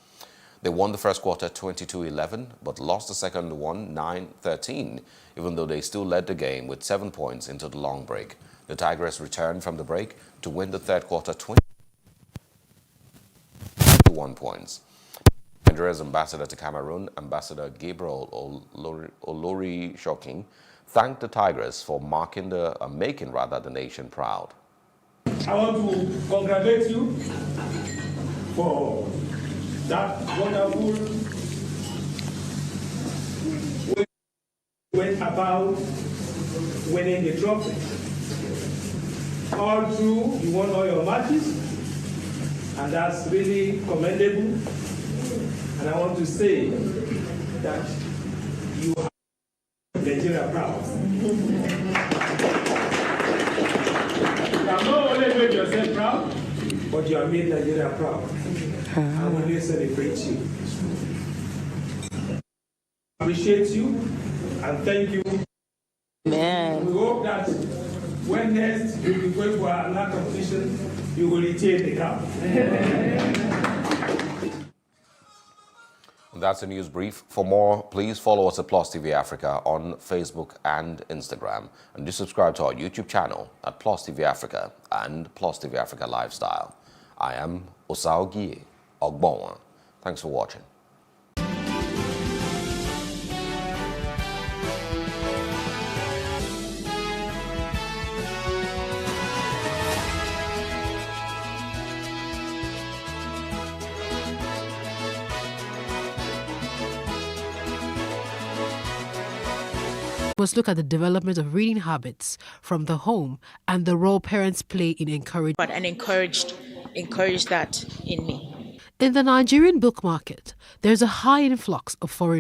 Speaker 12: They won the first quarter 22-11, but lost the second one 9-13, even though they still led the game with 7 points into the long break. The Tigress returned from the break to win the third quarter 20. 31 points. Nigeria's ambassador to Cameroon, Ambassador Gabriel Olori Shokin, thanked the Tigress for making the nation proud.
Speaker 17: I want to congratulate you for that wonderful way you went about winning the trophy. All through, you won all your matches, and that's really commendable. And I want to say that you are Nigeria proud. You have not only made yourself proud, but you have made Nigeria proud. And we will celebrate you. Appreciate you and thank you. Man. We hope that when next you will be going for another competition, you will retain the cup.
Speaker 12: That's a news brief. For more, please follow us at Plus TV Africa on Facebook and Instagram. And do subscribe to our YouTube channel at Plus TV Africa and Plus TV Africa Lifestyle. I am Osaogie Ogbonwa. Thanks for watching.
Speaker 18: Must look at the development of reading habits from the home and the role parents play in encouraging
Speaker 19: and encourage that in me.
Speaker 18: In the Nigerian book market, there's a high influx of foreign